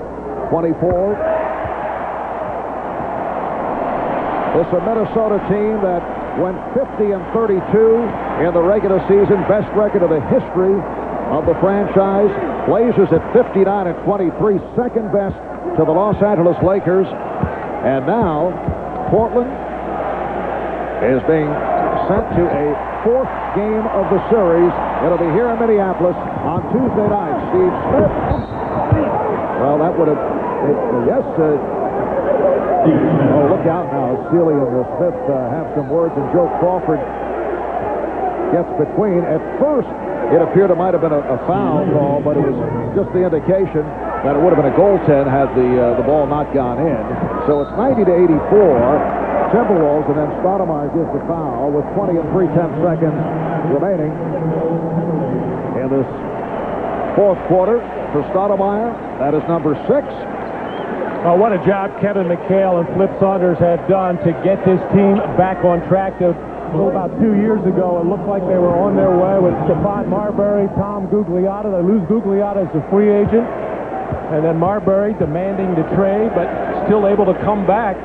24. It's a Minnesota team that went 50 and 32 in the regular season, best record of the history of the franchise. Blazers at 59 and 23, second best to the Los Angeles Lakers. And now Portland is being sent to a fourth game of the series. It'll be here in Minneapolis on Tuesday night. Steve Smith. Well, that would have... yes. Oh, look out now. Sealy and Smith have some words, and Joe Crawford gets between. At first, it appeared it might have been a foul call, but it was just the indication that it would have been a goaltend had the ball not gone in. So it's 90 to 84. Timberwolves, and then Stoudemire gives the foul with 20 and 3/10 seconds remaining in this fourth quarter for Stoudemire. That is number 6. Oh, what a job Kevin McHale and Flip Saunders have done to get this team back on track. About 2 years ago, it looked like they were on their way with Stephon Marbury, Tom Gugliotta. They lose Gugliotta as a free agent, and then Marbury demanding the trade, but still able to come back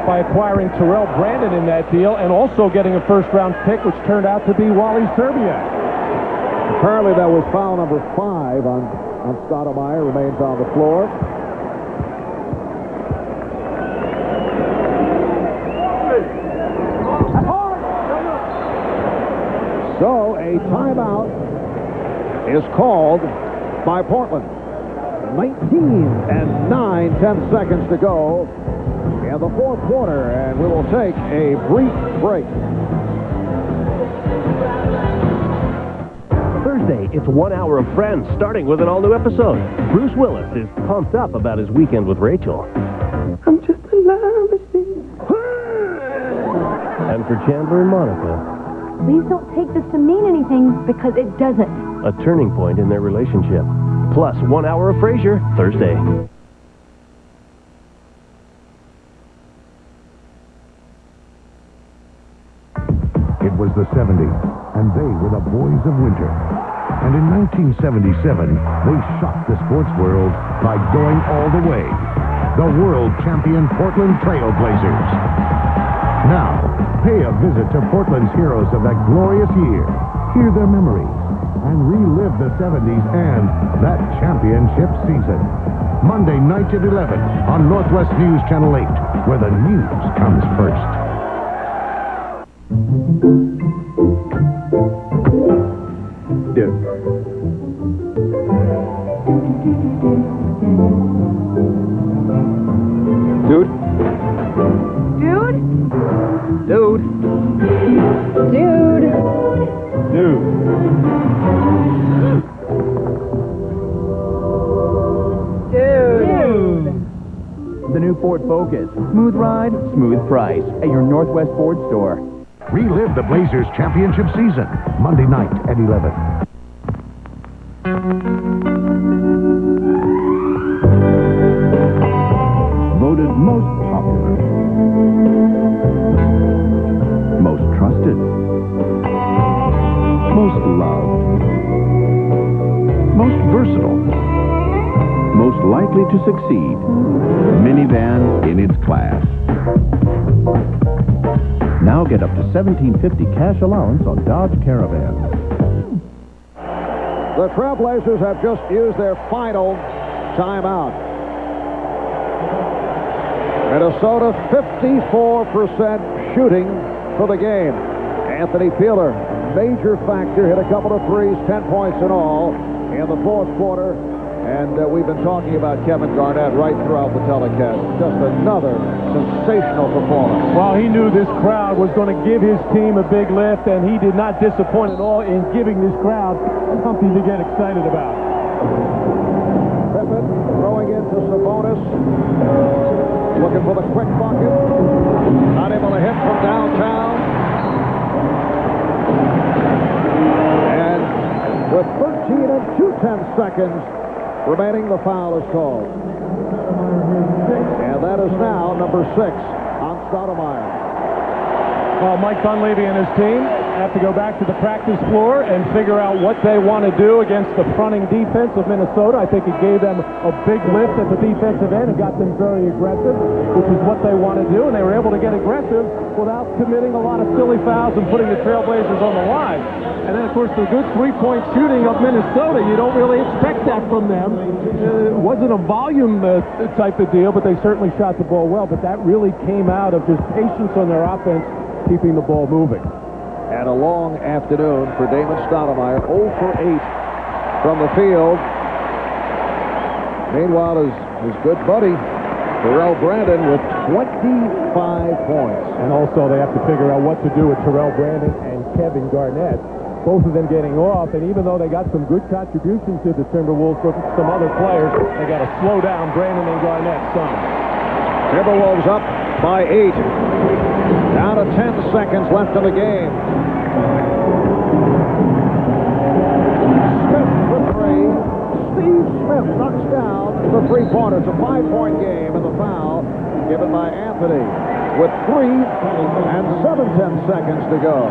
by acquiring Terrell Brandon in that deal and also getting a first-round pick, which turned out to be Wally Serbiak. Apparently that was foul number 5 on Stoudemire. Remains on the floor. So a timeout is called by Portland. 19 and 9/10 seconds to go in the fourth quarter, and we will take a brief break. Thursday, it's 1 hour of Friends, starting with an all-new episode. Bruce Willis is pumped up about his weekend with Rachel. I'm just a love machine. And for Chandler and Monica, Please don't take this to mean anything, because it doesn't. a turning point in their relationship. Plus 1 hour of Frasier, Thursday. It was the 70s, and they were the boys of winter. And in 1977, they shocked the sports world by going all the way. The world champion Portland Trail Blazers. Now, pay a visit to Portland's heroes of that glorious year. Hear their memories and relive the 70s and that championship season. Monday night at 11 on Northwest News Channel 8, where the news comes first. Dude. Dude? Dude? Dude. Dude. Dude. Dude. The new Ford Focus. Smooth ride, smooth price at your Northwest Ford store. Relive the Blazers championship season, Monday night at 11. Voted most popular, most trusted, most loved, most versatile, most likely to succeed. Minivan in its class. Now get up to $1,750 cash allowance on Dodge Caravans. The Trailblazers have just used their final timeout. Minnesota 54% shooting for the game. Anthony Peeler, major factor, hit a couple of threes, 10 points in all in the fourth quarter. And we've been talking about Kevin Garnett right throughout the telecast. Just another sensational performance. Well, he knew this crowd was going to give his team a big lift, and he did not disappoint at all in giving this crowd something to get excited about. Pippen throwing into Sabonis. Looking for the quick bucket. Not able to hit from downtown. And with 13 and 2/10 seconds remaining, the foul is called. And that is now number 6 on Stoudemire. Well, Mike Dunleavy and his team have to go back to the practice floor and figure out what they want to do against the fronting defense of Minnesota. I think it gave them a big lift at the defensive end and got them very aggressive, which is what they want to do, and they were able to get aggressive without committing a lot of silly fouls and putting the Trailblazers on the line. And then, of course, the good three-point shooting of Minnesota, you don't really expect that from them. It wasn't a volume type of deal, but they certainly shot the ball well, but that really came out of just patience on their offense, keeping the ball moving. And a long afternoon for Damon Stoudemire, 0 for 8 from the field. Meanwhile, his good buddy, Terrell Brandon, with 25 points. And also they have to figure out what to do with Terrell Brandon and Kevin Garnett. Both of them getting off, and even though they got some good contributions to the Timberwolves from some other players, they got to slow down Brandon and Garnett some. Timberwolves up by 8. Down to 10 seconds left in the game. Smith for 3. Steve Smith knocks down the three-pointer. It's a 5-point game, and the foul given by Anthony with 3 and 7/10 seconds to go.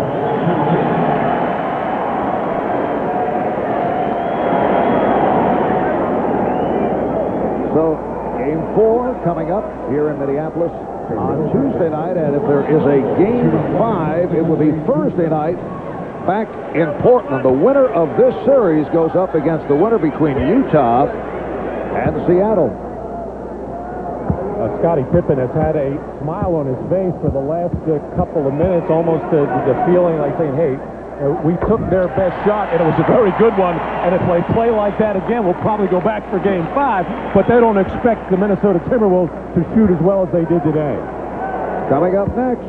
So, Game 4 coming up here in Minneapolis on Tuesday night, and if there is a Game 5, it will be Thursday night back in Portland. The winner of this series goes up against the winner between Utah and Seattle. Scottie Pippen has had a smile on his face for the last couple of minutes, almost the feeling like saying, hey, we took their best shot, and it was a very good one, and if they play like that again, we'll probably go back for Game 5, but they don't expect the Minnesota Timberwolves to shoot as well as they did today. Coming up next,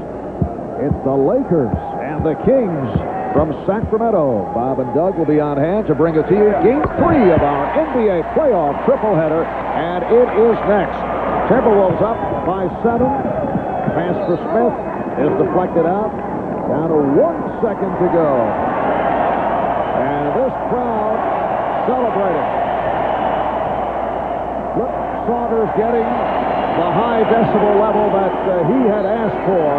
it's the Lakers and the Kings from Sacramento. Bob and Doug will be on hand to bring it to you Game 3 of our NBA playoff tripleheader, and it is next. Timberwolves up by 7. Pass for Smith is deflected out. Down to 1 second to go. And this crowd celebrating. Flip Saunders getting the high decibel level that he had asked for.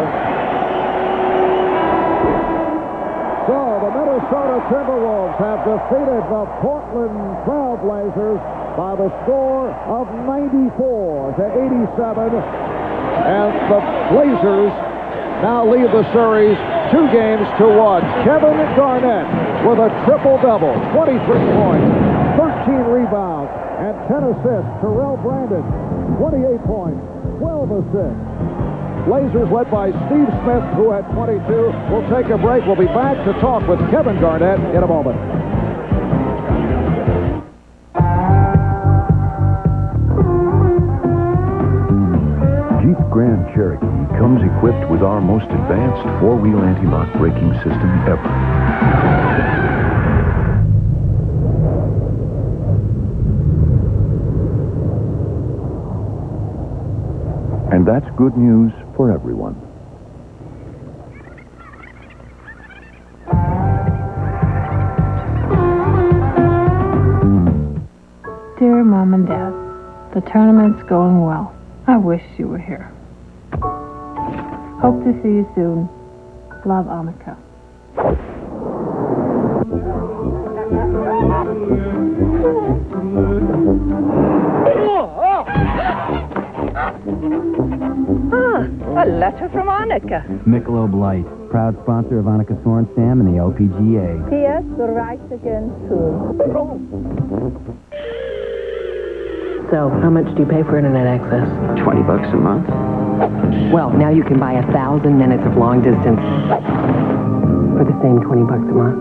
So the Minnesota Timberwolves have defeated the Portland Trailblazers by the score of 94 to 87. And the Blazers now lead the series 2 games to 1. Kevin Garnett with a triple-double, 23 points, 13 rebounds, and 10 assists. Terrell Brandon, 28 points, 12 assists. Blazers led by Steve Smith, who had 22. We'll take a break. We'll be back to talk with Kevin Garnett in a moment. Jeep Grand Cherokee comes equipped with our most advanced 4-wheel anti-lock braking system ever. And that's good news for everyone. Dear Mom and Dad, the tournament's going well. I wish you were here. Hope to see you soon. Love, Annika. A letter from Annika. Michelob Light, proud sponsor of Annika Sorenstam and the LPGA. P.S. We'll write again soon. So, how much do you pay for internet access? $20 a month. Well, now you can buy 1,000 minutes of long distance for the same $20 a month.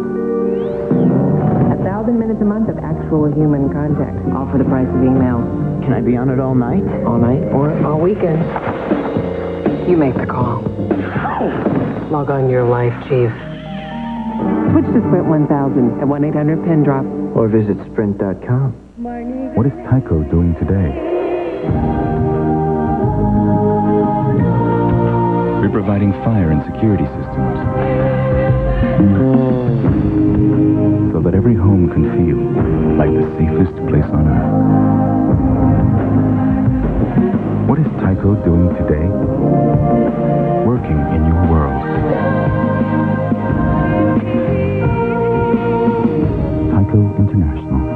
1,000 minutes a month of actual human contact, all for the price of email. Can I be on it all night? All night or all weekend. You make the call. Log on your life, Chief. Switch to Sprint 1000 at 1-800-PIN-DROP. Or visit Sprint.com. What is Tyco doing today? We're providing fire and security systems so that every home can feel like the safest place on earth. What is Tyco doing today? Working in your world. Tyco International.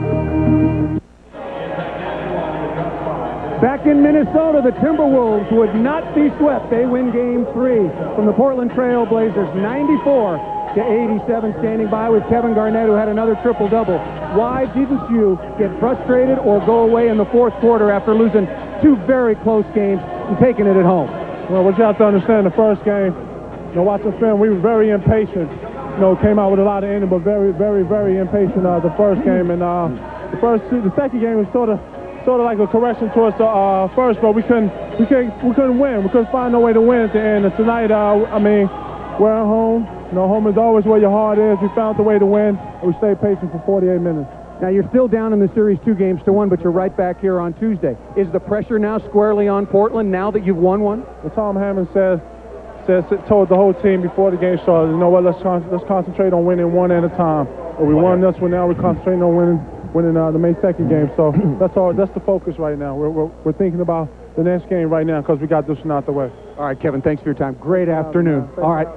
Back in Minnesota, the Timberwolves would not be swept. They win Game 3 from the Portland Trail Blazers, 94-87, standing by with Kevin Garnett, who had another triple-double. Why didn't you get frustrated or go away in the fourth quarter after losing two very close games and taking it at home? Well, what you have to understand, the first game, watching film, we were very impatient. Came out with a lot of energy, but very, very, very impatient the first game. And the second game was sort of like a correction towards the first, but we couldn't win. We couldn't find no way to win at the end. And tonight, we're at home. Home is always where your heart is. We found the way to win, and we stayed patient for 48 minutes. Now, you're still down in the series 2-1, but you're right back here on Tuesday. Is the pressure now squarely on Portland now that you've won one? Well, Tom Hammond told the whole team before the game started, you know what, let's concentrate on winning one at a time. Well, we won this one, now we're concentrating on winning the May 2nd game. So that's the focus right now. We're thinking about the next game right now because we got this one out the way. All right, Kevin, thanks for your time. Great afternoon. All right,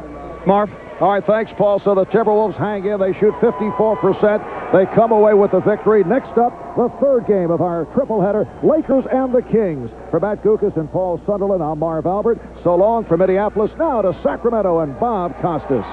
Marv. All right, thanks, Paul. So the Timberwolves hang in. They shoot 54%. They come away with the victory. Next up, the third game of our tripleheader, Lakers and the Kings. For Matt Gukas and Paul Sunderland, I'm Marv Albert. So long from Minneapolis. Now to Sacramento and Bob Costas.